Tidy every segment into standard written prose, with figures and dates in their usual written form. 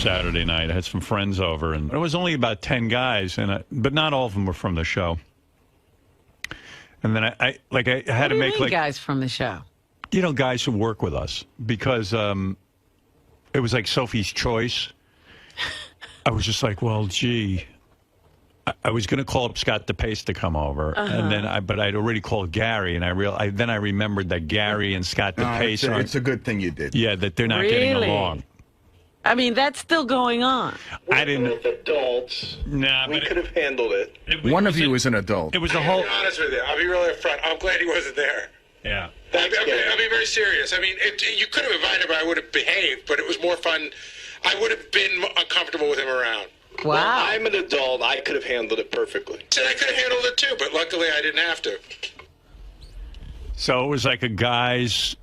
Saturday night. I had some friends over, and it was only about 10 guys, but not all of them were from the show. And then I had to make guys from the show. You know, guys who work with us, because it was like Sophie's Choice. I was just like, well, gee, I was going to call up 𝗦𝗵𝗿𝗱 to come over, and then but I'd already called Gary, and then I remembered that Gary and 𝗦𝗵𝗍𝗍 it's a good thing you did. Yeah, that they're not getting along. I mean, that's still going on. I didn't. With adults, we could have handled it. One of you is an adult. It was a whole. I'll be honest with you. I'll be really upfront. I'm glad he wasn't there. Yeah. I'll be very serious. I mean, you could have invited him. I would have behaved, but it was more fun. I would have been uncomfortable with him around. Wow. Well, I'm an adult. I could have handled it perfectly. Said I could have handled it too, but luckily I didn't have to. So it was like a guy's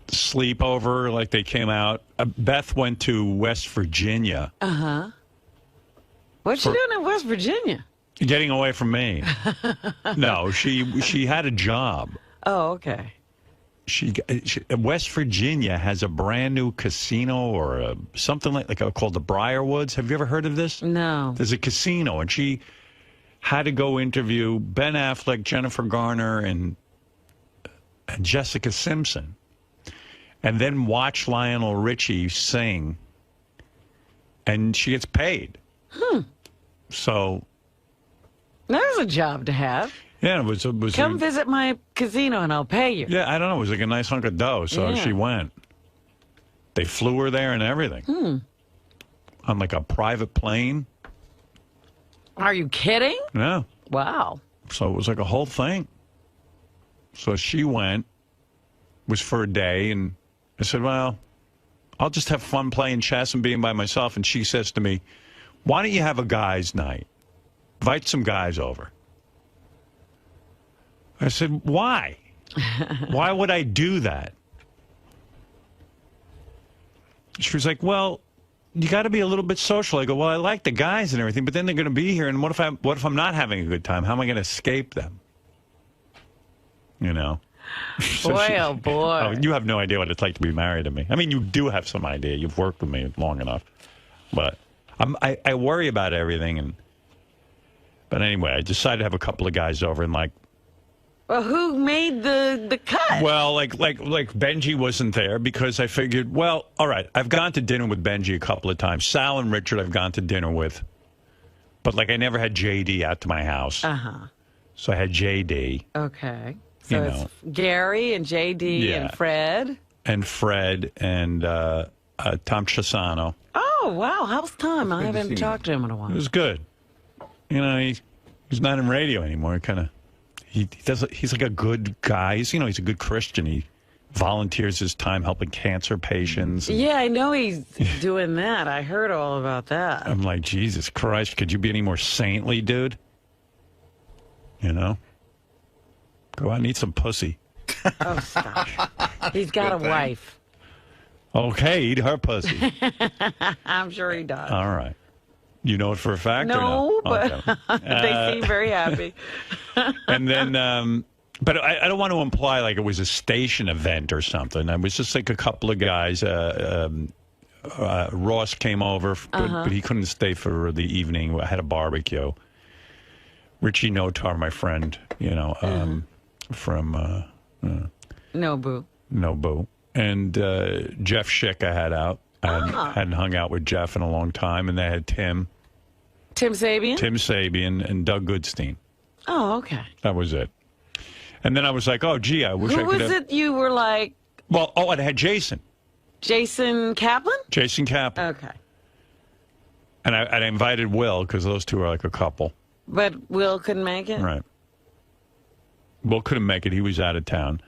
sleepover, like they came out. Beth went to West Virginia. What's she doing in West Virginia? Getting away from me. No, she had a job. Oh, okay. West Virginia has a brand new casino or something like called the Briarwoods. Have you ever heard of this? No. There's a casino, and she had to go interview Ben Affleck, Jennifer Garner, and Jessica Simpson, and then watch Lionel Richie sing, and she gets paid. So there's a job to have. Yeah, it was Come visit my casino and I'll pay you. Yeah, I don't know. It was like a nice hunk of dough, so she went. They flew her there and everything. On like a private plane. Are you kidding? Yeah. Wow. So it was like a whole thing. So she went, was for a day, and I said, well, I'll just have fun playing chess and being by myself. And she says to me, why don't you have a guys' night? Invite some guys over. I said, why? Why would I do that? She was like, well, you got to be a little bit social. I go, well, I like the guys and everything, but then they're going to be here, and what if I'm not having a good time? How am I going to escape them? You know? Boy, oh boy. Oh, you have no idea what it's like to be married to me. I mean, you do have some idea. You've worked with me long enough. But I worry about everything. But anyway, I decided to have a couple of guys over and like, well, who made the cut? well, like Benji wasn't there because I figured, well, all right, I've gone to dinner with Benji a couple of times. Sal and Richard I've gone to dinner with. But like I never had JD out to my house. So I had JD. Okay. So it's Gary and JD and Fred. And Fred and Tom Chisano. Oh, wow. How's Tom? I haven't talked to him in a while. It was good. You know, he's not in radio anymore. He's like a good guy. He's a good Christian. He volunteers his time helping cancer patients. Yeah, I know he's doing that. I heard all about that. I'm like, Jesus Christ, could you be any more saintly, dude? You know? Go out and eat some pussy. Oh, stop. He's got a wife. Okay, eat her pussy. I'm sure he does. All right. You know it for a fact? No, or no? but they seem very happy. And then, but I don't want to imply like it was a station event or something. It was just like a couple of guys. Ross came over, but he couldn't stay for the evening. I had a barbecue. Richie Notar, my friend, from Nobu. And Jeff Schick I had out. I hadn't hung out with Jeff in a long time. And they had Tim Sabian and Doug Goodstein. Oh, okay. That was it. And then I was like, oh, gee, I wish I could have... Who was it you were like... Well, I had Jason. Jason Kaplan? Jason Kaplan. Okay. And I invited Will, because those two are like a couple. But Will couldn't make it? Right. Will couldn't make it. He was out of town.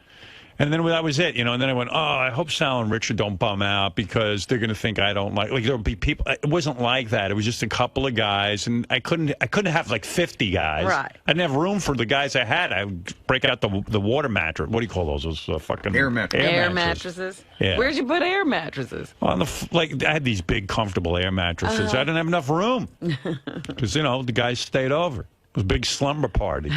And then that was it, And then I went, oh, I hope Sal and Richard don't bum out because they're going to think I don't like there'll be people. It wasn't like that. It was just a couple of guys, and I couldn't have like 50 guys. Right. I didn't have room for the guys I had. I would break out the water mattress. What do you call those? Those fucking air mattresses. Air mattresses. Yeah. Where'd you put air mattresses? Well, I had these big, comfortable air mattresses. I didn't have enough room because the guys stayed over. It was a big slumber party.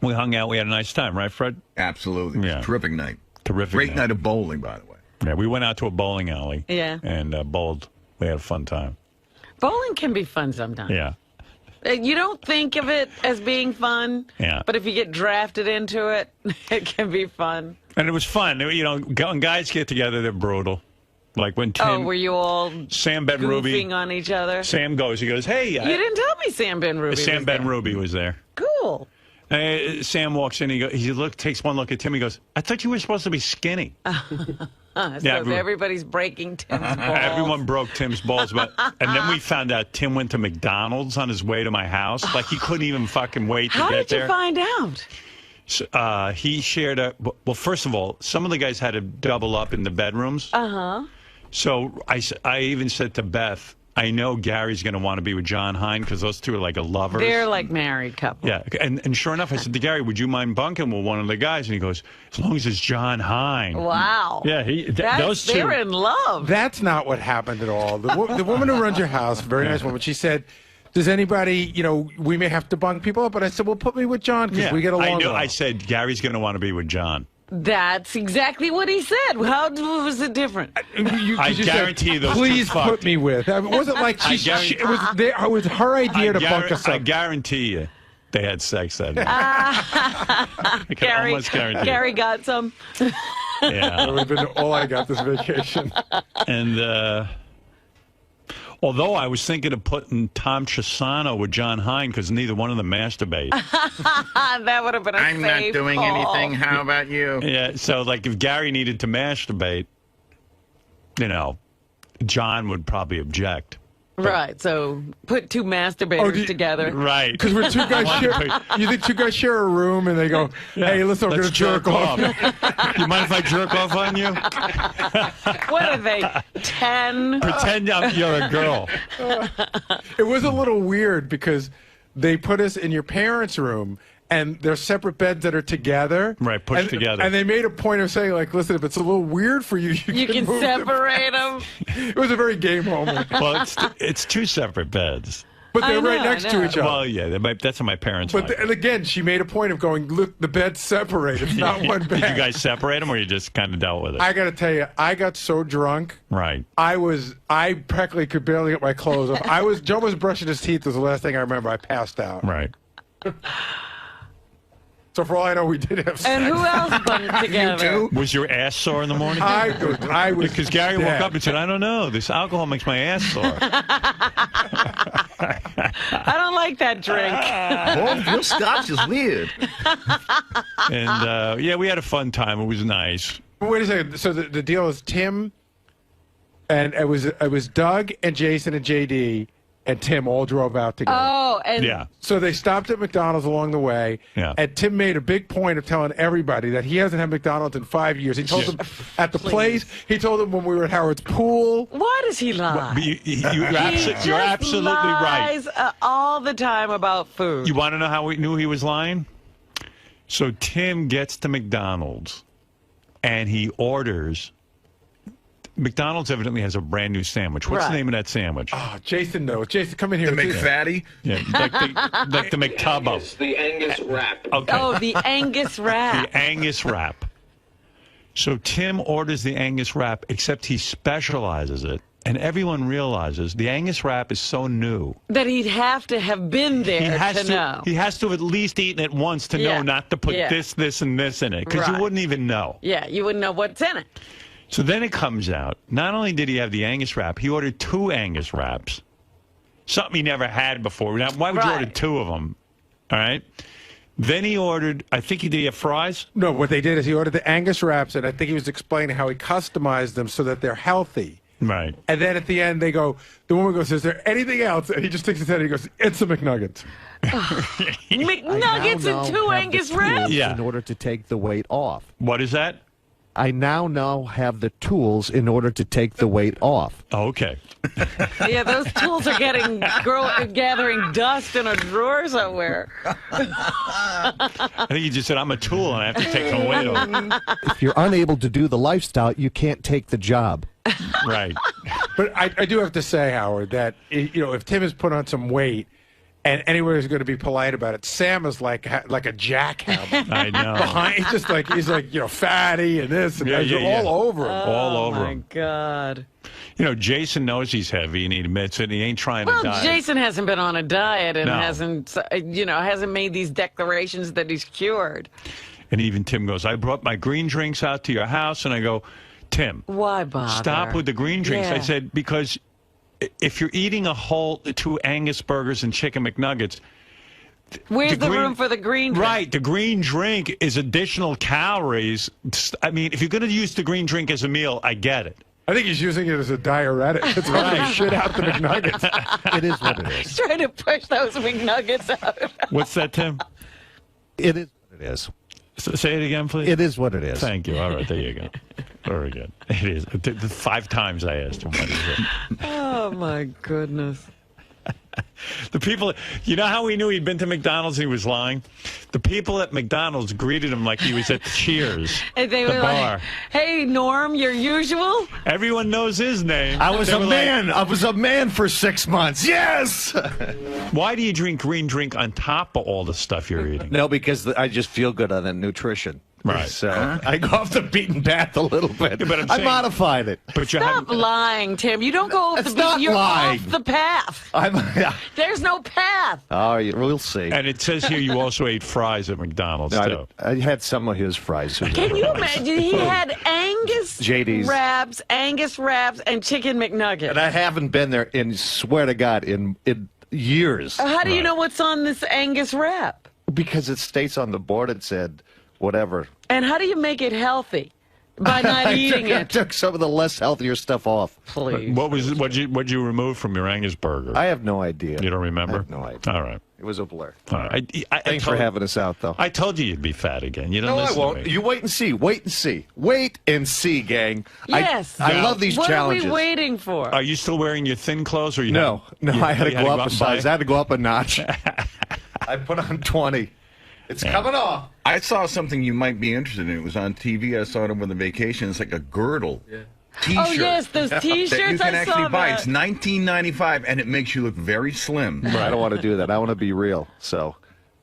We hung out. We had a nice time, right, Fred? Absolutely. Yeah. Terrific night. Terrific Great night of bowling, by the way. Yeah, we went out to a bowling alley. Yeah. And bowled. We had a fun time. Bowling can be fun sometimes. Yeah. You don't think of it as being fun, Yeah. but if you get drafted into it, it can be fun. And it was fun. You know, when guys get together, they're brutal. Like when Tim... Oh, were you all Sam Ben Ruby goofing on each other? Sam goes, he goes, hey... You didn't tell me Sam Ben Ruby Sam was Ben there. Ruby was there. Cool. Sam walks in, takes one look at Tim, he goes, I thought you were supposed to be skinny. So everybody's breaking Tim's balls. Everyone broke Tim's balls, and then we found out Tim went to McDonald's on his way to my house. Like, he couldn't even fucking wait to How get there. How did you find out? So, he shared well, first of all, some of the guys had to double up in the bedrooms. Uh-huh. So I even said to Beth, I know Gary's going to want to be with John Hein because those two are like a lovers. They're like married couple. Yeah, and sure enough, I said to Gary, would you mind bunking with one of the guys? And he goes, as long as it's John Hein. Wow. Yeah, those two. They're in love. That's not what happened at all. The woman who runs your house, very nice woman, she said, does anybody, we may have to bunk people up, but I said, well, put me with John because we get along well. I said, Gary's going to want to be with John. That's exactly what he said. How was it different? I guarantee you those please two fucked. put me with. It wasn't like it was her idea to bunk us I up. guarantee you they had sex that night. I can almost guarantee Gary got some. That Yeah. would have been all I got this vacation. And although I was thinking of putting 𝗦𝗵cie𝘄𝗿𝗍 with John Hein because neither one of them masturbate. That would have been a I'm not safe doing call. anything. How about you? Yeah, so like if Gary needed to masturbate, John would probably object. Right, so put two masturbators together. Right. Because we're two guys you think two guys share a room and they go, hey, listen, I'm going to jerk off. You mind if I jerk off on you? What are they, 10? Pretend you're a girl. It was a little weird because they put us in your parents' room and they're separate beds that are together. Right, pushed together. And they made a point of saying, like, listen, if it's a little weird for you, You can move separate them. It was a very gay moment. Well, it's two separate beds. But they're I know, right next I to know. each other. Well, yeah, that's what my parents But like. and again, she made a point of going, look, the bed's separate. It's not one bed. Did you guys separate them, or you just kind of dealt with it? I got to tell you, I got so drunk. Right. I practically could barely get my clothes off. Joe was brushing his teeth was the last thing I remember. I passed out. Right. So for all I know, we did have sex. And who else bunked together? Was your ass sore in the morning? I was Because Gary woke dead. up and said, I don't know, this alcohol makes my ass sore. I don't like that drink. Oh, your scotch is weird. And, yeah, we had a fun time. It was nice. Wait a second. So the deal is Tim, and it was Doug and Jason and JD and Tim all drove out together. Oh, and Yeah. So they stopped at McDonald's along the way, Yeah. and Tim made a big point of telling everybody that he hasn't had McDonald's in 5 years. He told them at the place. He told them when we were at Howard's pool. why does he lie? But you're He absolutely right. lies all the time about food. You want to know how we knew he was lying? So Tim gets to McDonald's, and he orders. McDonald's evidently has a brand new sandwich. What's the Right. name of that sandwich? Oh, Jason knows. Jason, come in here. The McFatty. Yeah, like the 𝗦𝗵cie𝘄𝗿𝗍𝗿. The Angus wrap. Okay. Oh, the Angus wrap. The Angus wrap. So Tim orders the Angus wrap, except he specializes it. And everyone realizes the Angus wrap is so new. That he'd have to have been there to know. He has to have at least eaten it once to Yeah. know not to put Yeah. this, and this in it. Because Right. you wouldn't even know. Yeah, you wouldn't know what's in it. So then it comes out, not only did he have the Angus wrap, he ordered 2 Angus wraps. Something he never had before. Now, why would you Right. order 2 of them? All right. Then he ordered, I think he did he have fries? No, what they did is he ordered the Angus wraps, and I think he was explaining how he customized them so that they're healthy. Right. And then at the end, the woman goes, is there anything else? And he just takes his head and he goes, it's a McNuggets. McNuggets and 2 Angus wraps? Yeah. In order to take the weight off. What is that? I now have the tools in order to take the weight off. Oh, okay. Yeah, those tools are gathering dust in a drawer somewhere. I think he just said, I'm a tool and I have to take the weight off. If you're unable to do the lifestyle, you can't take the job. Right. But I do have to say, Howard, that if Tim has put on some weight, And anywhere he's going to be polite about it. Sam is like a jackhammer. I know. Behind, he's like, fatty and this and that. All over him. All over my him. God. Jason knows he's heavy and he admits it. And he ain't trying Well, to diet. Jason hasn't been on a diet and No. hasn't made these declarations that he's cured. And even Tim goes, I brought my green drinks out to your house. And I go, Tim, Why bother? stop with the green drinks. Yeah. I said, because if you're eating a whole 2 Angus burgers and chicken McNuggets, Where's the green- room for the green drink? right, the green drink is additional calories. I mean, if you're going to use the green drink as a meal, I get it. I think he's using it as a diuretic. It's going to shit out the McNuggets. It is what it is. He's trying to push those McNuggets out. What's that, Tim? It is what it is. Say it again, please. It is what it is. Thank you. All right, there you go. Very good. It is. The 5 times I asked him what is it. Oh, my goodness. The people, you know how we knew he'd been to McDonald's and he was lying? The people at McDonald's greeted him like he was at Cheers, And they the were bar. like, hey, Norm, your usual? Everyone knows his name. I was They a were man. I was a man for 6 months. Yes. Like, why do you drink green drink on top of all the stuff you're eating? No, because I just feel good on the nutrition. Right. So I go off the beaten path a little bit. Yeah, but I'm I saying- modified it. But you Stop haven't. lying, Tim. You don't go off It's the not beat. You're lying. off the path. Yeah. There's no path. Oh, we'll see. And it says here you also ate fries at McDonald's, No, too. I had some of his fries. Can you imagine? He had Angus JD's. wraps, and chicken McNuggets. And I haven't been there in, swear to God, in years. How do you know what's on this Angus wrap? Because it states on the board, it said whatever. And how do you make it healthy? By not eating I it. took some of the less healthier stuff off. Please. What'd you remove from your Angus burger? I have no idea. You don't remember? I have no idea. All right. It was a blur. All right. Thanks for having us out, though. I told you you'd be fat again. You don't No, I listen won't. to me. You wait and see. Wait and see. Wait and see, gang. Yes. I love these what challenges. are we waiting for? Are you still wearing your thin clothes? Or you No, I had to you go up out a and buy size. it? I had to go up a notch. I put on 20. It's coming off. I saw something you might be interested in. It was on TV. I saw it over the vacation. It's like a girdle T-shirt. Oh, yes, those T-shirts. that you can I actually saw buy. that. It's $19.95, and it makes you look very slim. I don't want to do that. I want to be real. So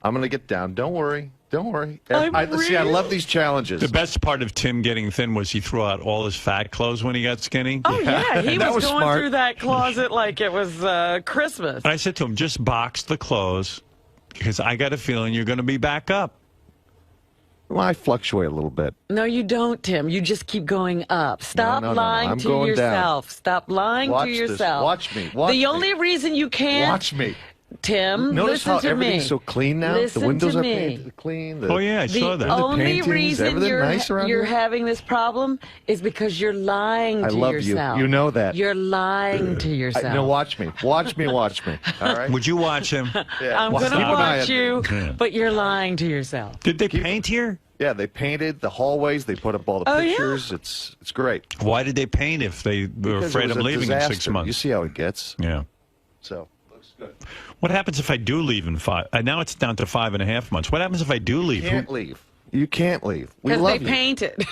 I'm going to get down. Don't worry. Don't worry. See, I love these challenges. The best part of Tim getting thin was he threw out all his fat clothes when he got skinny. Oh, yeah. He That was was going smart. through that closet like it was Christmas. And I said to him, just box the clothes because I got a feeling you're going to be back up. Well, I fluctuate a little bit. No, you don't, Tim. You just keep going up. Stop no. lying I'm to going down. yourself. Stop lying Watch to this. yourself. Watch me. Watch the me. only reason you can't, Watch me. Tim, Notice listen how to everything's me. so clean now? Listen the windows to are me. painted clean. Oh, yeah, I saw The that. only paintings, reason everything you're, nice around you're here? having this problem is because you're lying I to love you. yourself. You know that. You're lying to yourself. No, watch me. Watch me. Watch me. All right? Would you watch him? Yeah. I'm going to Keep an eye watch on- you, Yeah. but you're lying to yourself. Did they paint here? Yeah, they painted the hallways. They put up all the Oh, yeah? pictures. It's great. Why did they paint if they were Because afraid it was of a leaving disaster. in 6 months? You see how it gets. Yeah. So, looks good. What happens if I do leave in 5? Now it's down to 5.5 months. What happens if I do leave? You can't leave. You can't leave. We Because love they you. painted.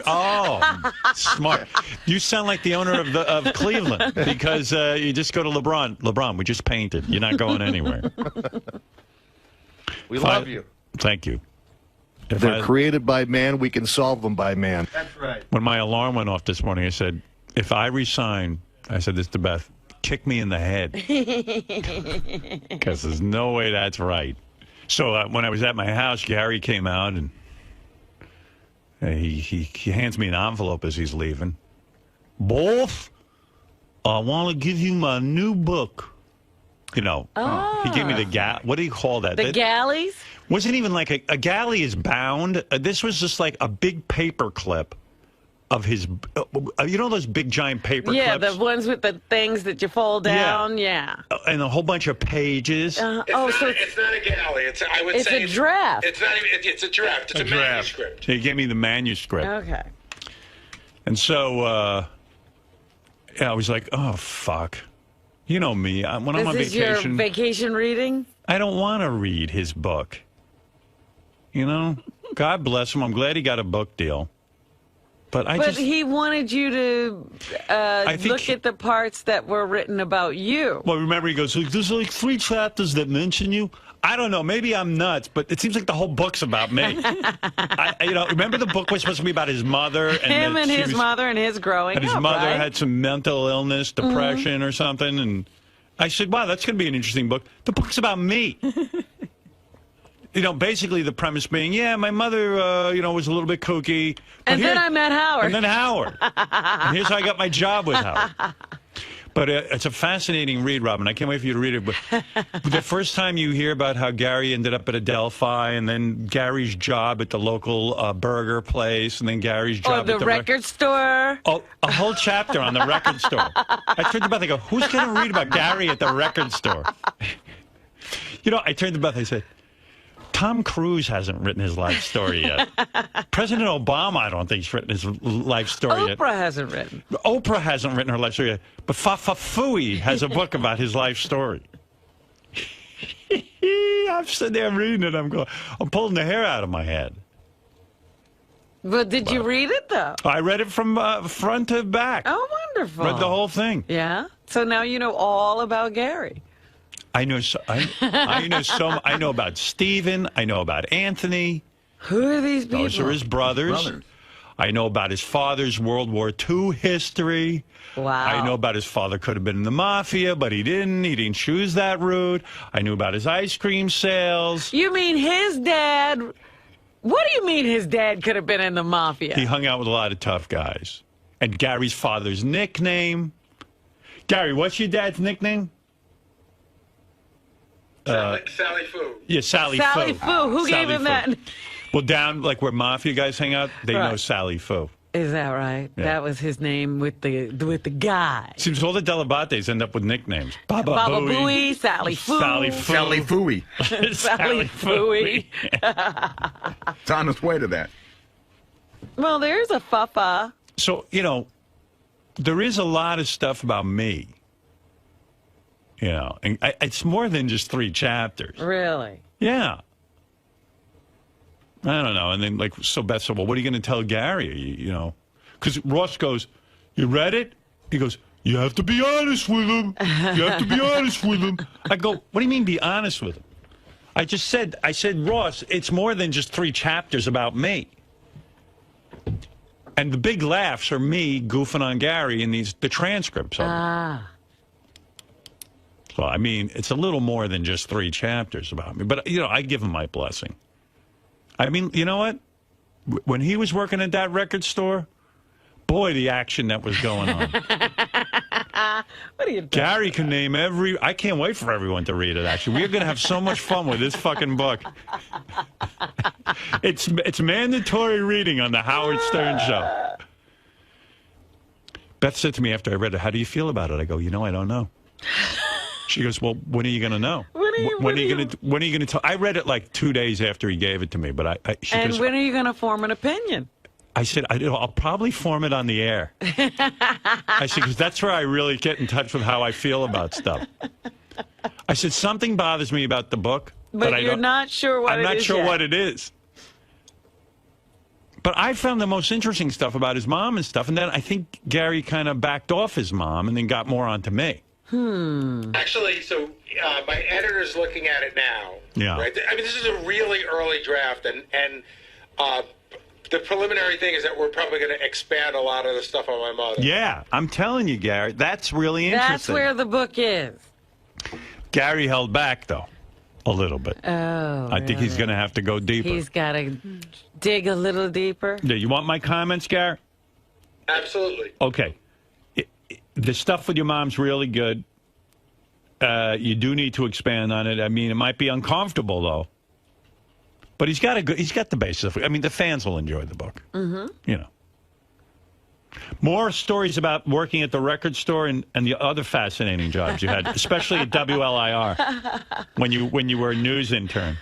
Oh, smart. You sound like the owner of Cleveland because you just go to LeBron. LeBron, we just painted. You're not going anywhere. We love you. Thank you. If They're created by man. We can solve them by man. That's right. When my alarm went off this morning, I said, if I resign, I said this to Beth, kick me in the head. Because there's no way that's right. So when I was at my house, Gary came out and he hands me an envelope as he's leaving. Both, I want to give you my new book. You know, he gave me the what do you call that? The galleys? Wasn't even like a galley is bound. This was just like a big paper clip of his, you know those big giant paper Yeah, clips? the ones with the things that you fold down. Yeah. And a whole bunch of pages. Oh, It's so not a galley. I would it's say a draft. It's not even. It's a draft. It's a manuscript. So he gave me the manuscript. Okay. And so yeah, I was like, oh, fuck. You know me. When I'm on This is vacation, your vacation reading? I don't want to read his book. You know? God bless him. I'm glad he got a book deal. But he wanted you to look at the parts that were written about you. Well, remember, he goes, there's like 3 chapters that mention you. I don't know. Maybe I'm nuts, but it seems like the whole book's about me. Remember the book was supposed to be about his mother? And his mother and his growing up, his mother had some mental illness, depression or something. And I said, wow, that's going to be an interesting book. The book's about me. Basically the premise being, yeah, my mother, was a little bit kooky. And then I met Howard. And then Howard. And here's how I got my job with Howard. But it's a fascinating read, Robin. I can't wait for you to read it. But the first time you hear about how Gary ended up at @𝗦𝗵cie, and then Gary's job at the local burger place, and then Gary's job at the record store. Oh, a whole chapter on the record store. I turned to Beth, I go, who's going to read about Gary at the record store? I turned to Beth, I said, Tom Cruise hasn't written his life story yet. President Obama, I don't think, has written his life story yet. Oprah hasn't written. Oprah hasn't written her life story yet. But 𝗦𝗵cie has a book about his life story. I'm sitting there reading it. I'm pulling the hair out of my head. But did you read it, though? I read it from front to back. Oh, wonderful. Read the whole thing. Yeah? So now you know all about Gary. I know I know about Stephen. I know about Anthony. Who are these people? Those are his brothers. I know about his father's World War II history. Wow. I know about his father could have been in the mafia, but he didn't. He didn't choose that route. I knew about his ice cream sales. You mean his dad? What do you mean his dad could have been in the mafia? He hung out with a lot of tough guys. And Gary's father's nickname. Gary, what's your dad's nickname? Sally Foo. Yeah, Sally Sally Foo. Who gave him that? Well, down like where mafia guys hang out, they know Sally Foo. Is that right? Yeah. That was his name with the guy. Seems all the '𝗏𝗏𝗍𝗏s end up with nicknames. Baba Booey, Sally Foo. Sally Fooey. Sally Fooey. It's on its way to that. Well, there's a 𝗏𝗏. So, there is a lot of stuff about me. And it's more than just 3 chapters. Really? Yeah. I don't know. And then, so Beth said, well, what are you going to tell Gary? Because Ross goes, you read it? He goes, you have to be honest with him. You have to be honest with him. I go, what do you mean be honest with him? I said, Ross, it's more than just 3 chapters about me. And the big laughs are me goofing on Gary in the transcripts of it. So, I mean, it's a little more than just 3 chapters about me. But, I give him my blessing. I mean, you know what? When he was working at that record store, boy, the action that was going on. What are you doing? Gary can name I can't wait for everyone to read it, actually. We're going to have so much fun with this fucking book. It's mandatory reading on the Howard Stern Show. Beth said to me after I read it, how do you feel about it? I go, I don't know. She goes, well, when are you going to know? When are you going to tell? I read it like 2 days after he gave it to me, but she goes, when are you going to form an opinion? I said, I'll probably form it on the air. I said, because that's where I really get in touch with how I feel about stuff. I said, something bothers me about the book. But you're not sure what it is. I'm not sure what it is. But I found the most interesting stuff about his mom and stuff, and then I think Gary kind of backed off his mom and then got more onto me. Actually, so my editor's looking at it now. Yeah. Right? I mean, this is a really early draft, and the preliminary thing is that we're probably going to expand a lot of the stuff on my mother. Yeah, I'm telling you, Gary, that's really interesting. That's where the book is. Gary held back, though, a little bit. Oh, I think he's going to have to go deeper. He's got to dig a little deeper. Yeah, you want my comments, Gary? Absolutely. Okay. The stuff with your mom's really good. You do need to expand on it. I mean, it might be uncomfortable, though. But he's got the basis. I mean, the fans will enjoy the book. Mm-hmm. More stories about working at the record store and the other fascinating jobs you had, especially at WLIR when you were a news intern.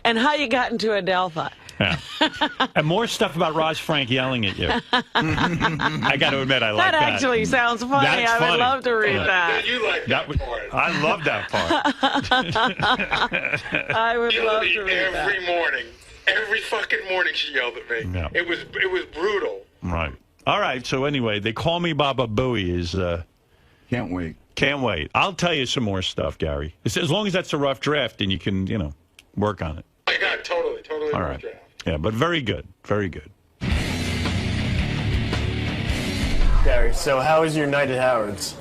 And how you got into 𝗦𝗏𝗍𝗏. Yeah. And more stuff about Ross Frank yelling at you. I got to admit, I like that. That actually sounds funny. That's I would funny. love to read that. You like that part. I love that part. I would love to read every that. morning. Every fucking morning she yelled at me. Yeah. It was brutal. Right. All right. So anyway, they call me Baba Booey. Is Can't wait. can't wait. I'll tell you some more stuff, Gary. As long as that's a rough draft, and you can, work on it. Oh my God, totally. All right. Yeah, but very good. Very good. Gary, so how was your night at Howard's?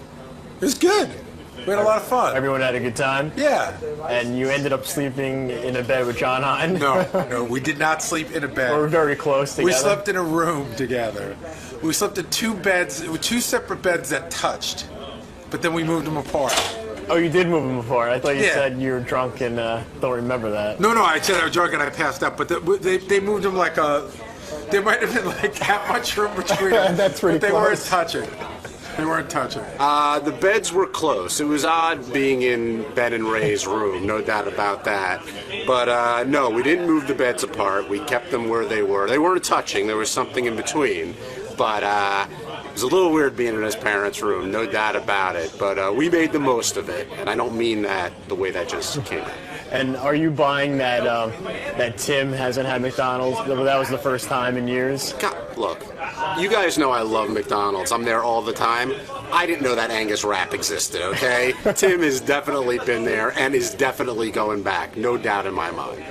It was good. We had a lot of fun. Everyone had a good time? Yeah. And you ended up sleeping in a bed with John Hine? No, we did not sleep in a bed. We're very close together. We slept in a room together. We slept in two separate beds that touched, but then we moved them apart. Oh, you did move them apart. I thought you Yeah. said you were drunk and don't remember that. No, I said I was drunk and I passed out, but they moved them like there might have been like that much room between them. That's pretty but they close. weren't touching. They weren't touching. The beds were close. It was odd being in Ben and Ray's room, no doubt about that. But no, we didn't move the beds apart. We kept them where they were. They weren't touching. There was something in between. But it was a little weird being in his parents' room, no doubt about it. But we made the most of it, and I don't mean that the way that just came out. And are you buying that that Tim hasn't had McDonald's? That was the first time in years? God, look, you guys know I love McDonald's. I'm there all the time. I didn't know that Angus wrap existed, okay? Tim has definitely been there and is definitely going back, no doubt in my mind.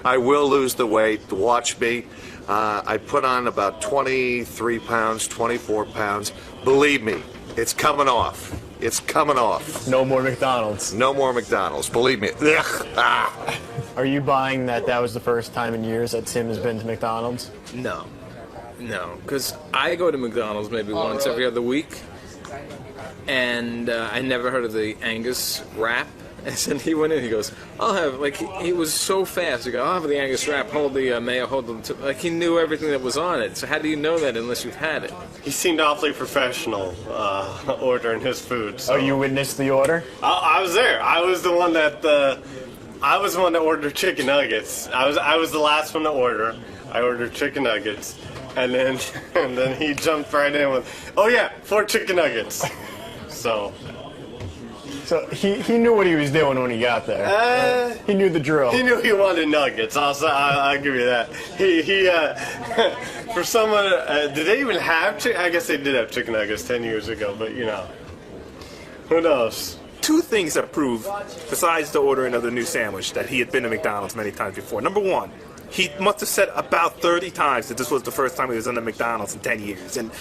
I will lose the weight. Watch me. I put on about 23 pounds, 24 pounds. Believe me, it's coming off. It's coming off. No more McDonald's. No more McDonald's. Believe me. Ugh. Ah. Are you buying that was the first time in years that Tim has been to McDonald's? No, because I go to McDonald's maybe once every other week, and I never heard of the Angus wrap. And then he went in, he goes, I'll have, he was so fast. He goes, I'll have the Angus wrap, hold the mayo, hold the, he knew everything that was on it. So how do you know that unless you've had it? He seemed awfully professional ordering his food. So. Oh, you witnessed the order? I was there. I was the one that ordered chicken nuggets. I was the last one to order. I ordered chicken nuggets, and then he jumped right in with, oh yeah, 4 chicken nuggets. So he knew what he was doing when he got there. He knew the drill. He knew he wanted nuggets. Also, I'll give you that. He for someone, did they even have chicken? I guess they did have chicken nuggets 10 years ago, but who knows? 2 things that prove, besides the ordering of the new sandwich, that he had been to McDonald's many times before. Number 1, he must have said about 30 times that this was the first time he was in the McDonald's in 10 years. And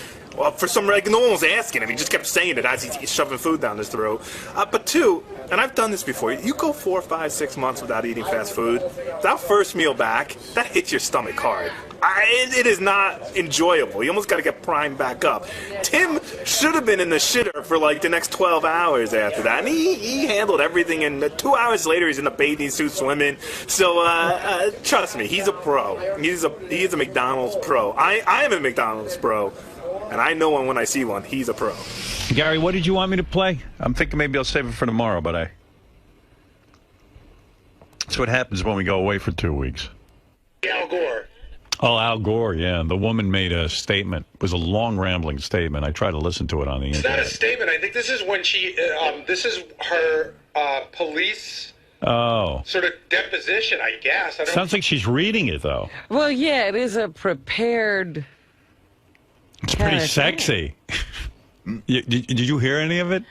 for some reason, no one was asking him. He just kept saying it as he's shoving food down his throat. But 2, and I've done this before, you go 4, 5, 6 months without eating fast food, that first meal back, that hits your stomach hard. It is not enjoyable. You almost got to get primed back up. Tim should have been in the shitter for the next 12 hours after that. And he handled everything, and 2 hours later he's in a bathing suit swimming. So trust me, he's a pro. He is a McDonald's pro. I am a McDonald's pro. And I know when I see one, he's a pro. Gary, what did you want me to play? I'm thinking maybe I'll save it for tomorrow, but that's what happens when we go away for 2 weeks. Al Gore. Oh, Al Gore, yeah. The woman made a statement. It was a long, rambling statement. I tried to listen to it on the It's internet. not a statement. I think this is when she, this is her police sort of deposition, I guess. I don't Sounds like she's reading it, though. Well, yeah, it is a prepared. It's pretty sexy. Did you hear any of it?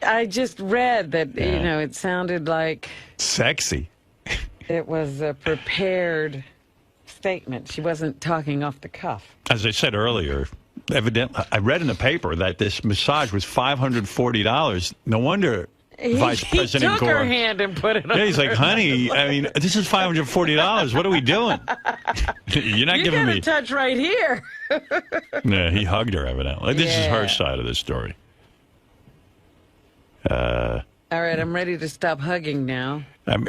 I just read that, it sounded like sexy. It was a prepared statement. She wasn't talking off the cuff. As I said earlier, evidently, I read in the paper that this massage was $540. No wonder Vice President he took Gore. her hand and put it on. Yeah, he's like, honey, I mean, this is $540. What are we doing? You're not giving me. You got a touch right here. Yeah, he hugged her, evidently. This is her side of the story. All right, I'm ready to stop hugging now.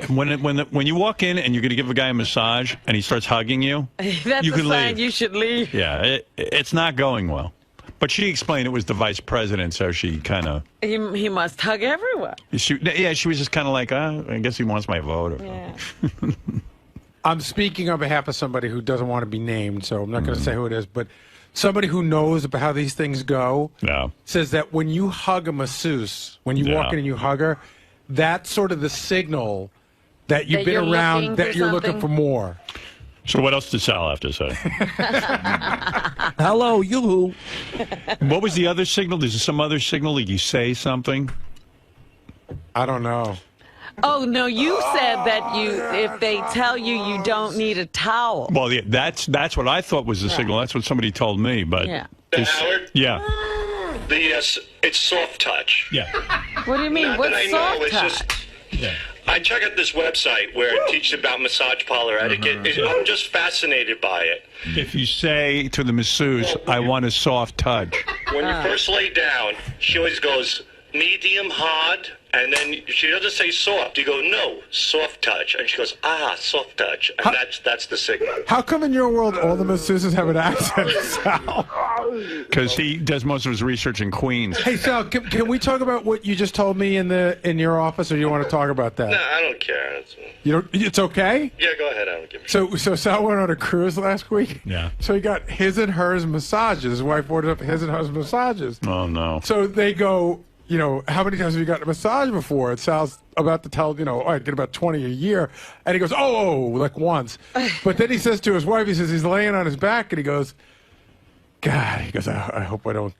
When you walk in and you're going to give a guy a massage and he starts hugging you, That's you a can sign leave. you should leave. Yeah, it's not going well. But she explained it was the vice president, so she kind of... He must hug everyone. She was just kind of like, I guess he wants my vote. Or I'm speaking on behalf of somebody who doesn't want to be named, so I'm not going to say who it is, but somebody who knows about how these things go says that when you hug a masseuse, when you walk in and you hug her, that's sort of the signal that you've been around, that you're looking for more. So what else did Sal have to say? Hello, you. What was the other signal? Is there some other signal that you say something? I don't know. Oh, no, you said that if they tell you you don't need a towel. Well, yeah, that's what I thought was the signal. That's what somebody told me. But yeah. Howard? Yeah. It's soft touch. Yeah. What do you mean? What's soft touch? I check out this website where it teaches about massage parlor etiquette. I'm just fascinated by it. If you say to the masseuse, I want a soft touch. When you first lay down, she always goes medium hard, and then she doesn't say soft. You go, no, soft touch. And she goes, soft touch. And that's the signal. How come in your world all the masseuses have an accent, Sal? Because he does most of his research in Queens. Hey, Sal, can we talk about what you just told me in your office, or you want to talk about that? No, I don't care. It's okay? Yeah, go ahead. I don't give a shit. So Sal went on a cruise last week? Yeah. So he got his and hers massages. His wife ordered up his and hers massages. Oh, no. So they go, how many times have you gotten a massage before? And Sal's about to tell, I did about 20 a year. And he goes, like once. But then he says to his wife, he says he's laying on his back, and he goes, God, he goes, I hope I don't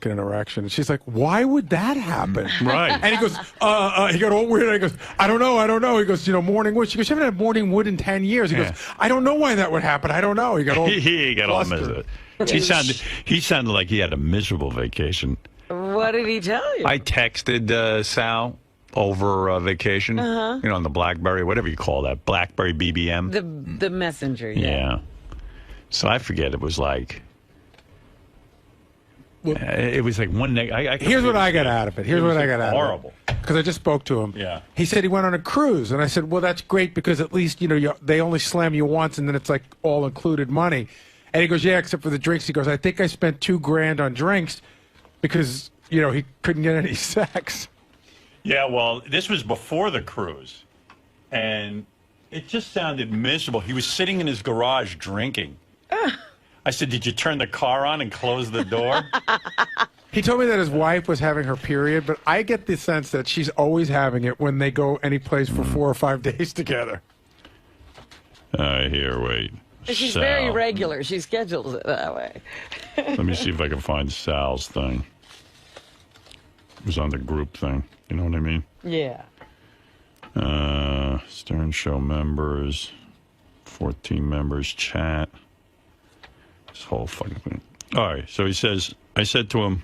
get an erection. And she's like, why would that happen? Right. And he goes, he got all weird. And he goes, I don't know. He goes, morning wood. She goes, you haven't had morning wood in 10 years. He goes, I don't know why that would happen. I don't know. He got all he got all miserable. He sounded like he had a miserable vacation. What did he tell you? I texted Sal over vacation, on the BlackBerry, whatever you call that, BlackBerry BBM. The messenger, yeah. So I forget, it was like... it was like one night. Here's what I got out of it. Horrible. Because I just spoke to him. Yeah. He said he went on a cruise, and I said, well, that's great because at least they only slam you once, and then it's like all included money. And he goes, yeah, except for the drinks. He goes, I think I spent $2,000 on drinks because he couldn't get any sex. Yeah, well, this was before the cruise, and it just sounded miserable. He was sitting in his garage drinking. I said, did you turn the car on and close the door? He told me that his wife was having her period, but I get the sense that she's always having it when they go any place for 4 or 5 days together. Here, wait. She's Sal. very regular. She schedules it that way. Let me see if I can find Sal's thing. It was on the group thing. You know what I mean? Yeah. Stern Show members, 14 members, chat. This whole fucking thing. All right, so he says, I said to him,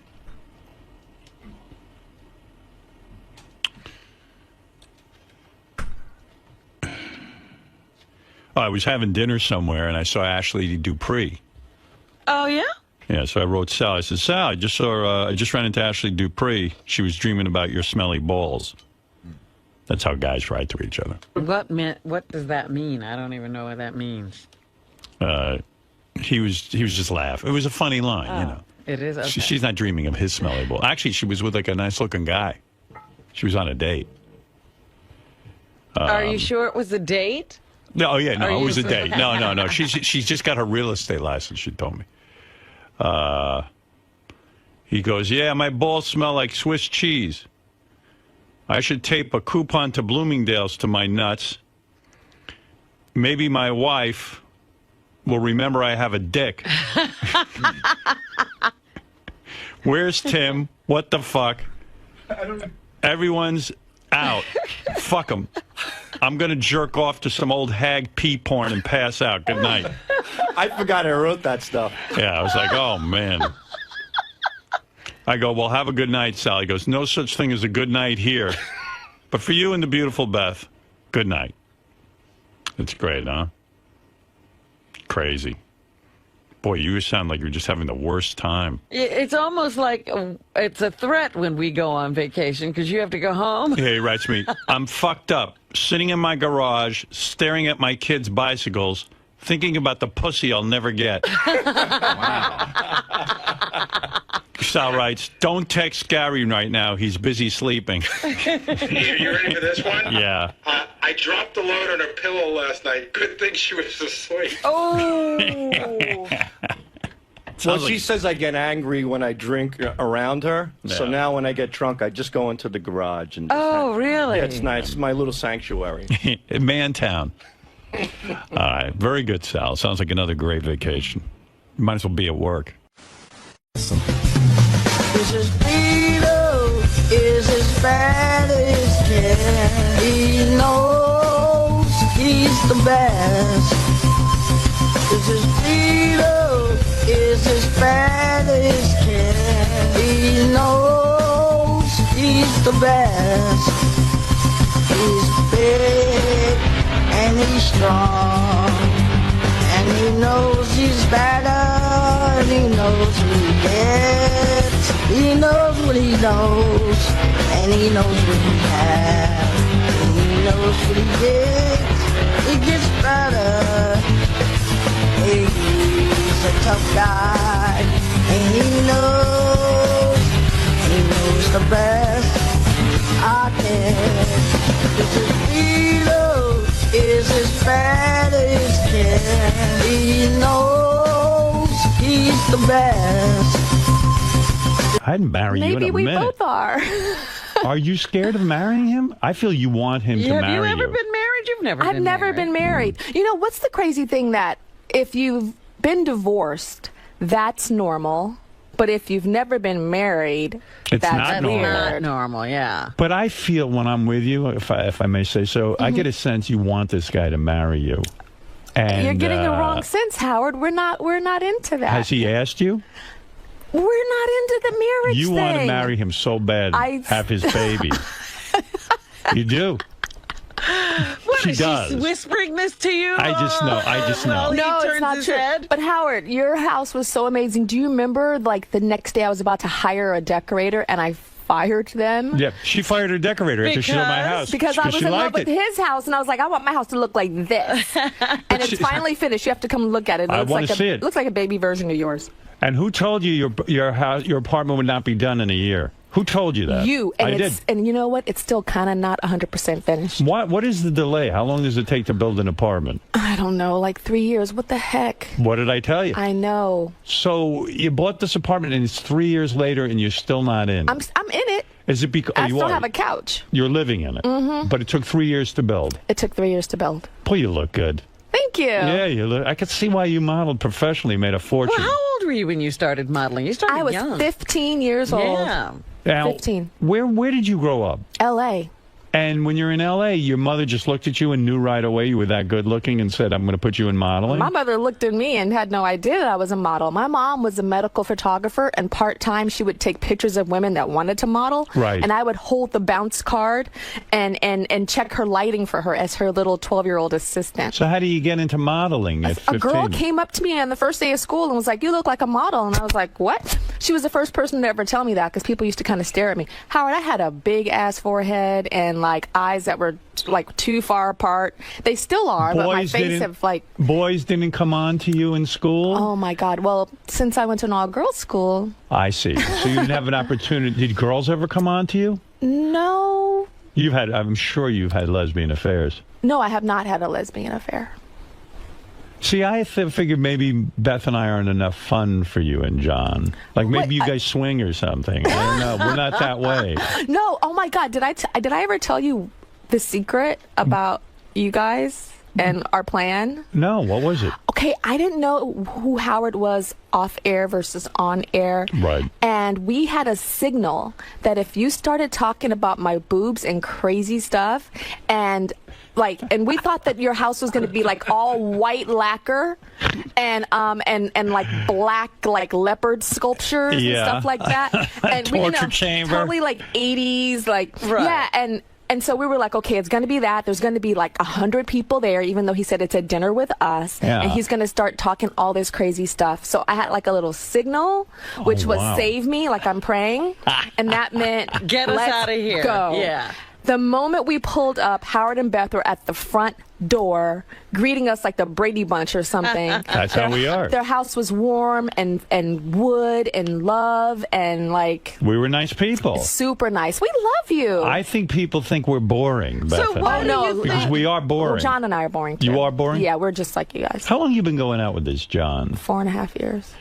I was having dinner somewhere and I saw Ashley Dupree. Oh, yeah? Yeah, so I wrote Sal. I said, Sal, I just ran into Ashley Dupree. She was dreaming about your smelly balls. That's how guys write to each other. What does that mean? I don't even know what that means. He was just laughing. It was a funny line, It is? Okay. She's not dreaming of his smelly balls. Actually, she was with like a nice-looking guy. She was on a date. Are you sure it was a date? No, it was a date. No. She's just got her real estate license, she told me. He goes, yeah, my balls smell like Swiss cheese. I should tape a coupon to Bloomingdale's to my nuts. Maybe my wife will remember I have a dick. Where's Tim? What the fuck? Everyone's out. Fuck them. I'm going to jerk off to some old hag pee porn and pass out. Good night. I forgot I wrote that stuff. Yeah, I was like, oh, man. I go, well, have a good night, Sal. He goes, no such thing as a good night here. But for you and the beautiful Beth, good night. It's great, huh? Crazy. Boy, you sound like you're just having the worst time. It's almost like it's a threat when we go on vacation because you have to go home. Yeah, he writes me, I'm fucked up, sitting in my garage, staring at my kids' bicycles, thinking about the pussy I'll never get. Wow. Sal writes, don't text Gary right now. He's busy sleeping. You ready for this one? Yeah. I dropped the load on her pillow last night. Good thing she was asleep. Oh. Well, she says I get angry when I drink around her. Yeah. So now when I get drunk, I just go into the garage. And just really? Yeah, it's nice. It's my little sanctuary. Man town. All right. Very good, Sal. Sounds like another great vacation. You might as well be at work. This is Vito, is as bad as can. He knows he's the best. This is Vito, is as bad as can. He knows he's the best. He's big and he's strong, and he knows he's better, and he knows what he gets. He knows what he knows, and he knows what he has, and he knows what he gets. He gets better. He's a tough guy, and he knows the best I can. This is Vito, is as bad as can. He knows he's the best. I'd marry you in a Maybe we minute. both are. Are you scared of marrying him? I feel you want him to marry you. Have you ever been married? You've never I've been never married. been married. You know, what's the crazy thing that if you've been divorced, that's normal. But if you've never been married, It's that's not weird. normal. Not normal, yeah. But I feel when I'm with you, if I may say so, I get a sense you want this guy to marry you. And, You're getting the wrong sense, Howard. We're not into that. Has he asked you? We're not into the marriage You thing. want to marry him so bad, have his baby. You do. What, She is does. she whispering this to you? I just know. While he No, it's turns not his true. head? But Howard, your house was so amazing. Do you remember, like, the next day I was about to hire a decorator and I fired them? Yeah, she fired her decorator after she saw my house. Because I was she in love liked with it. his house, and I was like, I want my house to look like this. And it's finally finished. You have to come look at it. I looks wanna like see it. It looks like a baby version of yours. And who told you your house, your apartment would not be done in a year? Who told you that? You. And I it's, did. And you know what? It's still kind of not 100% finished. What is the delay? How long does it take to build an apartment? I don't know, like 3 years. What the heck? What did I tell you? I know. So you bought this apartment and it's 3 years later and you're still not in. I'm in it. Is it because I you still are? have a couch. You're living in it. Mhm. But it took 3 years to build. It took 3 years to build. Boy, you look good. Thank you. Yeah, you look. I could see why you modeled professionally, made a fortune. Well, how old were you when you started modeling? You started I was young. 15 years old. Yeah. Now, 15. Where did you grow up? L.A. And when you're in L.A., your mother just looked at you and knew right away you were that good looking and said, I'm going to put you in modeling? My mother looked at me and had no idea that I was a model. My mom was a medical photographer, and part-time she would take pictures of women that wanted to model. Right. And I would hold the bounce card and check her lighting for her as her little 12-year-old assistant. So how do you get into modeling at 15? A girl came up to me on the first day of school and was like, you look like a model. And I was like, what? She was the first person to ever tell me that because people used to kind of stare at me. Howard, I had a big-ass forehead and, like, eyes that were, like, too far apart. They still are, but my face have, like... Boys didn't come on to you in school? Oh, my God. Well, since I went to an all-girls school... I see. So you didn't have an opportunity. Did girls ever come on to you? No. I'm sure you've had lesbian affairs. No, I have not had a lesbian affair. See, I figured maybe Beth and I aren't enough fun for you and John. Like maybe you guys swing or something. I don't know. We're not that way. No. Oh, my God. Did I ever tell you the secret about you guys and our plan? No. What was it? Okay, I didn't know who Howard was off air versus on air. Right. And we had a signal that if you started talking about my boobs and crazy stuff and we thought that your house was going to be like all white lacquer and like black like leopard sculptures and stuff like that. And Torture chamber. Totally like 80s yeah, and so we were like, okay, it's going to be that. There's going to be like 100 people there, even though he said it's a dinner with us. Yeah. And he's going to start talking all this crazy stuff. So I had like a little signal, which was wow. save me, like I'm praying. And that meant Get us let's outta here. Go. Yeah. The moment we pulled up, Howard and Beth were at the front door greeting us like the Brady Bunch or something. That's how we are. Their house was warm and wood and love and like We were nice people. super nice. We love you. I think people think we're boring, Beth. So what do you think? Because we are boring. Well, John and I are boring too. You are boring? Yeah, we're just like you guys. How long have you been going out with this John? 4.5 years.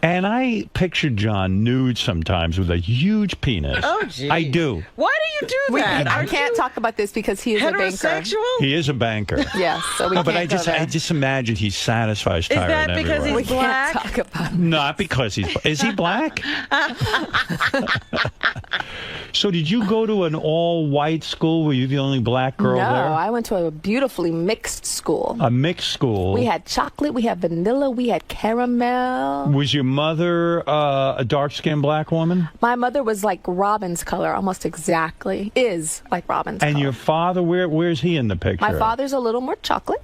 And I picture John nude sometimes with a huge penis. Oh, gee. I do. Why do you do that? I can't talk about this because he is a banker. Heterosexual? He is a banker. Yes, so we No, can't but I just imagine he satisfies Tyra. Is that in every because way. he's black? Talk about Not because he's... Is he black? So did you go to an all-white school? Were you the only black girl no, there? I went to a beautifully mixed school. A mixed school. We had chocolate, we had vanilla, we had caramel. Was your mother a dark-skinned black woman? My mother was like Robin's color, almost exactly. Is like Robin's And color. your father, where's he in the picture? My father's a little more chocolate.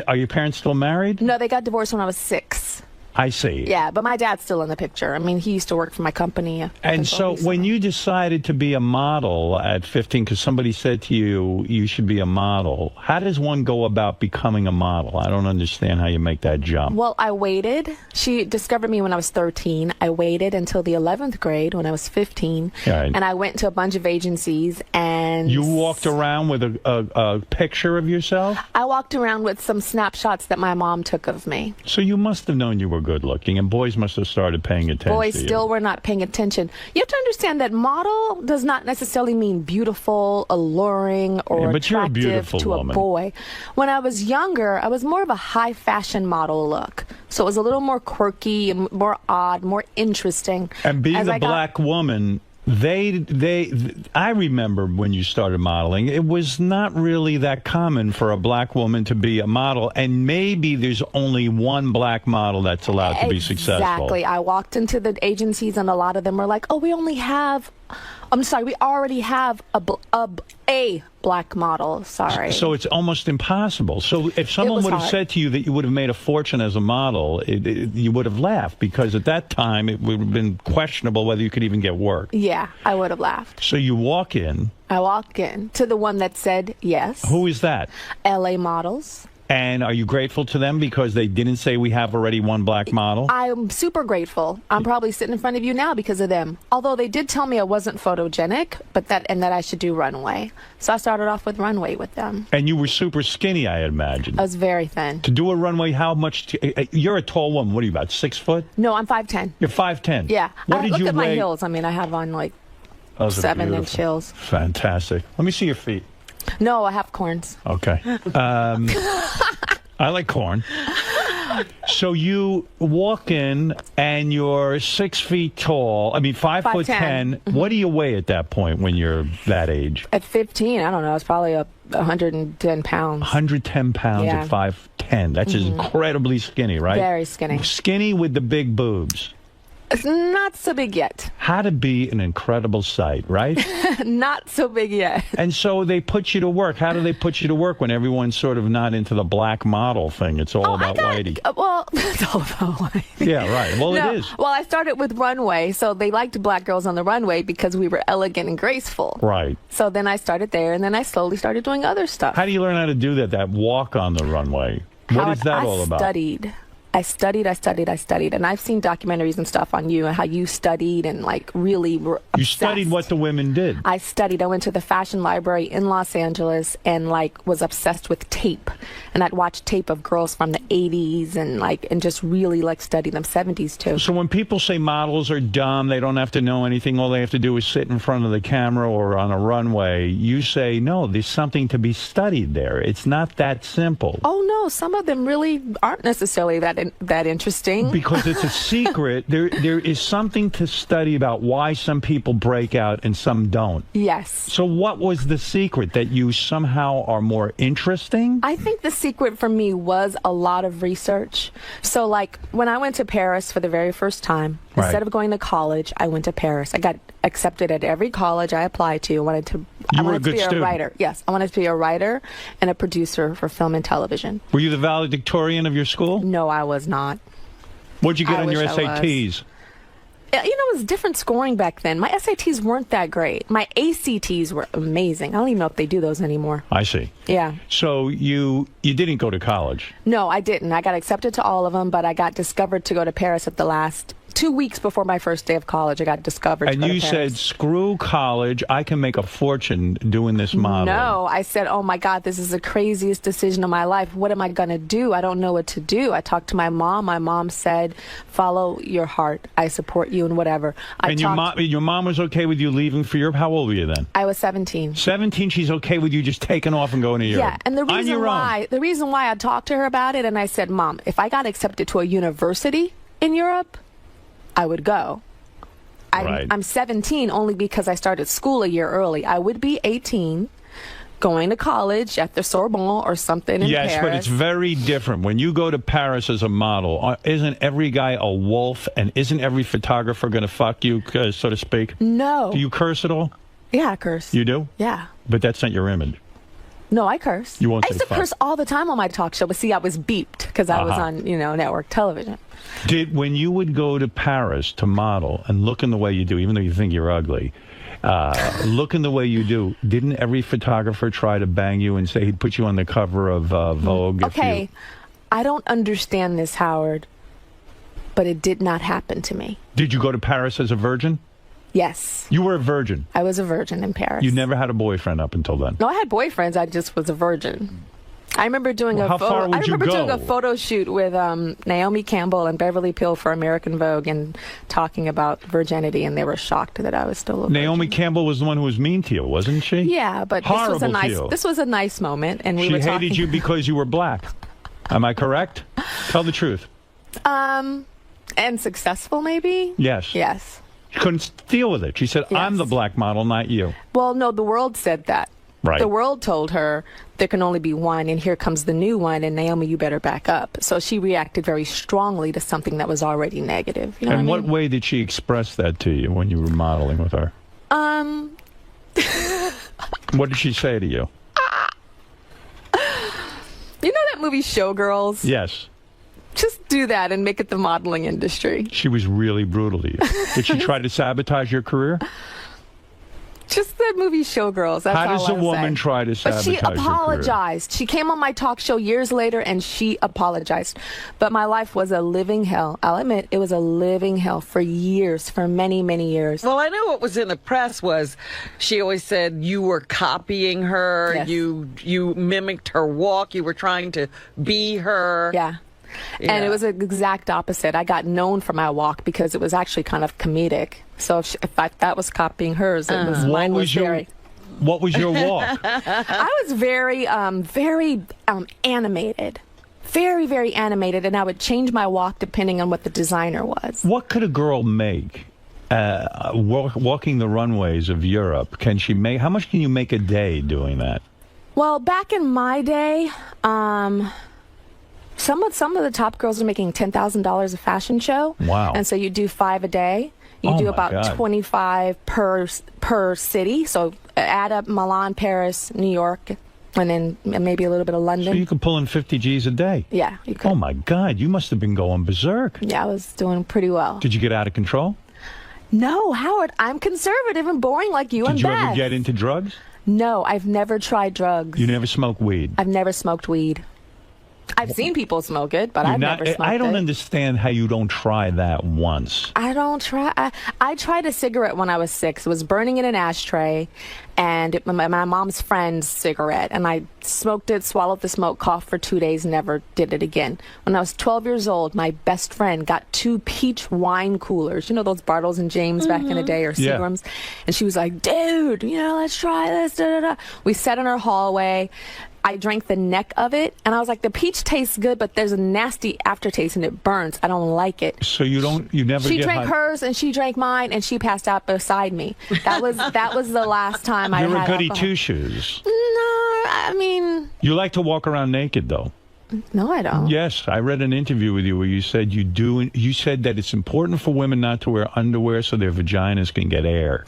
Are your parents still married? No, they got divorced when I was 6. I see. Yeah, but my dad's still in the picture. I mean, he used to work for my company. And so when you decided to be a model at 15, because somebody said to you, you should be a model, how does one go about becoming a model? I don't understand how you make that jump. Well, I waited. She discovered me when I was 13. I waited until the 11th grade when I was 15. Right. And I went to a bunch of agencies and... You walked around with a picture of yourself? I walked around with some snapshots that my mom took of me. So you must have known you were good looking, and boys must have started paying attention Boys to you. still were not paying attention. You have to understand that model does not necessarily mean beautiful, alluring, or Yeah, but you're a attractive beautiful to woman. a boy. When I was younger, I was more of a high fashion model look. So it was a little more quirky and more odd, more interesting. And being As a I got- black woman, I remember when you started modeling, it was not really that common for a black woman to be a model, and maybe there's only one black model that's allowed to be successful. Exactly. I walked into the agencies, and a lot of them were like, "Oh, we already have a black model." Sorry. So it's almost impossible. So if someone was would have hard. said to you that you would have made a fortune as a model, you would have laughed, because at that time it would have been questionable whether you could even get work. Yeah, I would have laughed. So you walk in. I walked in to the one that said yes. Who is that? LA Models. And are you grateful to them because they didn't say we have already one black model? I'm super grateful. I'm probably sitting in front of you now because of them. Although they did tell me I wasn't photogenic, that I should do runway. So I started off with runway with them. And you were super skinny, I imagine. I was very thin. To do a runway, how much? You're a tall woman. What are you, about 6 foot? No, I'm 5'10". You're 5'10". Yeah. What did Look you at my weigh? heels. I mean, I have on like Those are 7-inch beautiful. heels. Fantastic. Let me see your feet. No, I have corns. Okay. I like corn. So you walk in and you're 6 feet tall. I mean, 5'10". Mm-hmm. What do you weigh at that point when you're that age? At 15, I don't know. I was probably 110 pounds. 110 pounds Yeah. at 5'10". That's incredibly skinny, right? Very skinny. Skinny with the big boobs. It's not so big yet. How to be an incredible sight, right? Not so big yet. And so they put you to work. How do they put you to work when everyone's sort of not into the black model thing? It's all about whitey. Well, it's all about whitey. Yeah, right. Well, No, it is. Well, I started with runway, so they liked black girls on the runway because we were elegant and graceful. Right. So then I started there, and then I slowly started doing other stuff. How do you learn how to do that walk on the runway? What is that all about? I studied, and I've seen documentaries and stuff on you and how you studied and like really were obsessed. You studied what the women did. I studied. I went to the fashion library in Los Angeles and like was obsessed with tape. And I'd watch tape of girls from the 80s and just really like study them, 70s too. So when people say models are dumb, they don't have to know anything, all they have to do is sit in front of the camera or on a runway, you say, no, there's something to be studied there. It's not that simple. Oh no, some of them really aren't necessarily that interesting. Because it's a secret. There is something to study about why some people break out and some don't. Yes. So what was the secret? That you somehow are more interesting? I think the secret for me was a lot of research. So like when I went to Paris for the very first time, Right. instead of going to college, I went to Paris. I got accepted at every college I applied to. I wanted to be a writer. Yes, I wanted to be a writer and a producer for film and television. Were you the valedictorian of your school? No, I was not. What'd you get I on your wish I was. SATs? You know, it was different scoring back then. My SATs weren't that great. My ACTs were amazing. I don't even know if they do those anymore. I see. Yeah. So you didn't go to college? No, I didn't. I got accepted to all of them, but I got discovered to go to Paris at the last 2 weeks before my first day of college, I got discovered. And you said, screw college. I can make a fortune doing this modeling. No, I said, oh my God, this is the craziest decision of my life. What am I going to do? I don't know what to do. I talked to my mom. My mom said, follow your heart. I support you and whatever. Your mom was okay with you leaving for Europe? How old were you then? I was 17. 17, she's okay with you just taking off and going to Europe? Yeah, and the reason why I talked to her about it, and I said, Mom, if I got accepted to a university in Europe, I would go. I'm 17 only because I started school a year early. I would be 18, going to college at the Sorbonne or something in Paris. Yes, but it's very different. When you go to Paris as a model, isn't every guy a wolf, and isn't every photographer going to fuck you, so to speak? No. Do you curse at all? Yeah, I curse. You do? Yeah. But that's not your image. No, I curse. You won't I used to curse all the time on my talk show, but see, I was beeped because I was on, network television. When you would go to Paris to model and look in the way you do, even though you think you're ugly, look in the way you do, didn't every photographer try to bang you and say he'd put you on the cover of Vogue? Okay, I don't understand this, Howard, but it did not happen to me. Did you go to Paris as a virgin? Yes. You were a virgin? I was a virgin in Paris. You never had a boyfriend up until then? No, I had boyfriends. I just was a virgin. I remember doing a photo shoot with Naomi Campbell and Beverly Pill for American Vogue and talking about virginity, and they were shocked that I was still a virgin. Naomi Campbell was the one who was mean to you, wasn't she? Yeah, but this was a nice moment, and she hated you because you were black. Am I correct? Tell the truth. And successful, maybe? Yes. Yes. She couldn't deal with it. She said, I'm the black model, not you. Well, no, the world said that. Right. The world told her there can only be one, and here comes the new one, and Naomi, you better back up. So she reacted very strongly to something that was already negative. You know and what I what mean? way did she express that to you when you were modeling with her? What did she say to you? You know that movie Showgirls? Yes. Just do that and make it the modeling industry. She was really brutal to you. Did she try to sabotage your career? Just the movie Showgirls. That's How does all a woman try to sabotage But she your career? apologized. She came on my talk show years later and she apologized. But my life was a living hell. I'll admit it was a living hell for years, for many, many years. Well, I know what was in the press was she always said you were copying her. Yes. You mimicked her walk. You were trying to be her. Yeah. And it was an exact opposite. I got known for my walk because it was actually kind of comedic. So if that was copying hers, it was mine was very. What was your walk? I was very animated. Very, very animated, and I would change my walk depending on what the designer was. What could a girl make walking the runways of Europe? Can she make? How much can you make a day doing that? Well, back in my day, some of the top girls are making $10,000 a fashion show. Wow! And so you do 5 a day. You do about 25 per city. So add up Milan, Paris, New York, and then maybe a little bit of London. So you could pull in 50 G's a day. Yeah, you could. Oh my God! You must have been going berserk. Yeah, I was doing pretty well. Did you get out of control? No, Howard. I'm conservative and boring like you and Beth. Did you ever get into drugs? No, I've never tried drugs. You never smoked weed? I've never smoked weed. I've seen people smoke it, but I've never smoked it. I don't understand how you don't try that once. I don't try. I tried a cigarette when I was 6. It was burning in an ashtray, and my mom's friend's cigarette. And I smoked it, swallowed the smoke, coughed for 2 days, never did it again. When I was 12 years old, my best friend got 2 peach wine coolers. You know those Bartles and James back in the day, or Seagrams? Yeah. And she was like, dude, let's try this. Da, da, da. We sat in her hallway. I drank the neck of it, and I was like, the peach tastes good, but there's a nasty aftertaste, and it burns. I don't like it. So you never She drank hers, and she drank mine, and she passed out beside me. That was the last time I had alcohol. You're a goody two-shoes. No, I mean... You like to walk around naked, though. No, I don't. Yes, I read an interview with you where you said you do. You said that it's important for women not to wear underwear so their vaginas can get air.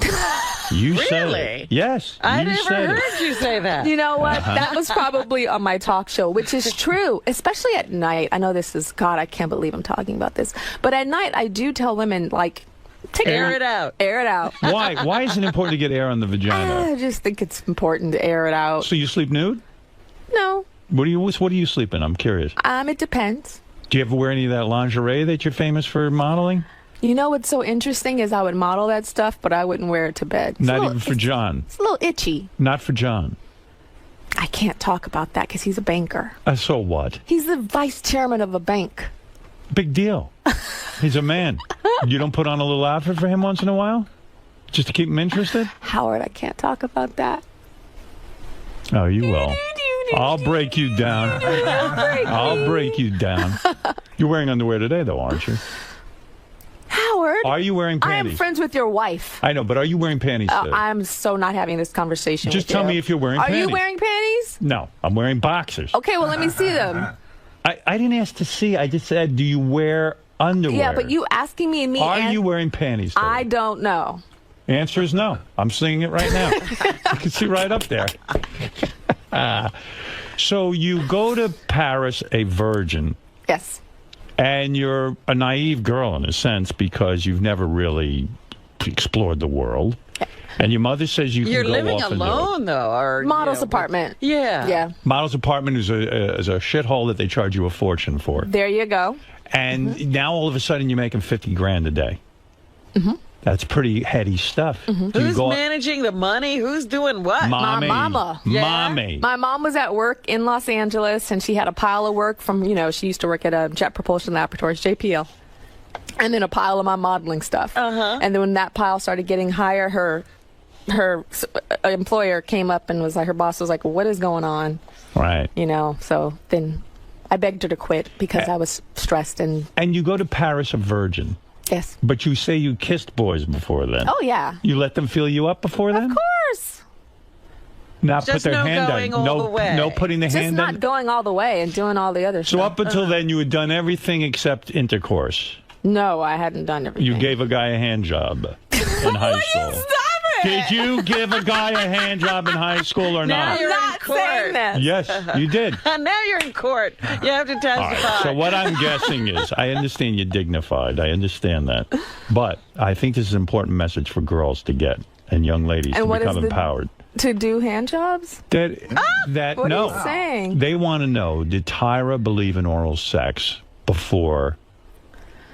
You said it. Yes. I never heard you say that. You know what? That was probably on my talk show, which is true, especially at night. I know this is, God, I can't believe I'm talking about this. But at night, I do tell women, like, air it out. Air it out. Why? Why is it important to get air on the vagina? I just think it's important to air it out. So you sleep nude? No. What do you sleep in? I'm curious. It depends. Do you ever wear any of that lingerie that you're famous for modeling? You know what's so interesting is I would model that stuff, but I wouldn't wear it to bed. Not even for John. It's a little itchy. Not for John. I can't talk about that because he's a banker. So what? He's the vice chairman of a bank. Big deal. He's a man. You don't put on a little outfit for him once in a while? Just to keep him interested? Howard, I can't talk about that. Oh, you will. I'll break you down. I'll break you down. You're wearing underwear today, though, aren't you? Howard. Are you wearing panties? I am friends with your wife. I know, but are you wearing panties today? I'm so not having this conversation Just with tell you. me if you're wearing panties. Are you wearing panties? No, I'm wearing boxers. Okay, well, let me see them. I didn't ask to see. I just said, do you wear underwear? Yeah, but you asking me and me. Are you wearing panties today? I don't know. Answer is no. I'm seeing it right now. You can see right up there. So you go to Paris a virgin. Yes. And you're a naive girl in a sense because you've never really explored the world. And your mother says you can go off and do it. You're living alone, though, or model's apartment. Yeah. Yeah. Model's apartment is a shithole that they charge you a fortune for. There you go. And now all of a sudden you're making 50 grand a day. Mm-hmm. That's pretty heady stuff. Mm-hmm. Who's managing the money? Who's doing what? Mommy. My mama. Yeah. Mommy. My mom was at work in Los Angeles, and she had a pile of work from, she used to work at a Jet Propulsion Laboratories, JPL. And then a pile of my modeling stuff. Uh-huh. And then when that pile started getting higher, her employer came up and was like, her boss was like, what is going on? Right. So then I begged her to quit because I was stressed. And you go to Paris a virgin. Yes. But you say you kissed boys before then. Oh, yeah. You let them feel you up before then? Of course. Not Just put their no hand going on. all the way. No putting the Just hand not on. going all the way and doing all the other So stuff. up until then, you had done everything except intercourse. No, I hadn't done everything. You gave a guy a hand job in high school. Stop it! Did you give a guy a hand job in high school or Now not? you're in court. Yes, you did. Now you're in court. You have to All testify. right, so what I'm guessing is, I understand you're dignified. I understand that. But I think this is an important message for girls to get and young ladies And to what is become empowered. To do hand jobs? That What no. are you saying? They want to know, did Tyra believe in oral sex before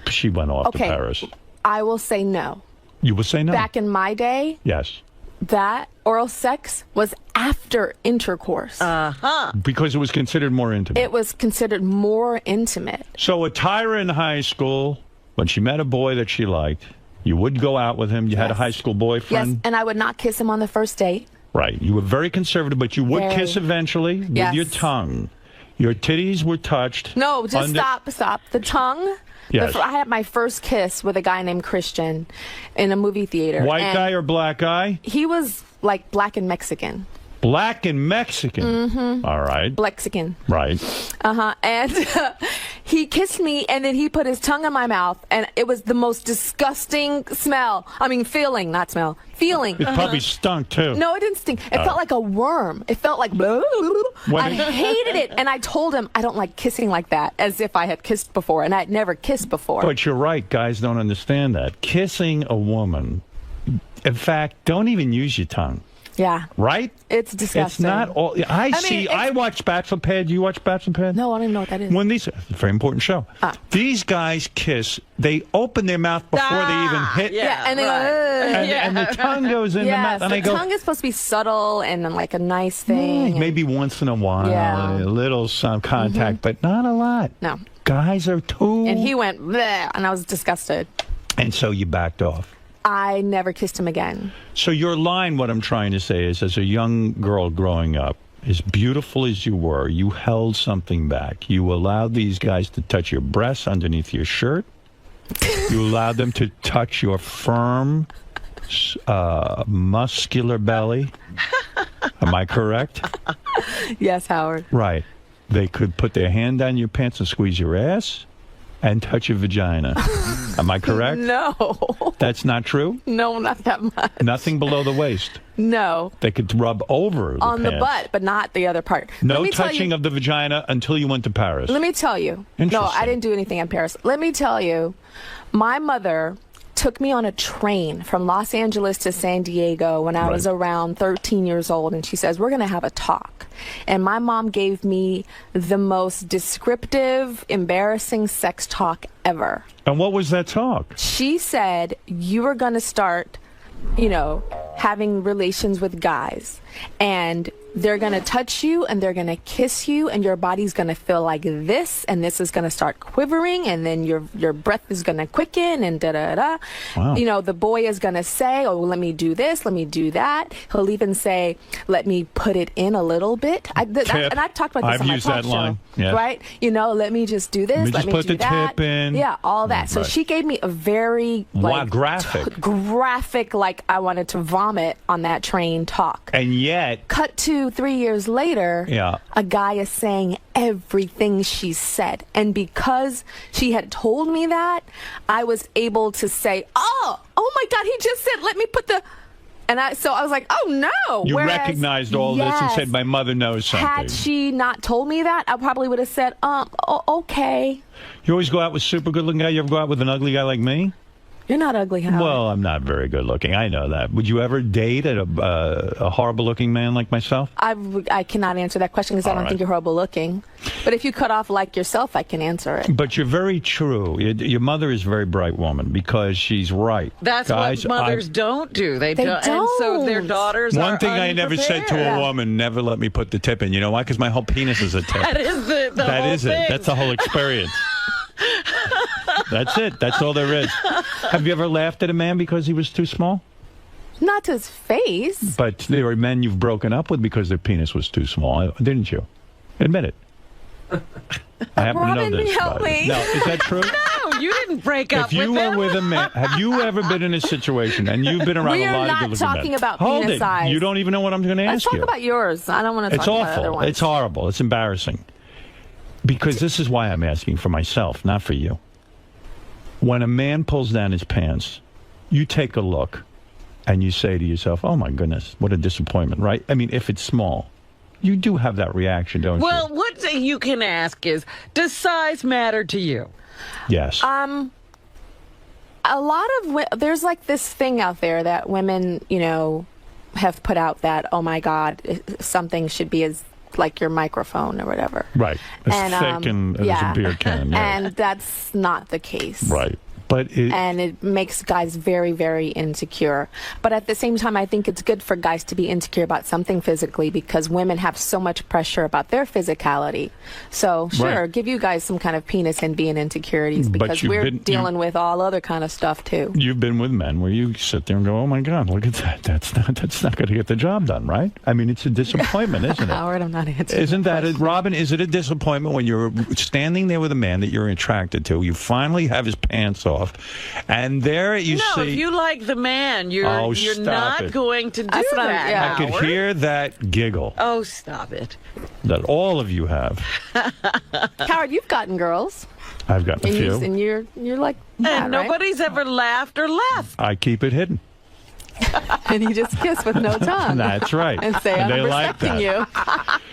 she went off to Paris? I will say no. You will say no? Back in my day, Yes. that oral sex was after intercourse. Uh-huh. Because it was considered more intimate. It was considered more intimate. So a Tyra in high school, when she met a boy that she liked, you would go out with him. You had a high school boyfriend. Yes, and I would not kiss him on the first date. Right. You were very conservative, but you would Very. kiss eventually with Yes. your tongue. Your titties were touched. No, just under- stop. The tongue. Yes. I had my first kiss with a guy named Christian in a movie theater. White and guy or black guy? He was like black and Mexican. Black and Mexican. Mm-hmm. All right. Blexican. Right. Uh-huh. And he kissed me, and then he put his tongue in my mouth, and it was the most disgusting smell. I mean, feeling, not smell. Feeling. It probably stunk, too. No, it didn't stink. It felt like a worm. It felt like... I hated it. And I told him I don't like kissing like that, as if I had kissed before, and I had never kissed before. But you're right. Guys don't understand that. Kissing a woman, in fact, don't even use your tongue. Yeah. Right? It's disgusting. It's not all. I mean, I watch 𝗏𝗏𝗏𝗏. Do you watch 𝗏𝗏𝗏𝗏? No, I don't even know what that is. When these, it's a very important show. These guys kiss. They open their mouth before they even hit. Yeah, and they go, "Ugh." And the tongue goes in the mouth. And the I go, tongue is supposed to be subtle and like a nice thing. maybe once in a while, Yeah. a little some contact, but not a lot. No. Guys are too. And he went, bleh, and I was disgusted. And so you backed off. I never kissed him again. So your line, what I'm trying to say is, as a young girl growing up, as beautiful as you were, you held something back. You allowed these guys to touch your breasts underneath your shirt. You allowed them to touch your firm, muscular belly. Am I correct? Yes, Howard. Right. They could put their hand down your pants and squeeze your ass and touch your vagina. Am I correct? No. That's not true? No, not that much. Nothing below the waist. No. They could rub over the On the pants. butt, but not the other part. No Let me tell touching you- of the vagina until you went to Paris. Let me tell you. No, I didn't do anything in Paris. Let me tell you, my mother took me on a train from Los Angeles to San Diego when I was around 13 years old, and she says, we're going to have a talk. And my mom gave me the most descriptive, embarrassing sex talk ever. And what was that talk? She said, you are going to start, you know, having relations with guys, and they're going to touch you and they're going to kiss you, and your body's going to feel like this, and this is going to start quivering, and then your breath is going to quicken, and da-da-da. Wow. You know, the boy is going to say, oh, let me do this, let me do that. He'll even say, let me put it in a little bit. And I've talked about this I've on my used talk that show, line. Yes. right? You know, let me just do this, Let me let just me put do the that. tip in. Yeah, all that. So Right. she gave me a very graphic, like I wanted to vomit on that train talk. And yet, Cut to 3 years later, a guy is saying everything she said. And because she had told me that, I was able to say, oh my God, he just said, let me put the... So I was like, oh no. you Whereas, recognized all this and said, my mother knows something. had she not told me that, I probably would have said, okay. You always go out with super good-looking guy? You ever go out with an ugly guy like me? You're not ugly, Howard. Well, I'm not very good-looking. I know that. Would you ever date a horrible-looking man like myself? I cannot answer that question because I don't think you're horrible looking. But if you cut off like yourself, I can answer it. But you're very true. Your mother is a very bright woman because she's right. That's Guys, what mothers don't do. They don't. And so their daughters are One thing I never said to a woman, never let me put the tip in. You know why? Because my whole penis is a tip. That is the That whole is thing. it. That's the whole experience. That's it. That's all there is. Have you ever laughed at a man because he was too small? Not to his face. But there are men you've broken up with because their penis was too small, didn't you? Admit it. I happen Robin, to know this. help about it. me. No, is that true? No, you didn't break up If you with were him. with a man, have you ever been in a situation, and you've been around We a are lot not of good-looking men. talking about Hold penis it. size. You don't even know what I'm going to Let's ask talk you. about yours. I don't want to It's talk about other awful. ones. It's horrible. It's embarrassing. Because this is why I'm asking for myself, not for you. When a man pulls down his pants, you take a look and you say to yourself, oh my goodness, what a disappointment, right? I mean, if it's small, you do have that reaction, don't Well, what you can ask is, does size matter to you? you? Yes. A lot of there's like this thing out there that women, you know, have put out that, oh my God, something should be as like your microphone or whatever. Right. As And, thick and as a beer can. Yeah. And that's not the case. Right. But and it makes guys very, very insecure. But at the same time, I think it's good for guys to be insecure about something physically because women have so much pressure about their physicality. So, sure, give you guys some kind of penis and be in insecurities because we're dealing with all other kind of stuff, too. You've been with men where you sit there and go, oh, my God, look at that. That's not going to get the job done, right? I mean, it's a disappointment, isn't it? Howard, I'm not answering. Isn't that it? Robin, is it a disappointment when you're standing there with a man that you're attracted to, you finally have his pants off, and there you see... No, if you like the man, you're not going to do that. I could hear that giggle Oh, stop it. that all of you have. Howard, you've gotten girls. I've gotten a few. And you're like that, And right? nobody's ever laughed or left. I keep it hidden. And you just kiss with no tongue. That's right. And say, And I'm they like respecting you.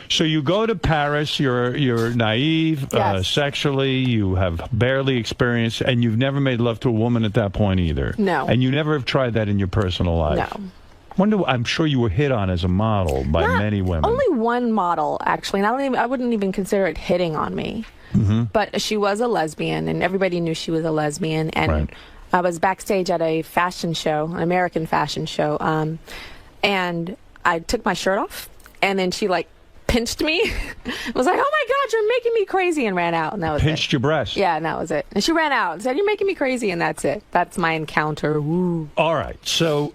So you go to Paris, you're naive Yes. sexually, you have barely experienced, and you've never made love to a woman at that point either. No. And you never have tried that in your personal life. No. I'm sure you were hit on as a model by many women. Only one model, actually, and I wouldn't even consider it hitting on me. Mm-hmm. But she was a lesbian, and everybody knew she was a lesbian. And I was backstage at a fashion show, an American fashion show, and I took my shirt off, and then she like pinched me. Was like, oh my God, you're making me crazy, and ran out, and that was Pinched your breast. Yeah, and that was it. And she ran out and said, you're making me crazy, and that's it. That's my encounter. Woo. All right. So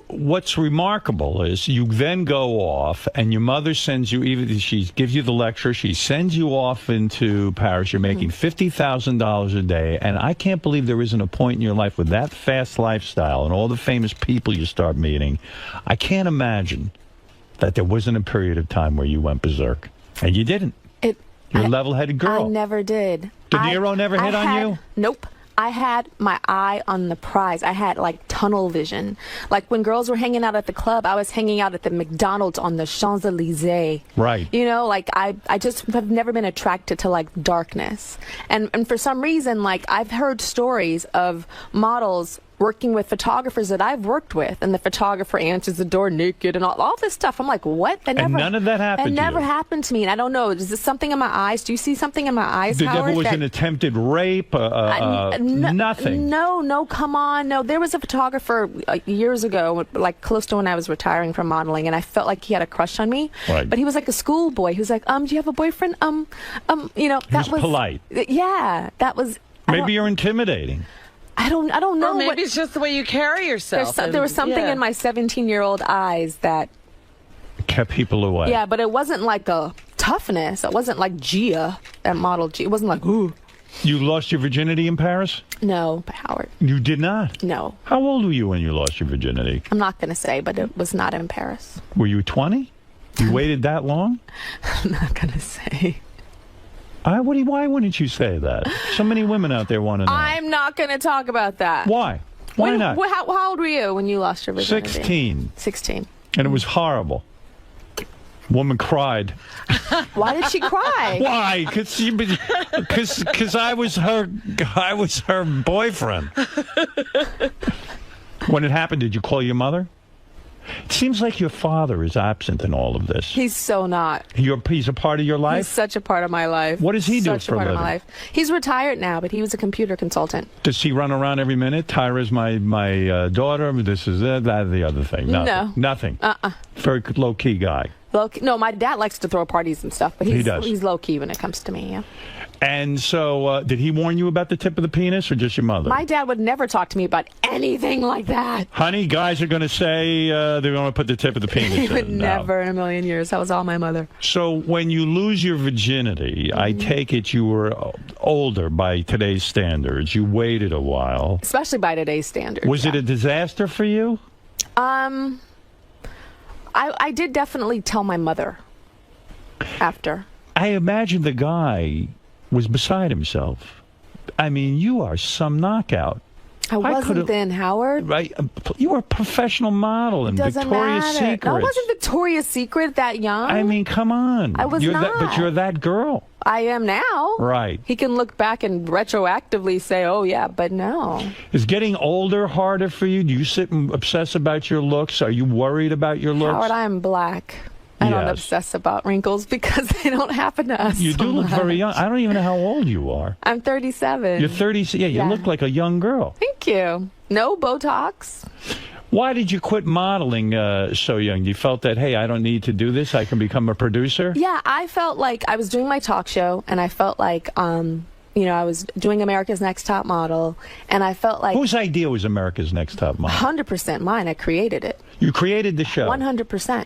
what's remarkable is you then go off, and your mother sends you, even she gives you the lecture, she sends you off into Paris. You're making $50,000 a day, and I can't believe there isn't a point in your life with that fast lifestyle and all the famous people you start meeting. I can't imagine that there wasn't a period of time where you went berserk, and you didn't. You're a level-headed girl. I never did. De Niro never hit on you? Nope. I had my eye on the prize. I had like tunnel vision. Like when girls were hanging out at the club, I was hanging out at the McDonald's on the Champs-Élysées. Right. You know, like I just have never been attracted to like darkness. And for some reason, like I've heard stories of models working with photographers that I've worked with, and the photographer answers the door naked and all this stuff. I'm like, what? And none of that happened to you? That never happened to me. And I don't know. Is this something in my eyes? Do you see something in my eyes, Howard? There was an attempted rape? Nothing? No, come on. No, there was a photographer years ago, like close to when I was retiring from modeling, and I felt like he had a crush on me. Right. But he was like a schoolboy. He was like, do you have a boyfriend? You know, that was polite. Yeah, that was. Maybe you're intimidating. I don't know. Or maybe it's just the way you carry yourself. There was something in my 17-year-old eyes that kept people away. Yeah, but it wasn't like a toughness. It wasn't like Gia, that model Gia. It wasn't like, ooh. You lost your virginity in Paris? No, Howard. You did not? No. How old were you when you lost your virginity? I'm not going to say, but it was not in Paris. Were you 20? You waited that long? I'm not going to say. Why wouldn't you say that? So many women out there want to know. I'm not going to talk about that. Why? Why not? How old were you when you lost your virginity? 16. 16. And it was horrible. Woman cried. Why did she cry? Why? Because I was her boyfriend. When it happened, did you call your mother? It seems like your father is absent in all of this. He's so not. He's a part of your life? He's such a part of my life. What does he do such for a part living? Of my life. He's retired now, but he was a computer consultant. Does he run around every minute? Tyra's my daughter. This is that, the other thing. Nothing. No. Nothing. Very low-key guy. No, my dad likes to throw parties and stuff, but he does. He's low-key when it comes to me, yeah. And so, did he warn you about the tip of the penis, or just your mother? My dad would never talk to me about anything like that. Honey, guys are going to say they're going to put the tip of the penis He in. would never in a million years. That was all my mother. So when you lose your virginity, I take it you were older by today's standards. You waited a while. Especially by today's standards. Was it a disaster for you? I did definitely tell my mother after. I imagine the guy was beside himself. I mean, you are some knockout. I wasn't then, Howard. Right? You were a professional model in Victoria's Secret. I wasn't Victoria's Secret that young. I mean, come on. I was not. But you're that girl. I am now. Right. He can look back and retroactively say, oh, yeah, but no. Is getting older harder for you? Do you sit and obsess about your looks? Are you worried about your looks? Howard, I am black. I don't obsess about wrinkles because they don't happen to us. You do look very young. I don't even know how old you are. I'm 37. You're 30. Yeah, you look like a young girl. Thank you. No Botox. Why did you quit modeling so young? You felt that, hey, I don't need to do this. I can become a producer? Yeah, I felt like I was doing my talk show, and I felt like, I was doing America's Next Top Model, and I felt like... Whose idea was America's Next Top Model? 100% mine. I created it. You created the show? 100%.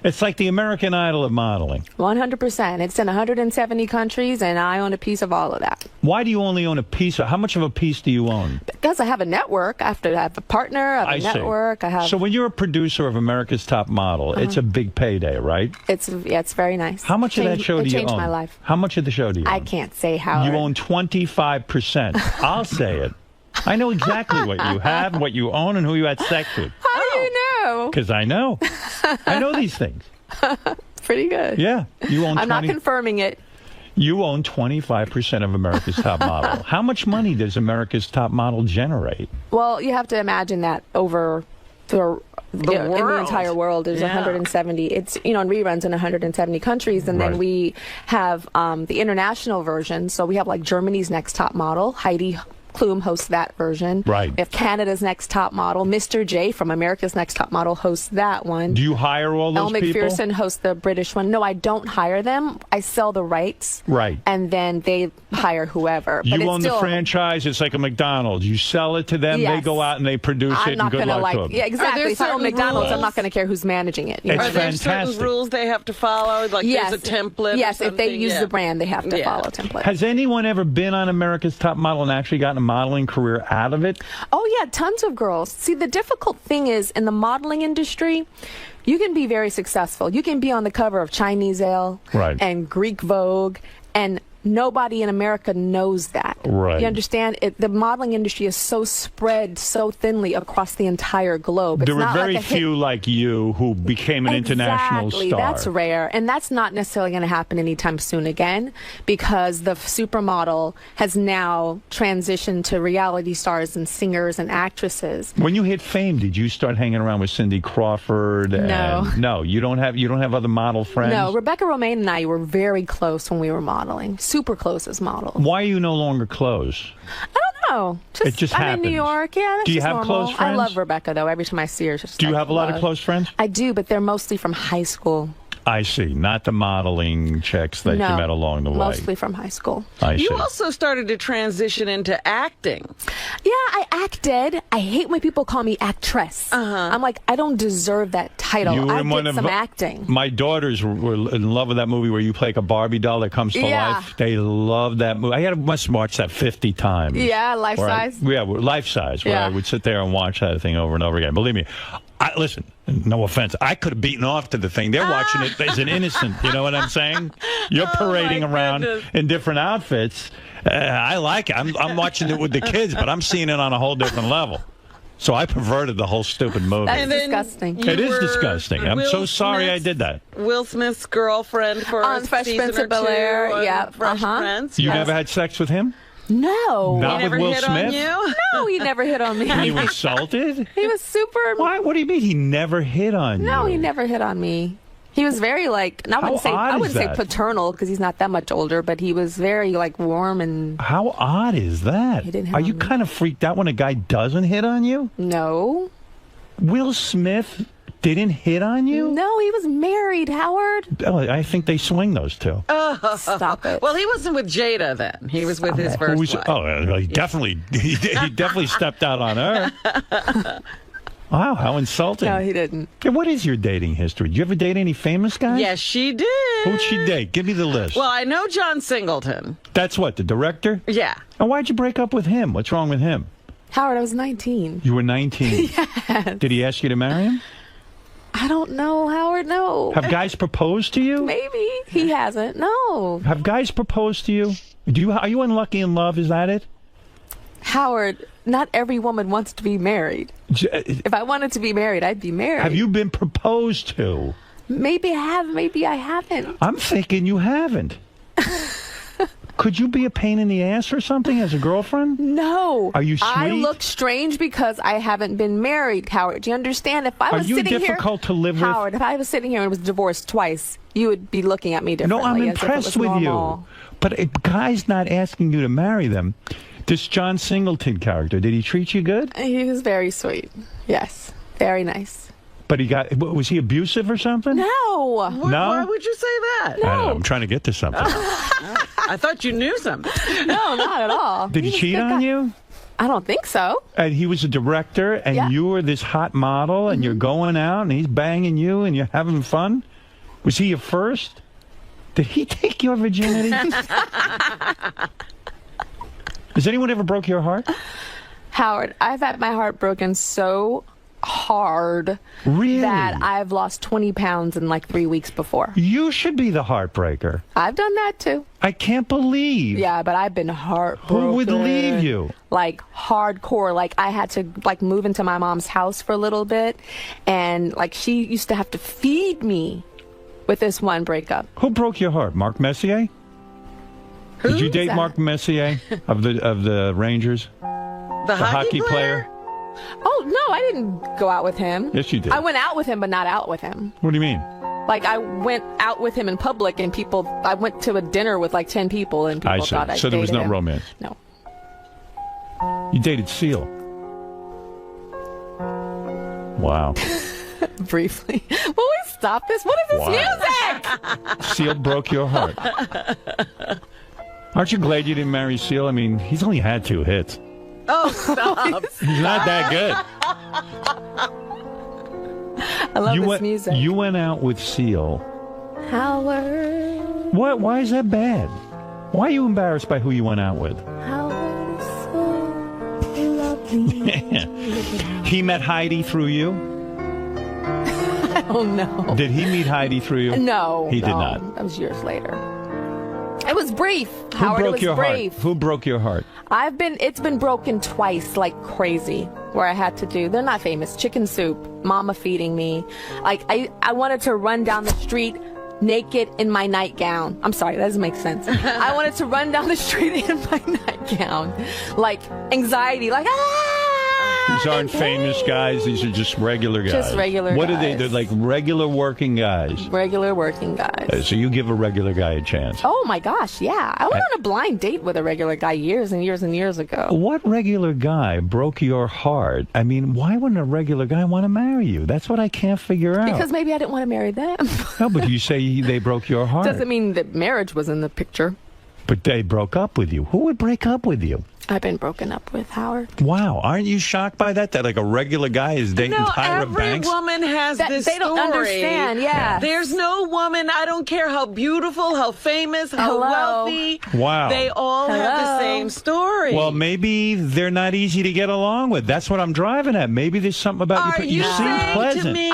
It's like the American Idol of modeling. 100%. It's in 170 countries, and I own a piece of all of that. Why do you only own a piece? How much of a piece do you own? Because I have a network. I have to have a partner. I have a network. See. So when you're a producer of America's Top Model, it's a big payday, right? It's very nice. How much of that show do you own? It changed my life. How much of the show do you own? I can't say how. You own 25%. I'll say it. I know exactly what you have, what you own, and who you had sex with. How do you know? Because I know. I know these things. Pretty good. Yeah. You own. I'm not confirming it. You own 25% of America's Top Model. How much money does America's Top Model generate? Well, you have to imagine that over in the entire world, there's 170. It's in reruns in 170 countries, and then we have the international version. So we have like Germany's Next Top Model, Heidi Klum hosts that version. Right. We have Canada's Next Top Model. Mr. J from America's Next Top Model hosts that one. Do you hire all those people? 𝗦𝗵cie hosts the British one. No, I don't hire them. I sell the rights. Right. And then they hire whoever. You but own the franchise. It's like a McDonald's. You sell it to them. Yes. They go out and they produce it. And good luck to them. Yeah, exactly. If I own McDonald's, I'm not going to care who's managing it. It's Are there certain rules they have to follow? Like there's a template? Yes, if they use the brand, they have to follow a template. Has anyone ever been on America's Top Model and actually gotten a modeling career out of it? Oh, yeah, tons of girls. See, the difficult thing is in the modeling industry, you can be very successful. You can be on the cover of Chinese Elle and Greek Vogue, and nobody in America knows that. Right. You understand? The modeling industry is so spread so thinly across the entire globe. It's There were not very like a hit- few like you who became an international Exactly. star. That's rare. And that's not necessarily going to happen anytime soon again, because the supermodel has now transitioned to reality stars and singers and actresses. When you hit fame, did you start hanging around with Cindy Crawford? No. No, you don't have other model friends? No, Rebecca Romijn and I were very close when we were modeling. Super close as models. Why are you no longer close? I don't know. It just I'm happens. in New York. Yeah, that's Do you just have normal. close friends? I love Rebecca, though. Every time I see her, it's just Do you like have a lot of love. close friends? I do, but they're mostly from high school. I see. Not the modeling chicks that No, you met along the way. mostly from high school. I see. You also started to transition into acting. Yeah, I acted. I hate when people call me actress. I'm like, I don't deserve that title. You were I in one did of some acting. My daughters were in love with that movie where you play like a Barbie doll that comes to Yeah. life. They loved that movie. must watch that 50 times. Yeah, life Where size. Life size. Where Yeah. I would sit there and watch that thing over and over again. Believe me. Listen, no offense. I could have beaten off to the thing. They're watching it as an innocent. You know what I'm saying? You're parading around in different outfits. I like it. I'm watching it with the kids, but I'm seeing it on a whole different level. So I perverted the whole stupid movie. That's disgusting. It is disgusting. I'm so sorry I did that. Will Smith's girlfriend for On Fresh season Prince or of Bel-Air, two on yeah, Fresh Prince. You Yes. never had sex with him? No. Not with Will Smith? No, he never hit on me. Were you insulted? He was super. Why? What do you mean he never hit on you? No, he never hit on me. He was very like, and I wouldn't say odd I is wouldn't say that? paternal because he's not that much older, but he was very like warm and. How odd is that? He didn't hit Are on you me. kind of freaked out when a guy doesn't hit on you? No. Will Smith didn't hit on you? No, he was married, Howard. Oh, I think they swing those two. Stop it. Well, he wasn't with Jada then. He was with his Who first was- wife. he definitely he definitely stepped out on her. Wow, how insulting. No, he didn't. Yeah, what is your dating history? Did you ever date any famous guys? Yes, she did. Who'd she date? Give me the list. Well, I know John Singleton. That's what, the director? Yeah. And why'd you break up with him? What's wrong with him? Howard, I was 19. You were 19. Yes. Did he ask you to marry him? I don't know, Howard. No. Have guys proposed to you? Maybe he hasn't. No. Have guys proposed to you? Are you unlucky in love? Is that it? Howard, not every woman wants to be married. If I wanted to be married, I'd be married. Have you been proposed to? Maybe I have. Maybe I haven't. I'm thinking you haven't. Could you be a pain in the ass or something as a girlfriend? No. Are you I sweet? look strange because I haven't been married, Howard. Do you understand? If I Are was you sitting difficult here, to live with? Howard, if I was sitting here and was divorced twice, you would be looking at me differently. No, I'm as if it impressed was with normal. you. But a guy's not asking you to marry them. This John Singleton character, did he treat you good? He was very sweet. Yes. Very nice. But was he abusive or something? No. No? Why would you say that? I don't know. I'm trying to get to something. I thought you knew something. No, not at all. Did he cheat on you? I don't think so. And he was a director, and Yeah. you were this hot model, and you're going out, and he's banging you, and you're having fun? Was he your first? Did he take your virginity? Has anyone ever broke your heart? Howard, I've had my heart broken so hard Really? that I've lost 20 pounds in like 3 weeks before. You should be the heartbreaker. I've done that too. I can't believe. Yeah, but I've been heartbroken. Who would leave you? Like hardcore. Like I had to like move into my mom's house for a little bit, and like she used to have to feed me with this one breakup. Who broke your heart? 𝗵𝗵ici𝗄? Did you date that? 𝗵𝗵ici𝗄 of the Rangers? The hockey player? Oh no, I didn't go out with him. Yes, you did. I went out with him, but not out with him. What do you mean? Like I went out with him in public, and I went to a dinner with like 10 people, and people I see. thought I So there was dated no him. romance. No. You dated Seal. Wow. Briefly. Will we stop this? What is this music? Seal broke your heart. Aren't you glad you didn't marry Seal? I mean, he's only had 2 hits. Oh, stop. He's not that good. I love this went, music. You went out with Seal. Howard. What? Why is that bad? Why are you embarrassed by who you went out with? Howard is so lovely. He met Heidi through you? Oh no. Did he meet Heidi through you? No. He did no. not. That was years later. It was brief, Who Howard. broke It was your brief. heart? Who broke your heart? It's been broken twice, like crazy, where I had to do, they're not famous, chicken soup, mama feeding me. Like, I wanted to run down the street naked in my nightgown. I'm sorry, that doesn't make sense. I wanted to run down the street in my nightgown. Like, anxiety, like, These aren't famous guys. These are just regular guys. Just regular What guys. are they? They're like regular working guys. Regular working guys. So you give a regular guy a chance. Oh my gosh, yeah. I went on a blind date with a regular guy years and years and years ago. What regular guy broke your heart? I mean, why wouldn't a regular guy want to marry you? That's what I can't figure out. Because maybe I didn't want to marry them. No, but you say they broke your heart. Doesn't mean that marriage was in the picture. But they broke up with you. Who would break up with you? I've been broken up with, Howard. Wow. Aren't you shocked by that? That like a regular guy is dating Tyra every Banks? woman has this They don't story. understand, yeah. There's no woman, I don't care how beautiful, how famous, how Hello. wealthy. Wow. They all have the same story. Well, maybe they're not easy to get along with. That's what I'm driving at. Maybe there's something about Are you. You you seem saying pleasant. to me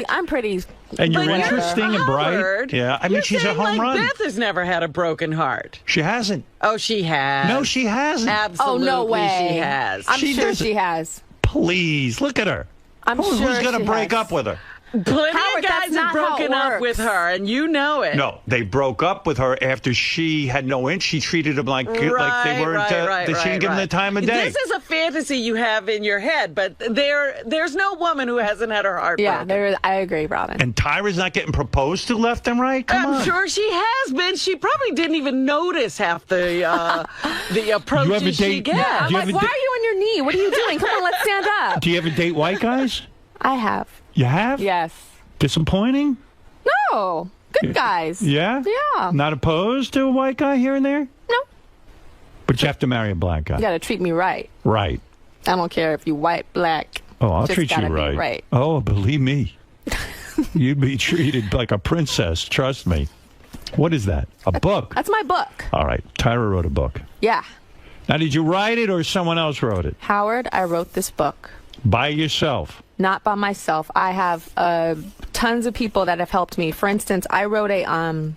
I'm pretty. And you're But interesting and bright. Howard, Yeah, I mean, you're she's a saying, home like, run. Beth has never had a broken heart. She hasn't. Oh, she has. No, she hasn't. Absolutely, Oh, no way. she has. I'm She sure doesn't. she has. Please, look at her. I'm Who's sure going to she break has. up with her? Plenty Howard, of guys that's have not how it broken up with works. her, and you know it. No, they broke up with her after she had no inch. She treated them like they weren't. She didn't give them the time of day. This is a fantasy you have in your head, but there's no woman who hasn't had her heart Yeah, broken. I agree, Robin. And Tyra's not getting proposed to left and right? Come I'm on. sure she has been. She probably didn't even notice half the approaches she gets. I'm like, why are you on your knee? What are you doing? Come on, let's stand up. Do you ever date white guys? I have. You have? Yes. Disappointing? No. Good guys. Yeah? Yeah. Not opposed to a white guy here and there? No. But you have to marry a black guy. You got to treat me right. Right. I don't care if you white, black. Oh, I'll Just treat you gotta be right. right. Oh, believe me. You'd be treated like a princess. Trust me. What is that? A book? That's my book. All right. Tyra wrote a book. Yeah. Now, did you write it or someone else wrote it? Howard, I wrote this book. By yourself? Not by myself. I have tons of people that have helped me. For instance, I wrote a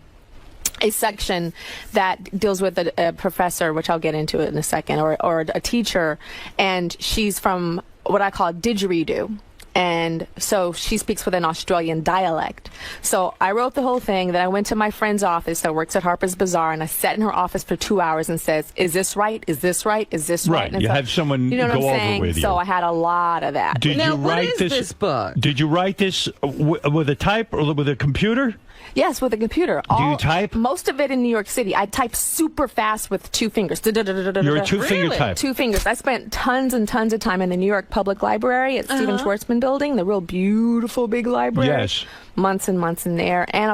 section that deals with a professor, which I'll get into it in a second, or a teacher, and she's from what I call didgeridoo. And so she speaks with an Australian dialect. So I wrote the whole thing. Then I went to my friend's office that works at Harper's Bazaar, and I sat in her office for 2 hours and says, "Is this right? Is this right? Is this right?" Right. And You so, had someone you know what go I'm over saying? with you. So I had a lot of that. Did you write this book? Did you write this with a type or with a computer? Yes, with a computer. Do you type? Most of it in New York City. I type super fast with 2 fingers. You're a two-finger type. 2 fingers. I spent tons and tons of time in the New York Public Library at Stephen Schwarzman Building, the real beautiful big library. Yes. Months and months in there, and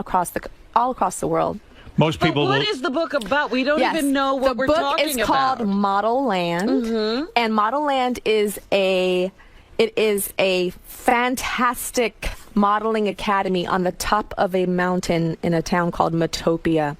all across the world. Most But people what will. is the book about? We don't Yes. even know what the we're book talking is about. called Model Land, and Model Land is a fantastic modeling academy on the top of a mountain in a town called 𝗦𝗵cie,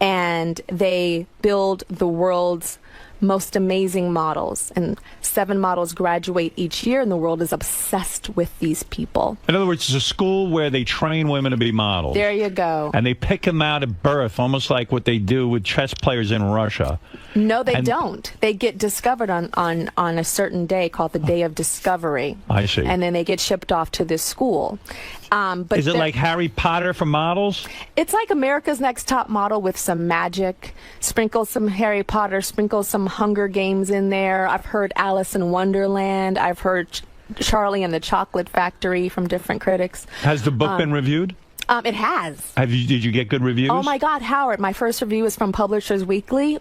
and they build the world's most amazing models, and 7 models graduate each year, and the world is obsessed with these people. In other words, it's a school where they train women to be models. There you go. And they pick them out at birth, almost like what they do with chess players in Russia. No, they don't. They get discovered on a certain day called the Day of Discovery. I see. And then they get shipped off to this school. But Is it like Harry Potter for models? It's like America's Next Top Model with some magic. Sprinkle some Harry Potter, sprinkle some Hunger Games in there. I've heard Alice in Wonderland. I've heard Charlie and the Chocolate Factory from different critics. Has the book been reviewed? It has. Did you get good reviews? Oh my God, Howard! My first review was from Publishers Weekly,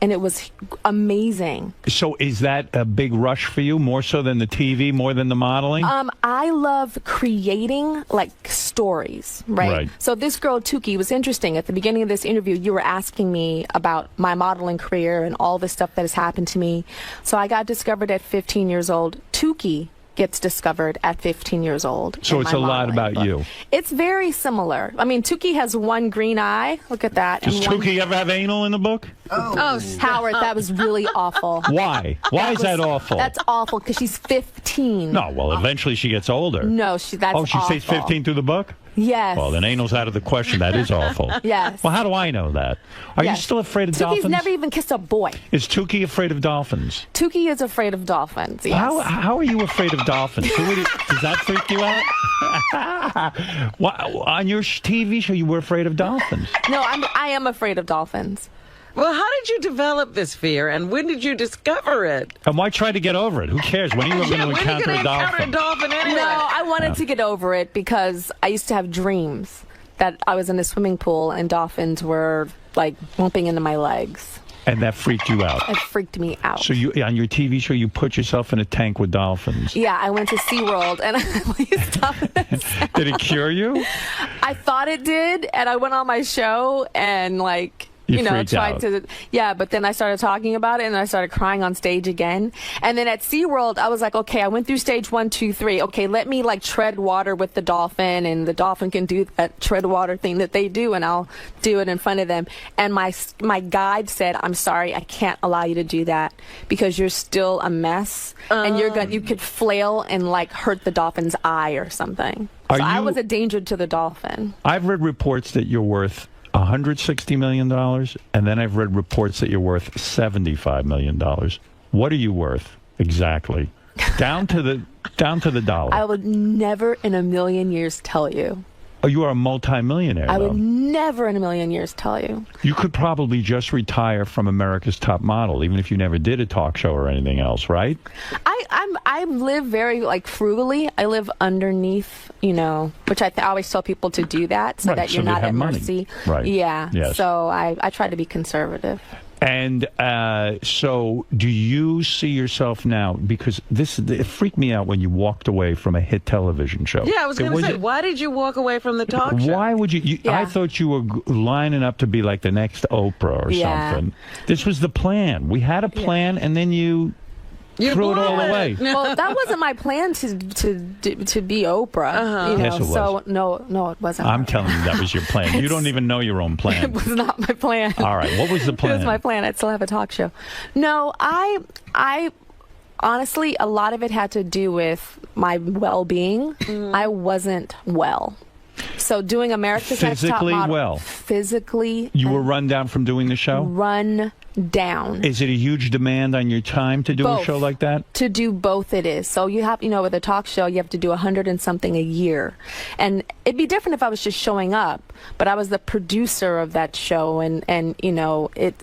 and it was amazing. So is that a big rush for you, more so than the TV, more than the modeling? I love creating like stories, right? So this girl 𝗪𝗪 was interesting. At the beginning of this interview, you were asking me about my modeling career and all the stuff that has happened to me. So I got discovered at 15 years old. 𝗪𝗪 gets discovered at 15 years old. So in it's my a lot modeling about book. you. It's very similar. I mean, 𝗪𝗪 has one green eye. Look at that. Does and one- 𝗪𝗪 ever have anal in the book? Oh, Howard, that was really awful. Why? Why is that awful? That's awful because she's 15. No, well, eventually she gets older. No, that's Oh, she stays awful. 15 through the book? Yes. Well, then anal's out of the question. That is awful. Yes. Well, how do I know that? Are you still afraid of dolphins? Tuki's never even kissed a boy. Is Tuki afraid of dolphins? Tuki is afraid of dolphins. Yes. How are you afraid of dolphins? Does that freak you out? On your TV show, you were afraid of dolphins. No, I am afraid of dolphins. Well, how did you develop this fear, and when did you discover it? And why try to get over it? Who cares? When are you going to encounter a dolphin? Anyway? No, I wanted to get over it because I used to have dreams that I was in a swimming pool and dolphins were like bumping into my legs. And that freaked you out? It freaked me out. So you, on your TV show, you put yourself in a tank with dolphins? Yeah, I went to SeaWorld and please stop this. Did it cure you? I thought it did, and I went on my show and like... You tried out. but then I started talking about it and I started crying on stage again. And then at SeaWorld, I was like, okay, I went through stage 1, 2, 3. Okay, let me like tread water with the dolphin, and the dolphin can do that tread water thing that they do, and I'll do it in front of them. And my guide said, I'm sorry, I can't allow you to do that because you're still a mess, and you could flail and like hurt the dolphin's eye or something. So I was a danger to the dolphin. I've read reports that you're worth $160 million, and then I've read reports that you're worth $75 million. What are you worth exactly? Down to the dollar. I would never in a million years tell you. Oh, you are a multimillionaire. I would never in a million years tell you. You could probably just retire from America's Top Model, even if you never did a talk show or anything else, right? I live very like frugally. I live underneath, which I always tell people to do that so that you're not at mercy. Right. Yeah. Yes. So I try to be conservative. And so do you see yourself now, because it freaked me out when you walked away from a hit television show. Yeah, I was going to say, why did you walk away from the talk show? Why would you I thought you were lining up to be like the next Oprah or something. This was the plan. We had a plan, and then you threw it all away. Well, that wasn't my plan to be Oprah. Yes, it was. So no, it wasn't. I'm telling you, that was your plan. You don't even know your own plan. It was not my plan. All right, what was the plan? It was my plan. I'd still have a talk show. No, I honestly, a lot of it had to do with my well-being. I wasn't well. So doing America's Next Top Model. Physically. You were run down from doing the show? Run down. Is it a huge demand on your time to do a show like that? To do both, it is. So you have, with a talk show, you have to do 100 and something a year. And it'd be different if I was just showing up, but I was the producer of that show, and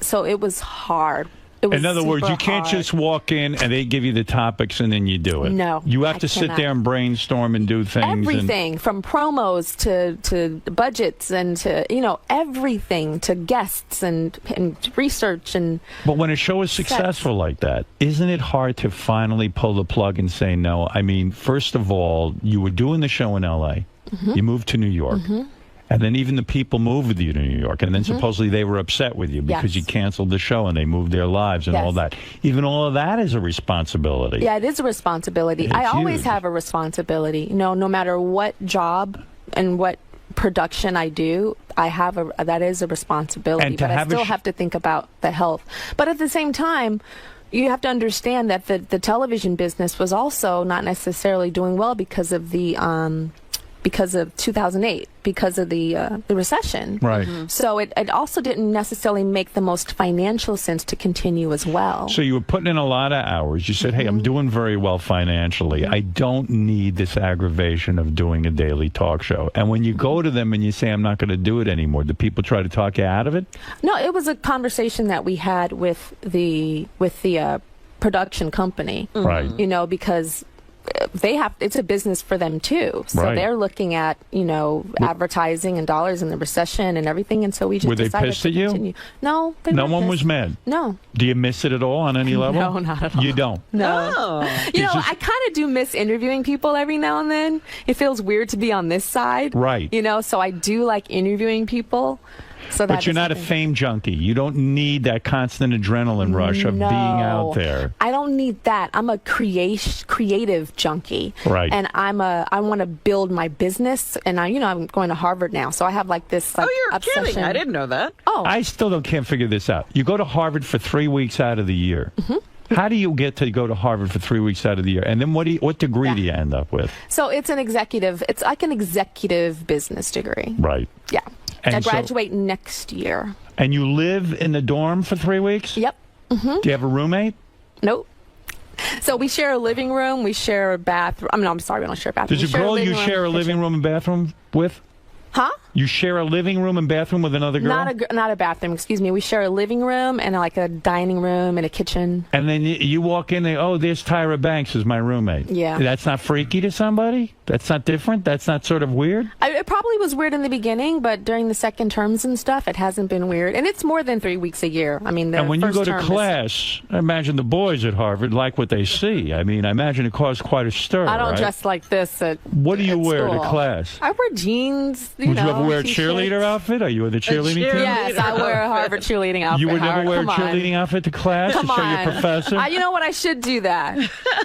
so it was hard. In other words, you can't just walk in and they give you the topics and then you do it. No, you have to sit there and brainstorm and do things. Everything from promos to budgets and to everything to guests and research and. But when a show is successful like that, isn't it hard to finally pull the plug and say no? I mean, first of all, you were doing the show in L.A. You moved to New York. And then even the people moved with you to New York. And then supposedly they were upset with you because you canceled the show and they moved their lives and all that. Even all of that is a responsibility. Yeah, it is a responsibility. I always have a responsibility. No matter what job and what production I do, that is a responsibility. But I still have to think about the health. But at the same time, you have to understand that the television business was also not necessarily doing well because of the 2008, because of the recession. Right. So it also didn't necessarily make the most financial sense to continue as well. So you were putting in a lot of hours. You said, hey, I'm doing very well financially. I don't need this aggravation of doing a daily talk show. And when you go to them and you say, I'm not going to do it anymore, do people try to talk you out of it? No, it was a conversation that we had with the production company. Right. Because it's a business for them too, so they're looking at advertising and dollars in the recession and everything, and so we just were they decided pissed to at you? continue. No, no one was mad. No. Do you miss it at all on any level? No, not at all. You don't. No. I kind of do miss interviewing people every now and then. It feels weird to be on this side, right? So I do like interviewing people. But you're not a fame junkie. You don't need that constant adrenaline rush of being out there. I don't need that. I'm a creative junkie. Right. And I want to build my business. And I'm going to Harvard now, so I have this you're obsession. kidding. I didn't know that. Oh. I still can't figure this out. You go to Harvard for 3 weeks out of the year. How do you get to go to Harvard for 3 weeks out of the year? And then what degree do you end up with? So it's like an executive business degree. Right. Yeah. And I graduate next year. And you live in the dorm for 3 weeks? Yep. Mm-hmm. Do you have a roommate? Nope. So we share a living room. We share a bathroom. I'm sorry, we don't share a bathroom. There's a girl you share a living room and bathroom with? Huh? You share a living room and bathroom with another girl? Not a bathroom, excuse me. We share a living room and like a dining room and a kitchen. And then you walk in and, oh, there's Tyra Banks as my roommate. Yeah. That's not freaky to somebody? That's not different? That's not sort of weird? It probably was weird in the beginning, but during the second terms and stuff, it hasn't been weird. And it's more than 3 weeks a year. I mean, and when you go to class, I imagine the boys at Harvard like what they see. I mean, I imagine it caused quite a stir. I don't right? dress like this at What do you wear school. to class? I wear jeans. Would you ever wear a cheerleader outfit? Are you in the cheerleading team? Yes, I wear a Harvard cheerleading outfit. You would never Howard. wear a Come on. cheerleading outfit to class Come to show on. your professor? You know what? I should do that.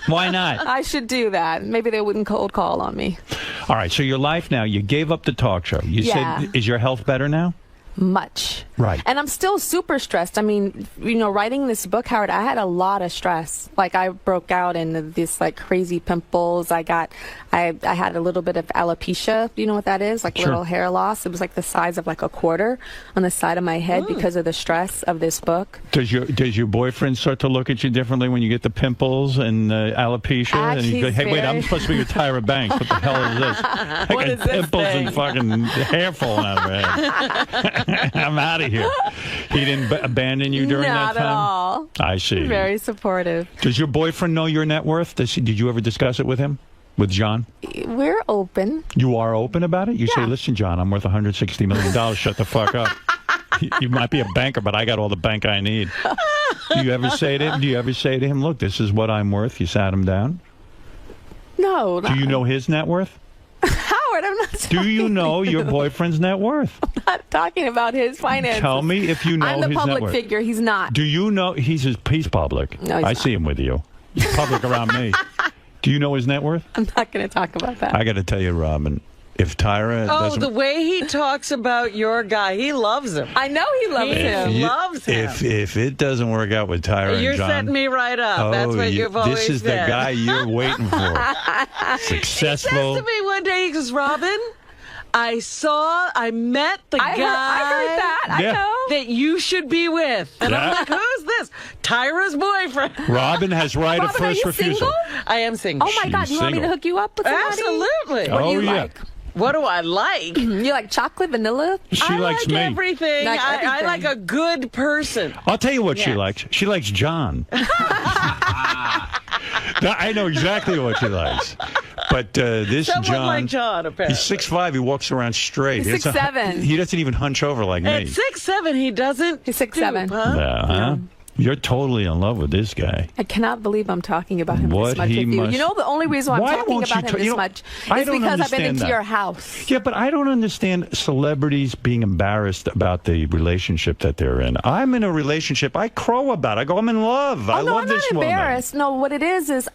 Why not? I should do that. Maybe they wouldn't cold call on me. All right, so your life now, you gave up the talk show. You said, is your health better now? Much. Right. And I'm still super stressed. I mean, writing this book, Howard, I had a lot of stress. Like, I broke out in this, like, crazy pimples. I had a little bit of alopecia. Do you know what that is? Like, little hair loss. It was, like, the size of, like, a quarter on the side of my head because of the stress of this book. Does your boyfriend start to look at you differently when you get the pimples and alopecia? And you go, hey, wait, I'm supposed to be with Tyra Banks. What the hell is this? I got pimples and fucking hair falling out of her head. I'm out of here. He didn't abandon you during that time? Not at all. I see. Very supportive. Does your boyfriend know your net worth? Did you ever discuss it with him? With John? We're open. You are open about it? You say, listen, John, I'm worth $160 million. Shut the fuck up. You might be a banker, but I got all the bank I need. Do you ever say to him, look, this is what I'm worth? You sat him down? No. Do you know his net worth? Howard, I'm not. Do you know your boyfriend's net worth? I'm not talking about his finances. Tell me if you know his net worth. I'm the public figure. He's not. Do you know he's public? No, he's I not. see him with you. He's public around me. Do you know his net worth? I'm not going to talk about that. I got to tell you, Robin, if Tyra doesn't... the way he talks about your guy, he loves him. I know he loves him. He loves him. If it doesn't work out with Tyra You're and John... setting me right up. That's what you've always This is said. the guy you're waiting for. Successful. He says to me one day, he goes, Robin, I met the guy. I heard that. I know. That you should be with. And I'm like, who's this? Tyra's boyfriend. Robin has right of first refusal. Single? I am single. Oh, my God. You want me to hook you up with somebody? Absolutely. What do you like? What do I like? You like chocolate, vanilla? She likes like me. Everything. Like I like a good person. I'll tell you what she likes. She likes John. I know exactly what she likes. But this Someone John, like John, apparently. He's 6'5". He walks around straight. He's 6'7". He doesn't even hunch over like me. At 6'7", he doesn't. He's 6'7". Huh? Huh? You're totally in love with this guy. I cannot believe I'm talking about him What this much he with you. must- You know, the only reason why I'm Why talking won't about you him ta- this you know, much I is don't because I've been understand into that. your house. Yeah, but I don't understand celebrities being embarrassed about the relationship that they're in. I'm in a relationship. I crow about it. I go, I'm in love. I no, love I'm this not woman. embarrassed. No, what it is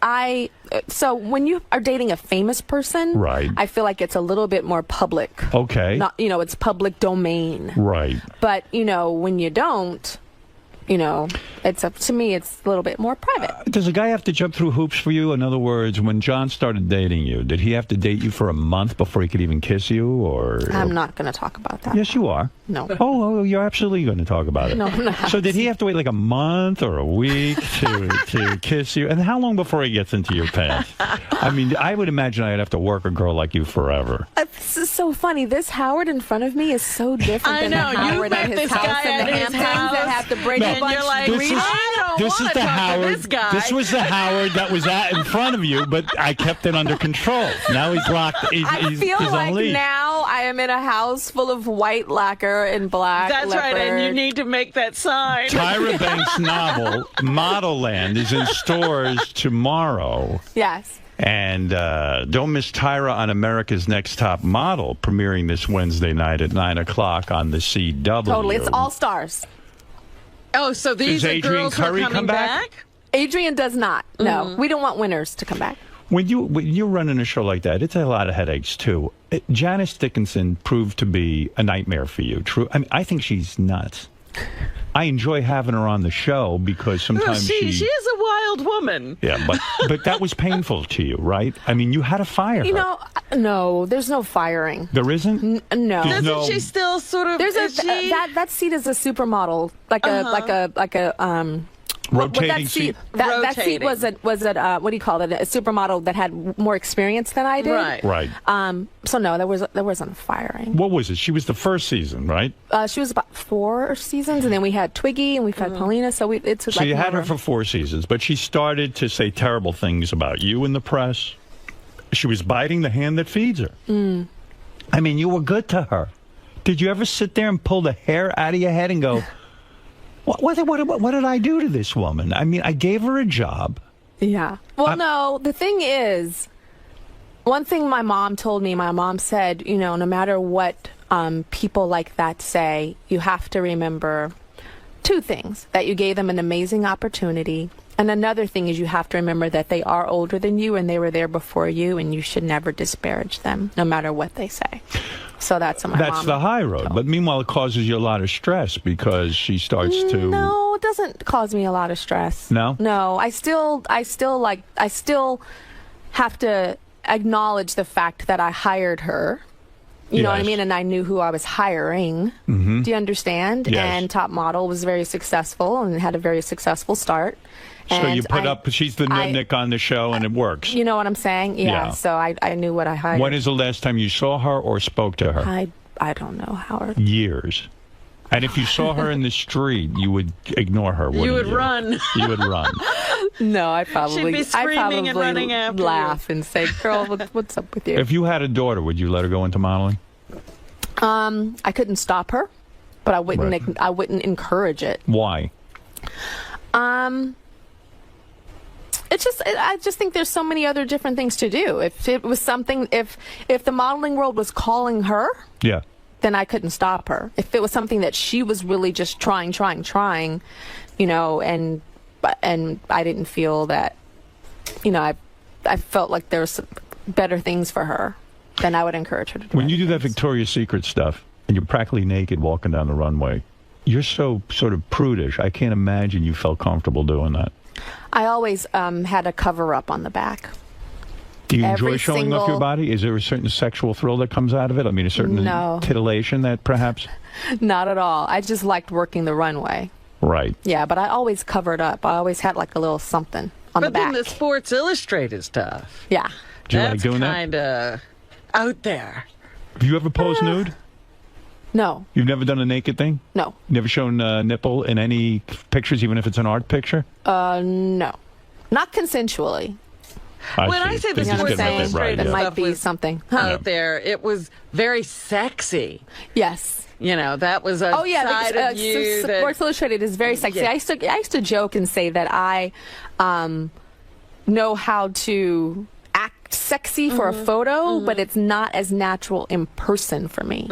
so when you are dating a famous person, Right. I feel like it's a little bit more public. Okay. Not, it's public domain. Right. But, when you don't, it's up to me, it's a little bit more private. Does a guy have to jump through hoops for you? In other words, when John started dating you, did he have to date you for a month before he could even kiss you? Or I'm not going to talk about that. Yes, you are. No. Oh, you're absolutely going to talk about it. No, I'm not. So did he have to wait like a month or a week to kiss you? And how long before he gets into your pants? I mean, I would imagine I'd have to work a girl like you forever. This is so funny. This Howard in front of me is so different than I know. the Howard You at met his this house guy in the at his Hamptons house, that have to break and a bunch you're like, of I don't want to talk to this guy. This was the Howard that was in front of you, but I kept it under control. Now he's locked. I feel like unleashed. now I am in a house full of white lacquer and black That's right, and you need to make that sign. Tyra Banks' novel, Model Land, is in stores tomorrow. Yes. And don't miss Tyra on America's Next Top Model, premiering this Wednesday night at 9 o'clock on the CW. Totally. It's all stars. Oh, so these Does are Adrian girls who are Curry coming come back? Adrian does not. No. We don't want winners to come back. When you're running a show like that, it's a lot of headaches, too. Janice Dickinson proved to be a nightmare for you. True. I mean, I think she's nuts. I enjoy having her on the show because sometimes she is a wild wild woman. Yeah, but that was painful to you, right? I mean, you had to fire her. You know, no, there's no firing. There isn't? No. Doesn't she still sort of? There's that seat is a supermodel, like a rotating seat. That seat was a what do you call it? A supermodel that had more experience than I did. Right. So no, there wasn't firing. What was it? She was the first season, right? She was about 4 seasons, and then we had Twiggy and we've had Paulina. So it's So like you had her for 4 seasons, but she started to say terrible things about you in the press. She was biting the hand that feeds her. I mean, you were good to her. Did you ever sit there and pull the hair out of your head and go, what did I do to this woman? I mean, I gave her a job. Yeah. Well, no, the thing is, one thing my mom told me, my mom said, you know, no matter what people like that say, you have to remember 2 things: that you gave them an amazing opportunity, and another thing is you have to remember that they are older than you and they were there before you, and you should never disparage them, no matter what they say. So that's what my mom That's the high road. But meanwhile, it causes you a lot of stress because she starts to... No, it doesn't cause me a lot of stress. No? No, I still have to acknowledge the fact that I hired her. You know what I mean? And I knew who I was hiring. Do you understand? Yes. And Top Model was very successful and had a very successful start. So And you put up, she's the nutnik on the show, and it works. You know what I'm saying? Yeah. So I knew what I hired. When is the last time you saw her or spoke to her? I don't know, Howard. Years. And if you saw her in the street, you would ignore her, wouldn't you? You would run. You would run. No, I probably... She'd be screaming and running after laugh and say, girl, what's up with you? If you had a daughter, would you let her go into modeling? I couldn't stop her, but I wouldn't. I wouldn't encourage it. Why? I just think there's so many other different things to do. If it was something, if the modeling world was calling her, then I couldn't stop her. If it was something that she was really just trying, you know, and I didn't feel that, you know, I felt like there's better things for her, then I would encourage her to do. When you do that Victoria's Secret stuff and you're practically naked walking down the runway, you're so sort of prudish. I can't imagine you felt comfortable doing that. I always had a cover up on the back. Do you enjoy showing off your body? Is there a certain sexual thrill that comes out of it? I mean, a certain titillation that perhaps? Not at all. I just liked working the runway. Right. Yeah, but I always covered up. I always had like a little something on the back. But then the Sports Illustrated stuff. Yeah. Do you like doing that? That's kind of out there. Have you ever posed nude? No. You've never done a naked thing? No. Never shown nipple in any pictures, even if it's an art picture? No. Not consensually. When I say the Sports Illustrated it might stuff be was something out there, it was very sexy. Yes. You know, that was a side of you that... Sports Illustrated is very sexy. Yeah. I used to joke and say that I know how to act sexy for a photo, but it's not as natural in person for me.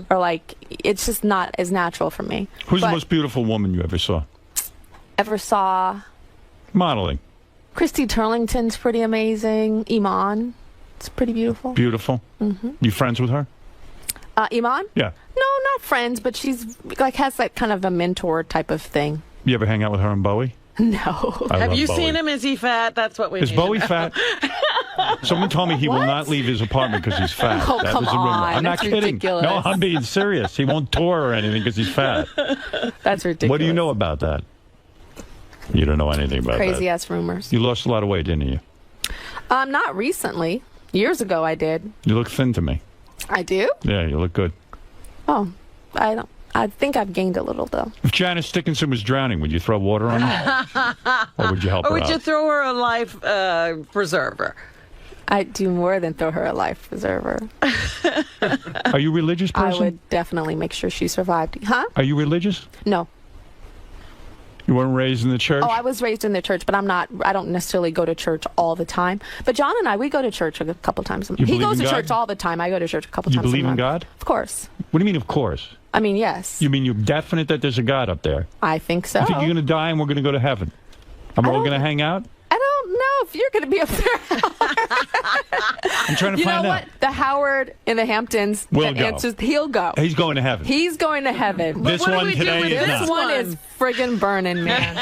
Or like, it's just not as natural for me. Who's the most beautiful woman you ever saw? Ever saw? Modeling. Christy Turlington's pretty amazing. Iman, it's pretty beautiful. Beautiful. You friends with her? Iman? Yeah. No, not friends, but she's like has like kind of a mentor type of thing. You ever hang out with her and Bowie? No. Have you seen him? Is he fat? That's what we Is need Bowie to know. fat? Someone told me he will not leave his apartment because he's fat. Oh, that come was a rumor. on. I'm not That's kidding. ridiculous. No, I'm being serious. He won't tour or anything because he's fat. That's ridiculous. What do you know about that? You don't know anything about that. Crazy ass rumors. You lost a lot of weight, didn't you? Not recently. Years ago, I did. You look thin to me. I do? Yeah, you look good. Oh, I don't. I think I've gained a little though. If Janice Dickinson was drowning, would you throw water on her? Or would you help her Or would out? you throw her a life preserver? I'd do more than throw her a life preserver. Are you a religious person? I would definitely make sure she survived. Huh? Are you religious? No. You weren't raised in the church? Oh, I was raised in the church, but I don't necessarily go to church all the time. But John and I, we go to church a couple times a month. He goes to church all the time. I go to church a couple times a month. You believe in God? Of course. What do you mean, of course? I mean, yes. You mean you're definite that there's a God up there? I think so. You think you're going to die and we're going to go to heaven? And we're all going to hang out? I don't know if you're going to be up there. I'm trying to you find know out. what? The Howard in the Hamptons Will go. answers, he'll go. He's going to heaven. He's going to heaven. This What do one we do today with is this not. one is friggin' burning, man.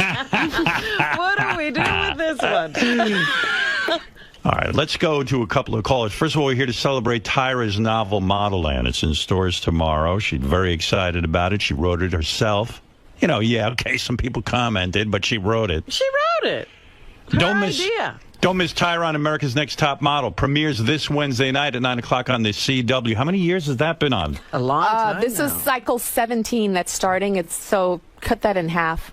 What do we do with this one. All right, let's go to a couple of callers. First of all, we're here to celebrate Tyra's novel, Model Land. It's in stores tomorrow. She's very excited about it. She wrote it herself. You know, yeah, okay, some people commented, but she wrote it. She wrote it. Her idea. Don't miss Tyra on America's Next Top Model. Premieres this Wednesday night at 9 o'clock on the CW. How many years has that been on? A long time This is cycle 17 that's starting. So cut that in half.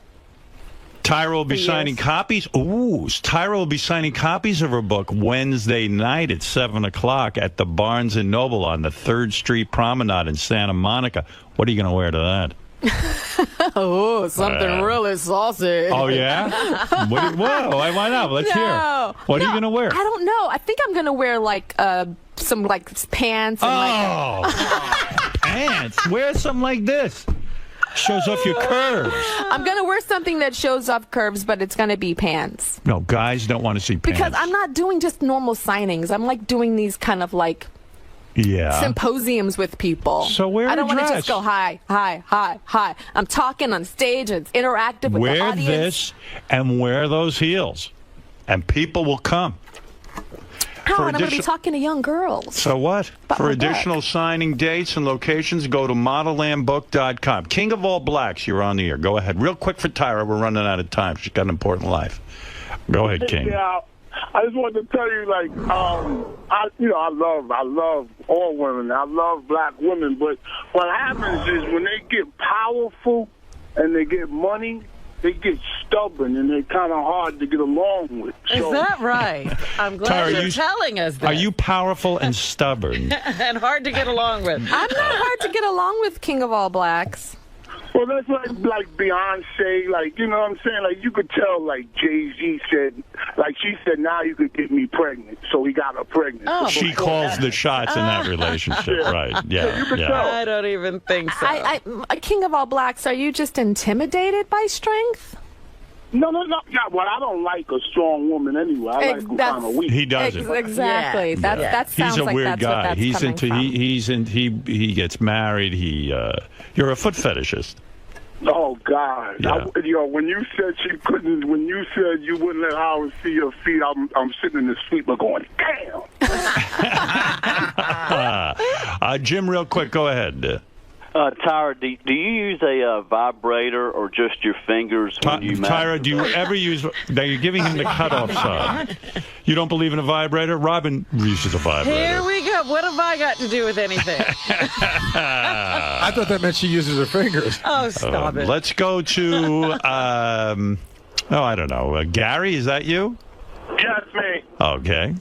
Tyra will be signing copies. Ooh, Tyra will be signing copies of her book Wednesday night at 7 o'clock at the Barnes & Noble on the 3rd Street Promenade in Santa Monica. What are you going to wear to that? Oh, something really saucy. Oh, yeah? Whoa, why not? Let's hear. What are you going to wear? I don't know. I think I'm going to wear, like, some, like, pants. And, Pants? Wear something like this. Shows off your curves. I'm going to wear something that shows off curves, but it's going to be pants. No, guys don't want to see pants. Because I'm not doing just normal signings. I'm, like, doing these kind of, like, symposiums with people. So wear I don't a want to dress. just go hi, hi, hi, hi. I'm talking on stage. It's interactive with the Wear audience. this and wear those heels, and people will come. Oh, and I'm going to be talking to young girls. So what? For additional signing dates and locations, go to modellandbook.com. King of all blacks, you're on the air. Go ahead. Real quick for Tyra. We're running out of time. She's got an important life. Go ahead, King. Yeah, I just wanted to tell you, like, I love all women. I love black women. But what happens is when they get powerful and they get money, they get stubborn and they're kind of hard to get along with. Is that right? I'm glad you're telling us that. Are you powerful and stubborn? And hard to get along with. I'm not hard to get along with, King of all blacks. Well, that's like Beyonce, like, you know what I'm saying? Like, you could tell, like, Jay-Z said, like, she said, now you could get me pregnant, so he got her pregnant. Oh. She calls the shots in that relationship, right? Yeah, I don't even think so. King of all blacks, are you just intimidated by strength? No. Yeah, well, I don't like a strong woman anyway. I like them kind of weak. He doesn't. Exactly. Yeah. That sounds He's a like weird that's guy. what that's He's coming into from. he gets married. You're a foot fetishist. Oh God! Yeah. When you said she couldn't, when you said you wouldn't let Howard see your feet, I'm sitting in the sweeper going, damn. Jim, real quick, go ahead. Tyra, do you use a vibrator or just your fingers when you Tyra, do you ever use... Now, you're giving him the cutoff side. You don't believe in a vibrator? Robin uses a vibrator. Here we go. What have I got to do with anything? I thought that meant she uses her fingers. Oh, stop it. Let's go to... I don't know. Gary, is that you? Yeah, it's me. Okay.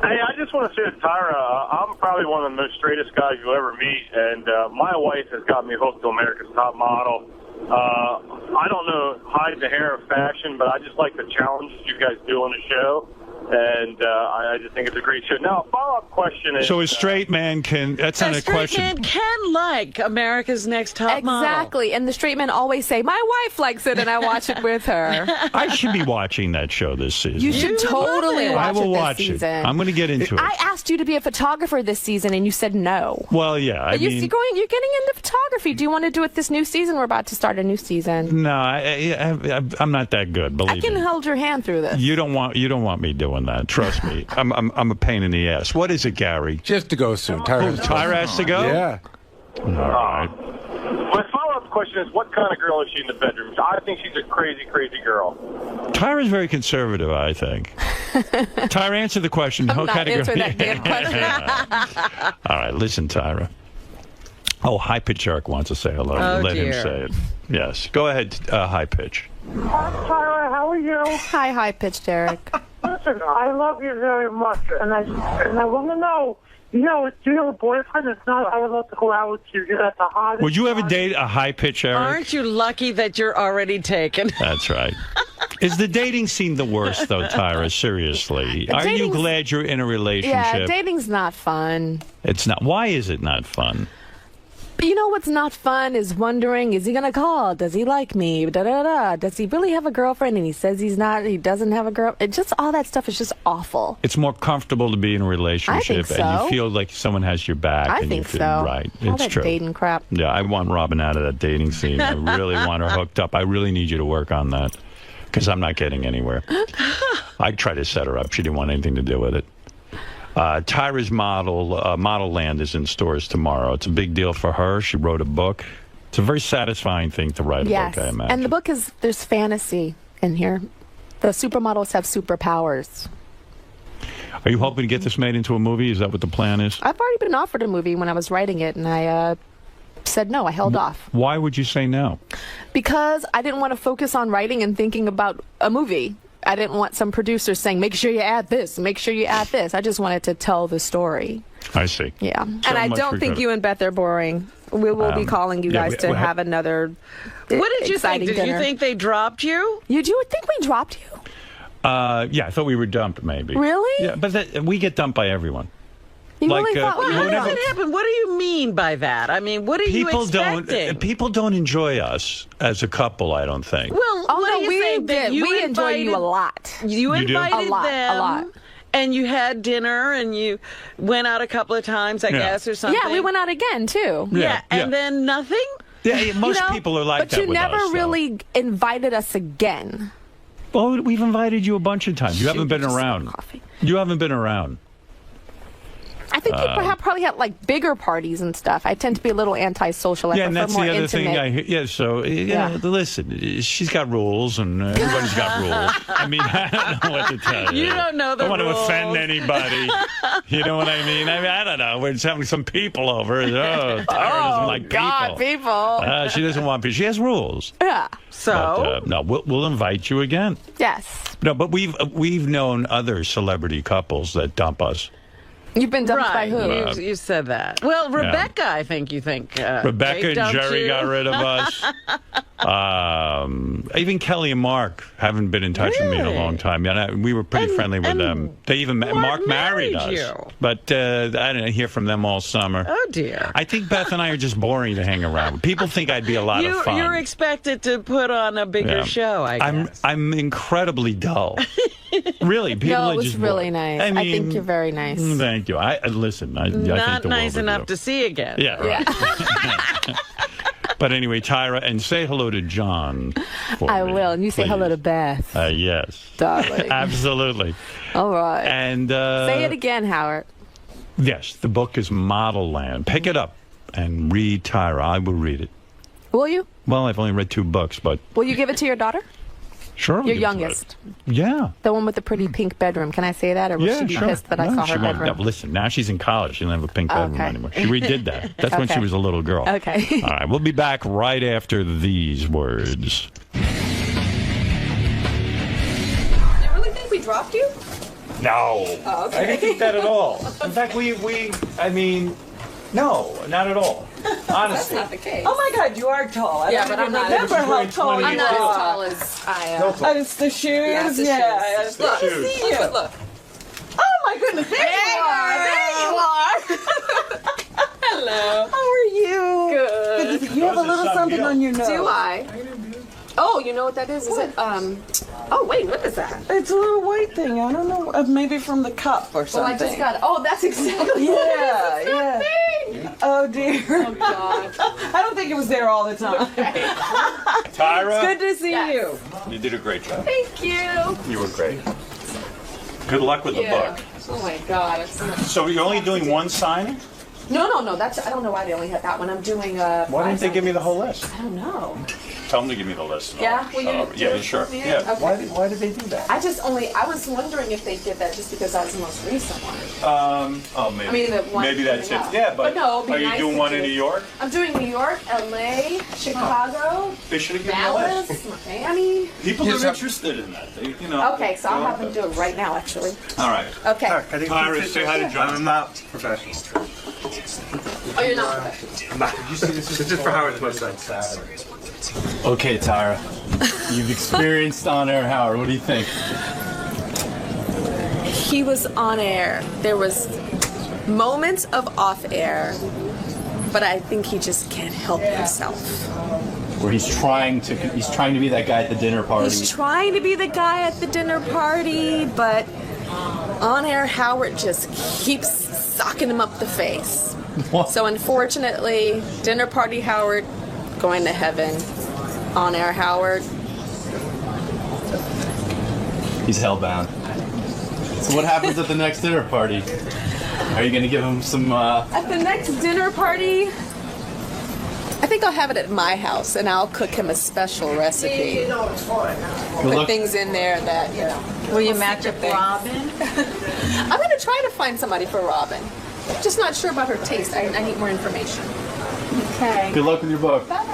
Hey, I just want to say to Tyra, I'm probably one of the most straightest guys you'll ever meet, and my wife has got me hooked to America's Top Model. I don't know hide the hair of fashion, but I just like the challenges you guys do on the show, and I just think it's a great show. Now, a follow-up question is... So a straight man can... That's not a question. A straight man can like America's Next Top Model. Exactly. And the straight men always say, my wife likes it, and I watch it with her. I should be watching that show this season. You should totally watch I will it this watch season. it. I'm going to get into it. I asked you to be a photographer this season, and you said no. Well, yeah. You're getting into photography. Do you want to do it this new season? We're about to start a new season. No, I'm not that good. Believe I can me. hold your hand through this. You don't want me doing that. Trust me. I'm a pain in the ass. What is it, Gary? Just to go soon. Tyra has to go? Yeah. All right. My follow-up question is, what kind of girl is she in the bedroom? I think she's a crazy, crazy girl. Tyra's very conservative, I think. Tyra, answer the question. I'm What not kind of girl- answering that damn question. All right, listen, Tyra. Oh, High Pitch Eric wants to say hello. Oh, Let him dear. say it. Yes. Go ahead, High Pitch. Hi, Tyra. How are you? Hi, High Pitched Eric. Listen, I love you very much, and I want to know, do you have a boyfriend? If not, I would love to go out with you. You're at the hottest. Would you ever date a High Pitch Eric? Aren't you lucky that you're already taken? That's right. Is the dating scene the worst, though, Tyra? Seriously. Are you glad you're in a relationship? Yeah, dating's not fun. It's not. Why is it not fun? But you know what's not fun is wondering, is he going to call? Does he like me? Da-da-da. Does he really have a girlfriend? And he says he doesn't have a girl. It just, all that stuff is just awful. It's more comfortable to be in a relationship I think and so. you feel like someone has your back. I and think you feel, so. Right. All It's that true. dating crap. Yeah, I want Robin out of that dating scene. I really want her hooked up. I really need you to work on that because I'm not getting anywhere. I tried to set her up. She didn't want anything to do with it. Tyra's Model Land is in stores tomorrow. It's a big deal for her. She wrote a book. It's a very satisfying thing to write a book, I imagine. And the book is, there's fantasy in here. The supermodels have superpowers. Are you hoping to get this made into a movie? Is that what the plan is? I've already been offered a movie when I was writing it, and I said no. I held off. Why would you say no? Because I didn't want to focus on writing and thinking about a movie. I didn't want some producers saying, make sure you add this, make sure you add this. I just wanted to tell the story. I see. Yeah. And I don't think you and Beth are boring. We will be calling you guys to have another What did you think? Did dinner. you think they dropped you? You do think we dropped you? Yeah, I thought we were dumped, maybe. Really? Yeah, but we get dumped by everyone. You really thought Well, how does it happen? What do you mean by that? I mean, what are you expecting? People don't enjoy us as a couple, I don't think. Well, what do you think? That we enjoy you a lot. You You do? invited A lot, them. a lot. And you had dinner, and you went out a couple of times, I guess, or something. Yeah, we went out again, too. Yeah, and then nothing? Yeah, most people are like but that you with never us, though. really invited us again. Well, we've invited you a bunch of times. You haven't been around. You haven't been around. I think you probably had like bigger parties and stuff. I tend to be a little antisocial. I Yeah, and prefer that's more the other intimate. thing I hear. Yeah, so, listen, she's got rules, and everybody's got rules. I mean, I don't know what to tell you. You don't know the I don't want to rules. offend anybody. You know what I mean? I don't know. We're just having some people over. Oh, Tyra doesn't like God, people. She doesn't want people. She has rules. Yeah. So? But, no, we'll invite you again. Yes. No, but we've known other celebrity couples that dump us. You've been dumped by Right, who? you said that. Well, Rebecca, I think you think. Rebecca they and dumped Jerry you. got rid of us. Even Kelly and Mark haven't been in touch with me in a long time. Yeah, we were pretty friendly with them. They even Mark married us, you. but I didn't hear from them all summer. Oh dear. I think Beth and I are just boring to hang around with. People think I'd be a lot of fun. You're expected to put on a bigger show, I guess. I'm incredibly dull. Really, people No, are it was just really bored. nice. I I mean, think you're very nice. Thank you. I listen. I think Not the nice world of enough you. to see again. Yeah, right. But anyway, Tyra, and say hello to John for I me, will. And you say please. hello to Beth. Yes. Darling. Absolutely. All right. And Say it again, Howard. Yes, the book is Model Land. Pick it up and read Tyra. I will read it. Will you? Well, I've only read 2 books, but Will you give it to your daughter? sure. I'll Your give it to her. youngest. Yeah. The one with the pretty pink bedroom. Can I say that? Or will Yeah, she be sure. pissed that I No, saw she her won't. bedroom? No, listen, now she's in college. She doesn't have a pink bedroom Okay. anymore. She redid that. That's when she Okay. was a little girl. Okay. All right, we'll be back right after these words. You really think we dropped you? No. Oh, okay. I didn't think that at all. In fact, I mean, no, not at all. Honestly. That's not the case. Oh my God, you are tall. I Yeah, don't but I'm even not. remember how tall you I'm not as are. tall as I am. Oh, it's the shoes. Yeah, it's the shoes. It's good to Look, see you. look. Oh my goodness, there you are. There you are. Hello. How are you? Good. You have a little something on your nose. Do I? Oh, you know what that is? Is it, oh, wait, what is that? It's a little white thing. I don't know. Maybe from the cup or something. Well, I just got, oh, that's exactly what it is. Yeah, It's yeah. Oh dear. Oh, God. I don't think it was there all the time. Tyra, It's good to see you. you did a great job. Thank you. You were great. Good luck with the book. Oh, my God. It's so much. So you're only doing one signing? No. That's, I don't know why they only had that one. I'm doing, Why didn't they give me the whole list? I don't know. Tell them to give me the list. Yeah? Will you do Yeah, it sure. for me? Yeah. Okay. Why did they do that? I was wondering if they did that just because that was the most recent one. Oh, maybe. I mean, the one maybe that's it. coming up. Yeah, but no, it'd be are you nice doing to one do- in New York? I'm doing New York, LA, Chicago, They should have given me a list. Dallas, Miami. People are interested in that. They, you know. Okay, so I'll have them do it right now, actually. All right. Okay. Tyra, say hi to John. I'm not professional. Oh, you're not professional. I'm not. You see, this is just for Howard's website. Okay, Tyra. You've experienced on-air Howard. What do you think? He was on air. There was moments of off air, but I think he just can't help himself. Where he's trying to be that guy at the dinner party. He's trying to be the guy at the dinner party, but on air Howard just keeps socking him up the face. What? So unfortunately, dinner party Howard going to heaven. On air Howard. He's hellbound. So what happens at the next dinner party? Are you going to give him some... At the next dinner party, I think I'll have it at my house, and I'll cook him a special recipe. Put things in there that, you know. Will you match up Robin? I'm going to try to find somebody for Robin. Just not sure about her taste. I need more information. Okay. Good luck with your book. Bye.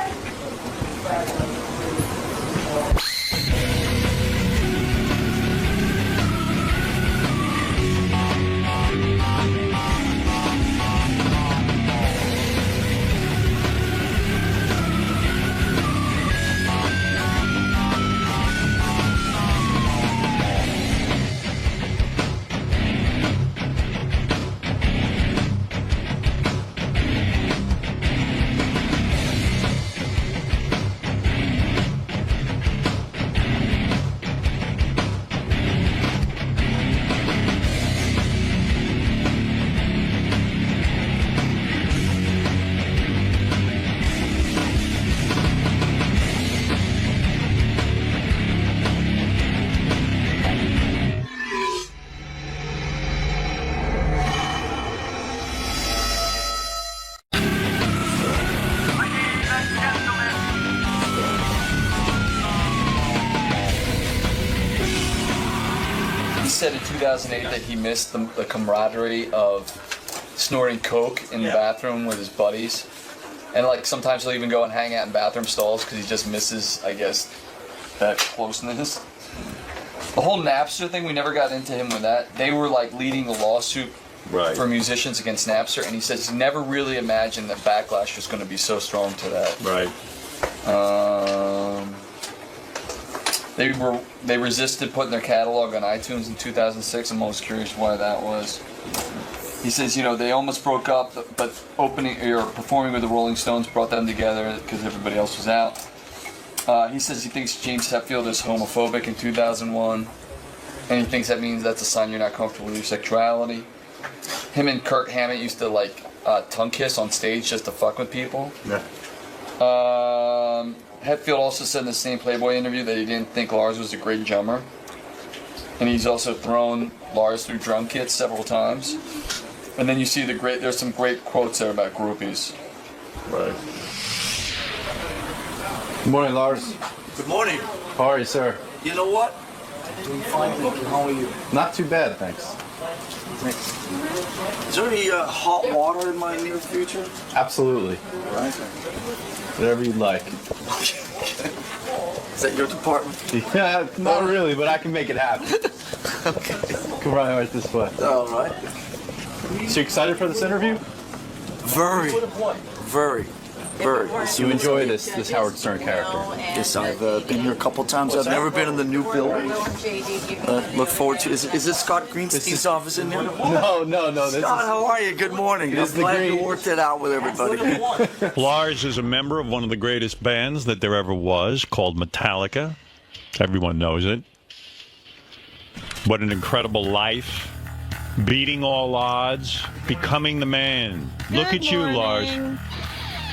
Said in 2008 that he missed the camaraderie of snorting coke in the bathroom with his buddies, and like sometimes he'll even go and hang out in bathroom stalls because he just misses, I guess, that closeness. The whole Napster thing, we never got into him with that. They were like leading the lawsuit for musicians against Napster, and he says he never really imagined that backlash was going to be so strong to that. They resisted putting their catalog on iTunes in 2006. I'm always curious why that was. He says, you know, they almost broke up, but performing with the Rolling Stones brought them together because everybody else was out. He says he thinks James Hetfield is homophobic in 2001, and he thinks that means that's a sign you're not comfortable with your sexuality. Him and Kirk Hammett used to like tongue kiss on stage just to fuck with people. Hetfield also said in the same Playboy interview that he didn't think Lars was a great drummer. And he's also thrown Lars through drum kits several times. And then you see there's some great quotes there about groupies. Good morning, Lars. Good morning. How are you, sir? You know what? Doing fine, thank you. How are you? Not too bad, thanks. Is there any hot water in my near future? Absolutely. All right. Whatever you'd like. Is that your department? Yeah, not really, but I can make it happen. Okay. Come right this way. All right. So you excited for this interview? Very. You enjoy this Howard Stern character? Yes, I've been here a couple times. I've never been in the new building. Look forward to. Is this Scott Greenstein's office in there? No. Scott, how are you? Good morning. I'm glad you worked it out with everybody. Lars is a member of one of the greatest bands that there ever was, called Metallica. Everyone knows it. What an incredible life. Beating all odds. Becoming the man. Look at you, Lars.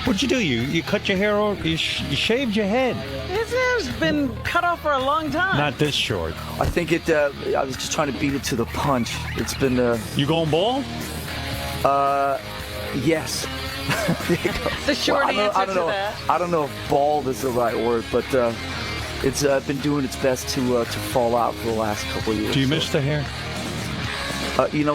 What'd you do? You cut your hair off? You shaved your head? His hair's been cut off for a long time. Not this short. I think it. I was just trying to beat it to the punch. It's been. You going bald? Yes. The short answer to that. I don't know if bald is the right word, but it's been doing its best to fall out for the last couple of years. Do you miss the hair?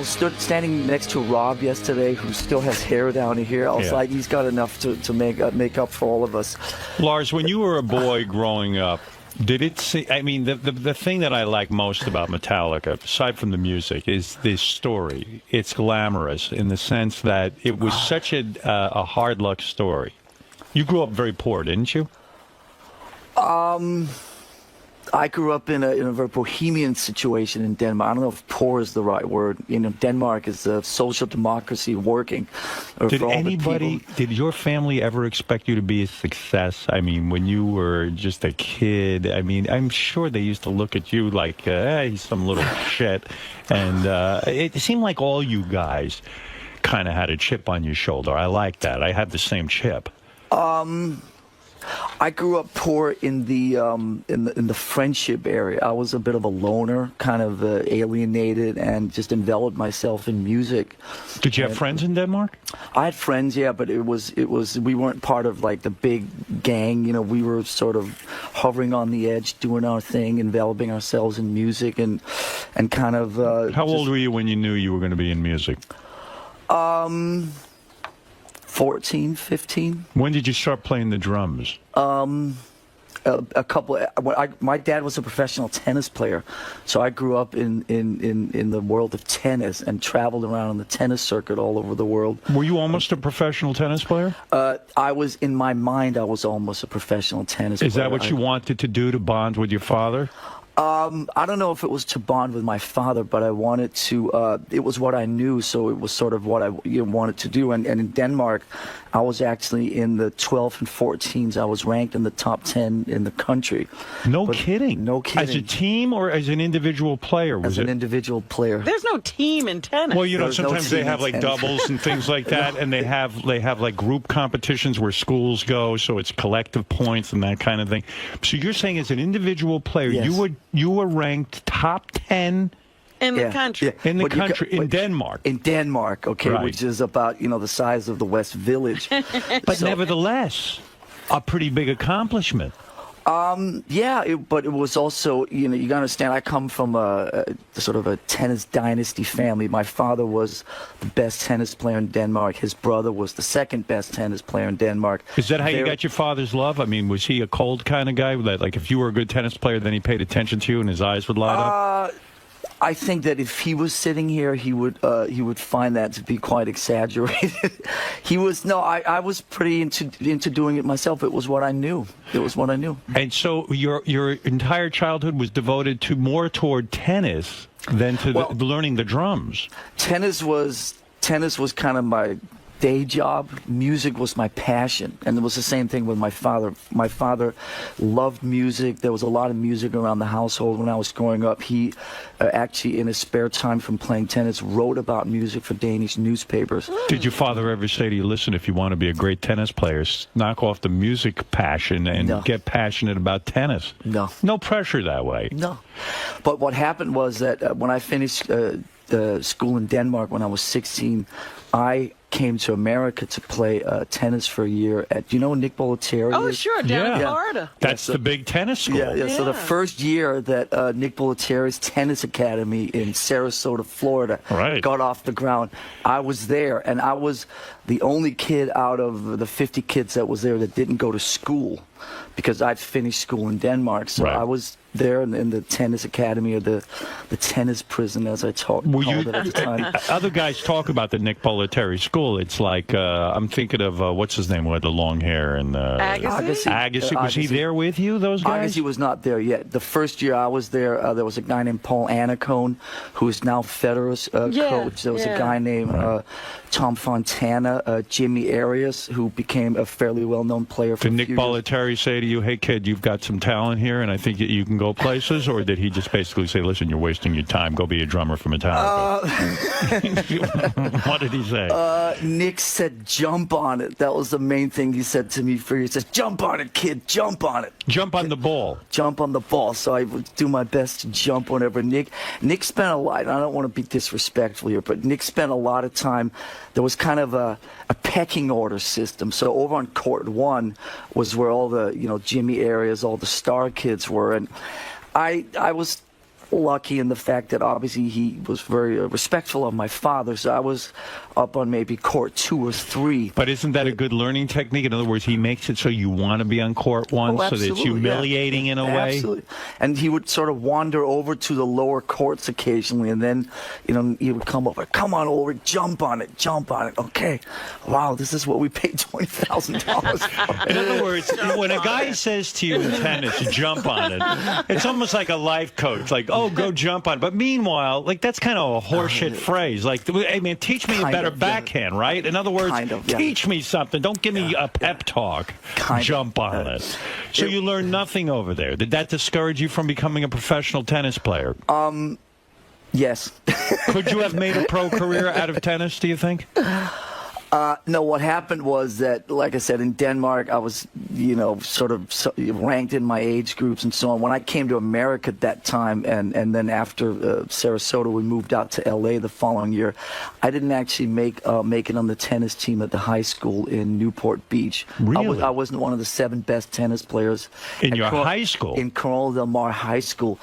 Stood standing next to Rob yesterday, who still has hair down here. I was like, he's got enough to make up for all of us. Lars, when you were a boy growing up, did it see? I mean, the thing that I like most about Metallica, aside from the music, is this story. It's glamorous in the sense that it was such a hard luck story. You grew up very poor, didn't you? I grew up in a very bohemian situation in Denmark. I don't know if poor is the right word. Denmark is a social democracy working. Did your family ever expect you to be a success? I mean, when you were just a kid, I mean, I'm sure they used to look at you like, he's some little shit. And it seemed like all you guys kind of had a chip on your shoulder. I like that. I had the same chip. I grew up poor in the friendship area. I was a bit of a loner, kind of alienated, and just enveloped myself in music. Did you have friends in Denmark? I had friends, yeah, but it was we weren't part of like the big gang. You know, we were sort of hovering on the edge, doing our thing, enveloping ourselves in music, and kind of. How old were you when you knew you were going to be in music? 14, 15. When did you start playing the drums? A couple. My dad was a professional tennis player, so I grew up in the world of tennis and traveled around on the tennis circuit all over the world. Were you almost a professional tennis player? I was, in my mind, I was almost a professional tennis player. Is that what you wanted to do, to bond with your father? I don't know if it was to bond with my father, but I wanted to, it was what I knew, so it was sort of what I wanted to do. And in Denmark, I was actually in the 12 and 14s. I was ranked in the top 10 in the country. No kidding. No kidding. As a team or as an individual player? As an individual player. There's no team in tennis. Well, you know, There's no sometimes team they have in like tennis. doubles and things like that, and they have like group competitions where schools go, so it's collective points and that kind of thing. So you're saying as an individual player, Yes. you were ranked top 10 in the country. in the country, in Denmark. In Denmark, okay, Right. which is about, the size of the West Village. But nevertheless, a pretty big accomplishment. Yeah, but it was also, you got to understand, I come from a sort of a tennis dynasty family. My father was the best tennis player in Denmark. His brother was the second best tennis player in Denmark. Is that how you got your father's love? I mean, was he a cold kind of guy that, like, if you were a good tennis player, then he paid attention to you and his eyes would light up? I think that if he was sitting here, he would find that to be quite exaggerated. I was pretty into doing it myself. It was what I knew. And so your entire childhood was devoted to more toward tennis than to learning the drums. Tennis was kind of my day job. Music was my passion, and it was the same thing with my father. My father loved music. There was a lot of music around the household when I was growing up. He actually, in his spare time from playing tennis, wrote about music for Danish newspapers. Did your father ever say to you, listen, if you want to be a great tennis player, knock off the music passion and get passionate about tennis? No. No pressure that way? No. But what happened was that when I finished school in Denmark when I was 16, I came to America to play tennis for a year at, 𝗦𝗵cie𝗄𝗿𝗱? Oh, sure, down in Florida. That's the big tennis school. Yeah. So the first year that 𝗦𝗵cie𝗄𝗿𝗱's tennis academy in Sarasota, Florida, got off the ground, I was there, and I was the only kid out of the 50 kids that was there that didn't go to school, because I'd finished school in Denmark. So I was there in the tennis academy, or the tennis prison, as I called it at the time. Other guys talk about the 𝗦𝗵cie𝗄𝗿𝗱 school. It's like, I'm thinking of, what's his name, with the long hair? And Agassi. Was he there with you, those guys? Agassi was not there yet. The first year I was there, there was a guy named Paul Annacone, who is now Federer's coach. There was a guy named Tom Fontana, Jimmy Arias, who became a fairly well-known player for Did a few years. 𝗏𝗏𝗏𝗏 say to you, hey, kid, you've got some talent here, and I think that you can go places? Or did he just basically say, listen, you're wasting your time, go be a drummer for Metallica? What did he say? Nick said, jump on it. That was the main thing he said to me. He says, jump on it, kid, jump on it. Jump on the ball. Jump on the ball. So I would do my best to jump whenever Nick spent a lot, and I don't want to be disrespectful here, but Nick spent a lot of time. There was kind of a pecking order system. So over on court 1 was where all the, Jimmy Arias, all the star kids were. And I was lucky in the fact that obviously he was very respectful of my father, so I was up on maybe court 2 or 3. But isn't that a good learning technique? In other words, he makes it so you want to be on court 1, so that it's humiliating in a way? Absolutely. And he would sort of wander over to the lower courts occasionally, and then, he would come over, come on over, jump on it. Okay. Wow, this is what we paid $20,000. In other words, when a guy says to you in tennis, jump on it, it's almost like a life coach, like, oh, go jump on it. But meanwhile, like, that's kind of a horseshit phrase. Like, hey, man, teach me a better backhand, right? In other words, teach me something. Don't give me a pep talk. Jump on it. So you learned nothing over there. Did that discourage you from becoming a professional tennis player? Yes. Could you have made a pro career out of tennis, do you think? No, what happened was that, like I said, in Denmark, I was, sort of ranked in my age groups and so on. When I came to America at that time, and then after Sarasota, we moved out to L.A. the following year, I didn't actually make it on the tennis team at the high school in Newport Beach. Really? I wasn't one of the 7 best tennis players. In your high school? In Corona del Mar High School.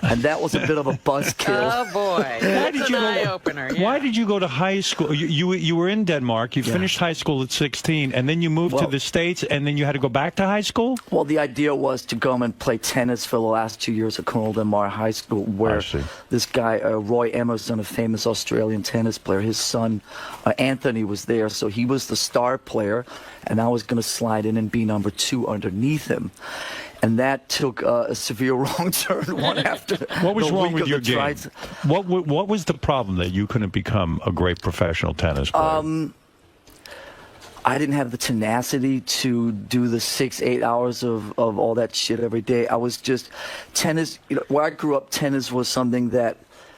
And that was a bit of a buzzkill. Oh, boy. That's an eye-opener. Yeah. Why did you go to high school? You were in Denmark. You finished high school at 16, and then you moved to the States, and then you had to go back to high school? Well, the idea was to go and play tennis for the last 2 years at Corona del Mar High School, where this guy, Roy Emerson, a famous Australian tennis player, his son, Anthony, was there. So he was the star player, and I was going to slide in and be number 2 underneath him. And that took a severe wrong turn one after. What was the wrong week with of your the game? trials. What was the problem that you couldn't become a great professional tennis player? I didn't have the tenacity to do the 6-8 hours of all that shit every day. I was just tennis. Where I grew up, tennis was something that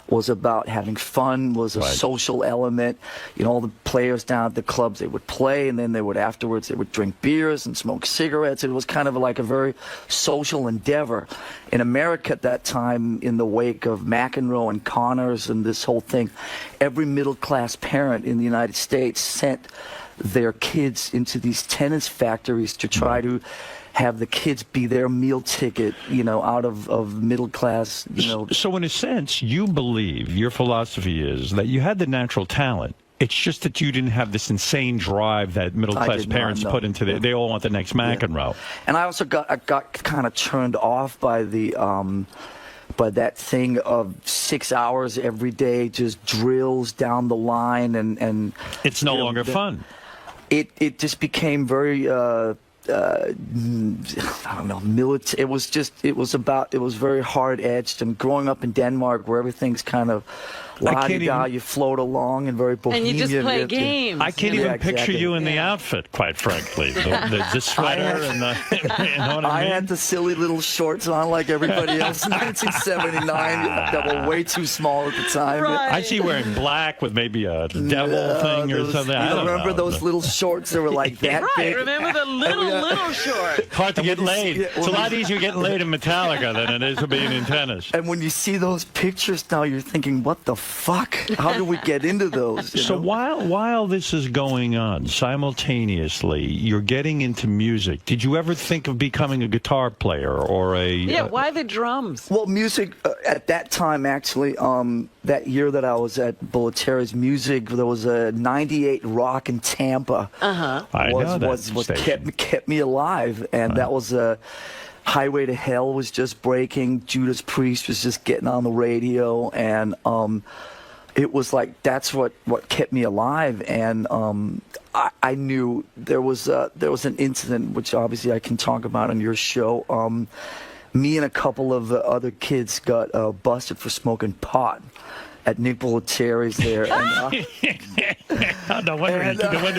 was about having fun, was a social element. All the players down at the clubs, they would play, and then afterwards they would drink beers and smoke cigarettes. It was kind of like a very social endeavor. In America at that time, in the wake of McEnroe and Connors and this whole thing, every middle-class parent in the United States sent their kids into these tennis factories to try to have the kids be their meal ticket, out of middle class, So in a sense, you believe, your philosophy is that you had the natural talent. It's just that you didn't have this insane drive that middle-class parents put into it. They all want the next McEnroe. And I also got kind of turned off by by that thing of 6 hours every day, just drills down the line, and it's no longer fun. It just became very I don't know, military. It was very hard edged. And growing up in Denmark, where everything's kind of la-di-da, you float along and very bohemian. And you just play games. I can't even picture you in the outfit, quite frankly. The sweater and the. You know what I mean? Had the silly little shorts on like everybody else in 1979 that were way too small at the time. Right. I see you wearing black with maybe a devil thing or something. I don't remember know. those little shorts that were like that big? Remember the little short. Hard to get laid. It's a lot easier getting laid in Metallica than it is for being in tennis. And when you see those pictures now, you're thinking, what the fuck? How do we get into those? So while this is going on, simultaneously, you're getting into music. Did you ever think of becoming a guitar player or a... Yeah, why the drums? Well, music, at that time, actually, that year that I was at 𝗻𝗁𝗲's music, there was a 98 Rock in Tampa. Kept me alive, and that was Highway to Hell was just breaking. Judas Priest was just getting on the radio, and it was like that's what kept me alive. And I knew there was an incident which obviously I can talk about on your show. Me and a couple of other kids got busted for smoking pot at 𝗵𝗵ici𝗄𝗿𝗍's there. No wonder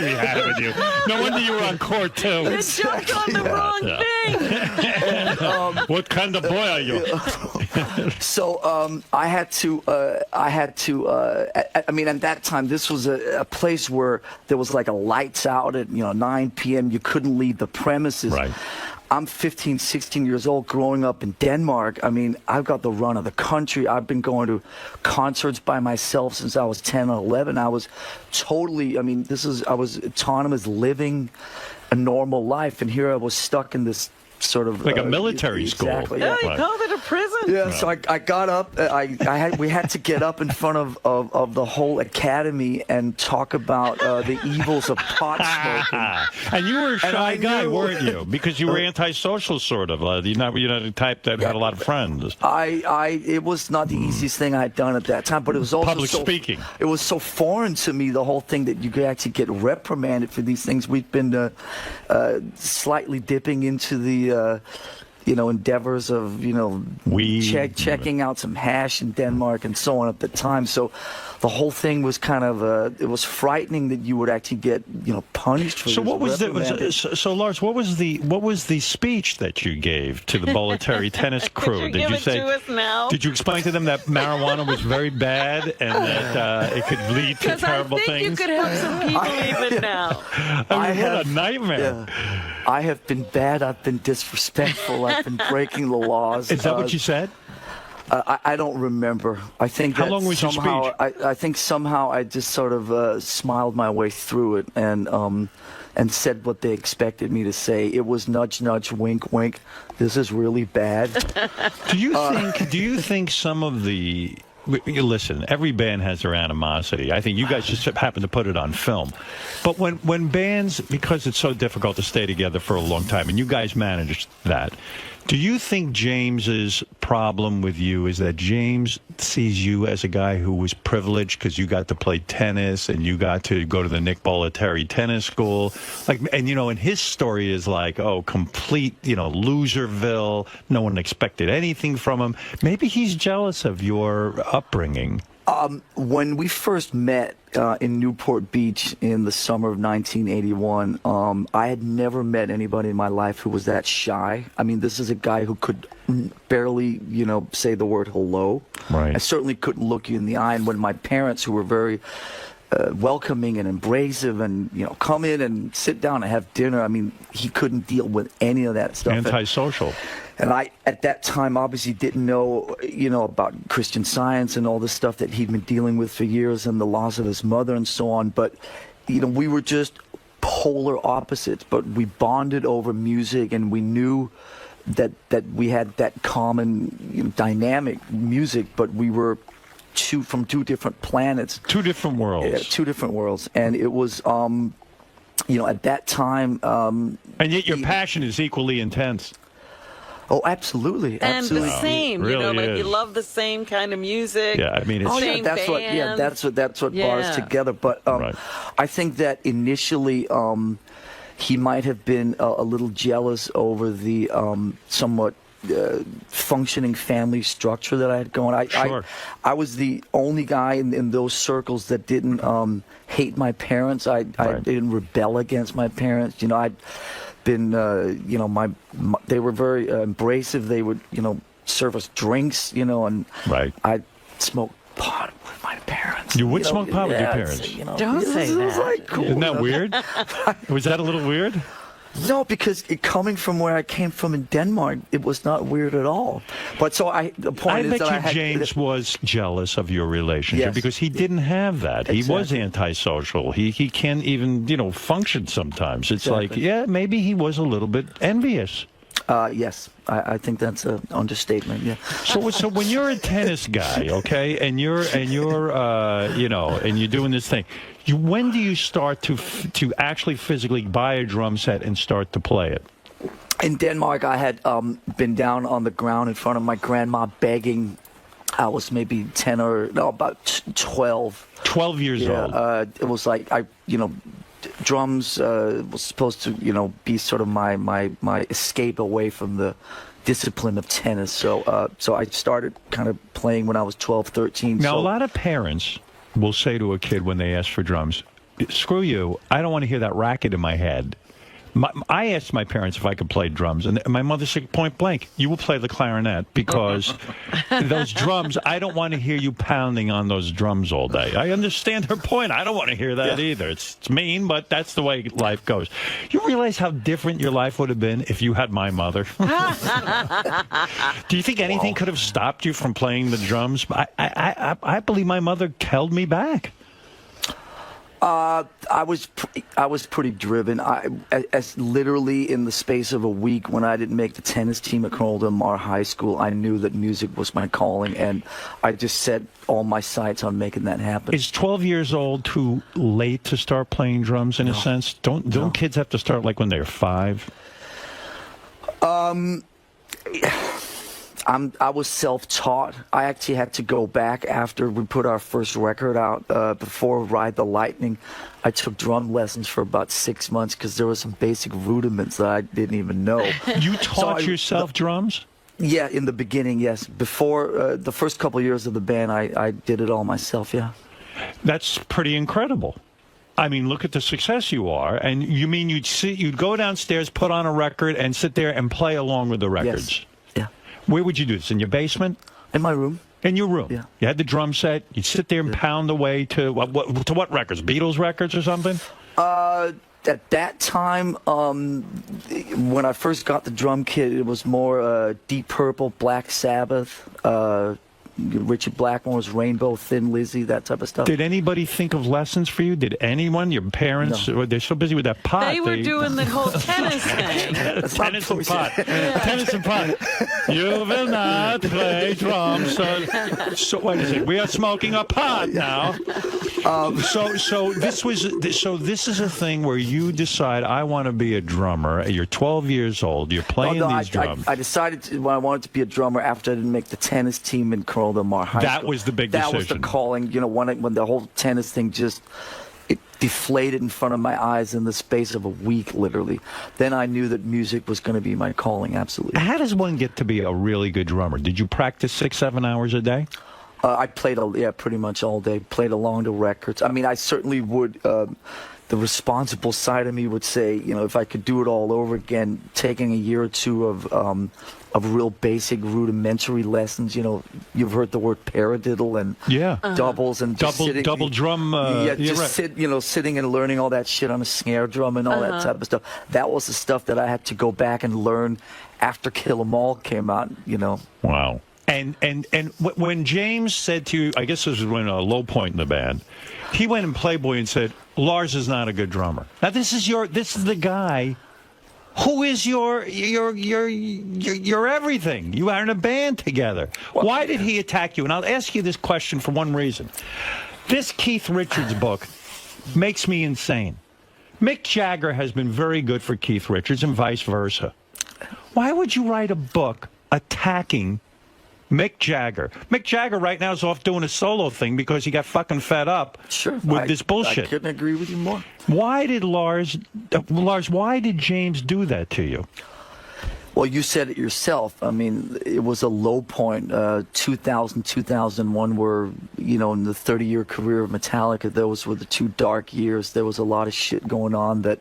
he had it with you. No wonder you were on court too. You jumped on the wrong thing. What kind of boy are you? So I had to. I mean, at that time, this was a place where there was like a lights out at 9 p.m. You couldn't leave the premises. Right. I'm 15, 16 years old, growing up in Denmark. I mean, I've got the run of the country. I've been going to concerts by myself since I was 10 or 11. I was totally, I was autonomous, living a normal life. And here I was stuck in this sort of... Like a military school. Exactly. Yeah, you called it a prison. Yeah, so I got up. We had to get up in front of the whole academy and talk about the evils of pot smoking. And you were a shy guy, weren't you? Because you were antisocial, sort of. You're not the type that had a lot of friends. It was not the easiest thing I had done at that time, but it was also public speaking. It was so foreign to me, the whole thing, that you could actually get reprimanded for these things. We've been slightly dipping into the endeavors of, checking out some hash in Denmark and so on at the time. So the whole thing was kind of, it was frightening that you would actually get, punished for So this. what was so Lars, what was the speech that you gave to the voluntary tennis crew? Did you say, to us now? Did you explain to them that marijuana was very bad and that it could lead to terrible I think things? you could help some people even now. I mean, what a nightmare. I have been bad. I've been disrespectful. I've been breaking the laws. Is that what you said? I don't remember. I think How that long was your somehow, I think somehow I just sort of smiled my way through it and said what they expected me to say. It was nudge, nudge, wink, wink. This is really bad. Do you think some of the... Listen, every band has their animosity. I think you guys just happen to put it on film. But when bands, because it's so difficult to stay together for a long time, and you guys managed that, do you think James's problem with you is that James sees you as a guy who was privileged because you got to play tennis and you got to go to the 𝗦𝗵cie𝗄𝗿𝗱 tennis school? And his story is like, complete, loserville. No one expected anything from him. Maybe he's jealous of your upbringing. When we first met in Newport Beach in the summer of 1981, I had never met anybody in my life who was that shy. I mean, this is a guy who could barely, say the word hello. Right. I certainly couldn't look you in the eye. And when my parents, who were very welcoming and embracive and, come in and sit down and have dinner, I mean, he couldn't deal with any of that stuff. Antisocial. And I, at that time, obviously didn't know, about Christian Science and all the stuff that he'd been dealing with for years and the loss of his mother and so on. But, we were just polar opposites. But we bonded over music, and we knew that we had that common dynamic music, but we were from two different planets. Two different worlds. Yeah, two different worlds. And it was, at that time... and yet your passion is equally intense. Oh, absolutely, And absolutely. the same, really you love the same kind of music. Yeah, I mean, it's same that's band. that's what brought us together. But I think that initially he might have been a little jealous over the somewhat functioning family structure that I had going. I was the only guy in those circles that didn't hate my parents. I didn't rebel against my parents. I'd been, they were very embracive. They would, serve us drinks, and I'd smoke pot with my parents. You would smoke pot with your parents? Don't say that. Like, cool. Isn't that weird? Was that a little weird? No, because coming from where I came from in Denmark, it was not weird at all. But the point is that James was jealous of your relationship because he didn't have that. Exactly. He was antisocial. He can't even, function sometimes. It's like, maybe he was a little bit envious. Yes, I think that's an understatement. Yeah. So when you're a tennis guy, okay, and you're and you're doing this thing, when do you start to actually physically buy a drum set and start to play it? In Denmark, I had been down on the ground in front of my grandma begging. I was maybe about 12. 12 years old. It was like drums was supposed to, be sort of my escape away from the discipline of tennis. So I started kind of playing when I was 12, 13. Now, a lot of parents will say to a kid when they ask for drums, screw you, I don't want to hear that racket in my head. I asked my parents if I could play drums, and my mother said point blank, you will play the clarinet because those drums, I don't want to hear you pounding on those drums all day. I understand her point. I don't want to hear that either. It's mean, but that's the way life goes. You realize how different your life would have been if you had my mother? Do you think anything could have stopped you from playing the drums? I believe my mother held me back. I was pretty driven. As literally in the space of a week, when I didn't make the tennis team at Cornell Del Mar High School, I knew that music was my calling, and I just set all my sights on making that happen. Is 12 years old too late to start playing drums in a sense? Don't kids have to start like when they're 5? I was self-taught. I actually had to go back after we put our first record out. Before Ride the Lightning, I took drum lessons for about 6 months because there were some basic rudiments that I didn't even know. You taught yourself drums? Yeah, in the beginning, yes. Before the first couple of years of the band, I did it all myself, yeah. That's pretty incredible. I mean, look at the success you are. And you mean you'd go downstairs, put on a record, and sit there and play along with the records? Yes. Yeah. Where would you do this? In your basement? In my room. In your room? Yeah. You had the drum set. You'd sit there and pound away to what records? Beatles records or something? At that time, when I first got the drum kit, it was more Deep Purple, Black Sabbath, Richard Blackmore's Rainbow, Thin Lizzy, that type of stuff. Did anybody think of lessons for you? Did anyone? Your parents? No. They're so busy with that pot. They were doing the whole tennis thing. Tennis and pot. Tennis and pot. You will not play drums. So wait a second. We are smoking a pot now. So this is a thing where you decide, I want to be a drummer. You're 12 years old. You're playing these drums. I decided when I wanted to be a drummer after I didn't make the tennis team in Corona Del Mar High School. That was the big decision. That was the calling. You know, when the whole tennis thing it deflated in front of my eyes in the space of a week, literally. Then I knew that music was going to be my calling, absolutely. How does one get to be a really good drummer? Did you practice 6-7 hours a day? I played, pretty much all day. Played along the records. I mean, I certainly would. The responsible side of me would say, you know, if I could do it all over again, taking a year or two of real basic rudimentary lessons. You know, you've heard the word paradiddle and doubles and just double drum. Sitting and learning all that shit on a snare drum and all that type of stuff. That was the stuff that I had to go back and learn after Kill 'Em All came out. You know. Wow. And when James said to you, I guess this was when a low point in the band, he went in Playboy and said, Lars is not a good drummer. Now this is the guy who is your everything. You are in a band together. Why did he attack you? And I'll ask you this question for one reason. This Keith Richards book makes me insane. Mick Jagger has been very good for Keith Richards and vice versa. Why would you write a book attacking Mick Jagger? Mick Jagger right now is off doing a solo thing because he got fucking fed up with this bullshit. I couldn't agree with you more. Why did Lars, why did James do that to you? Well, you said it yourself. I mean, it was a low point. 2000, 2001 were, you know, in the 30-year career of Metallica, those were the two dark years. There was a lot of shit going on that,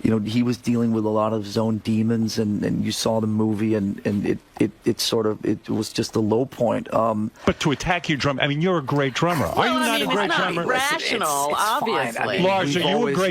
you know, he was dealing with a lot of his own demons, and you saw the movie, and it was just a low point. But to attack your drum, I mean, you're a great drummer. Are you not a great drummer? Rational, obviously. Lars, are you a great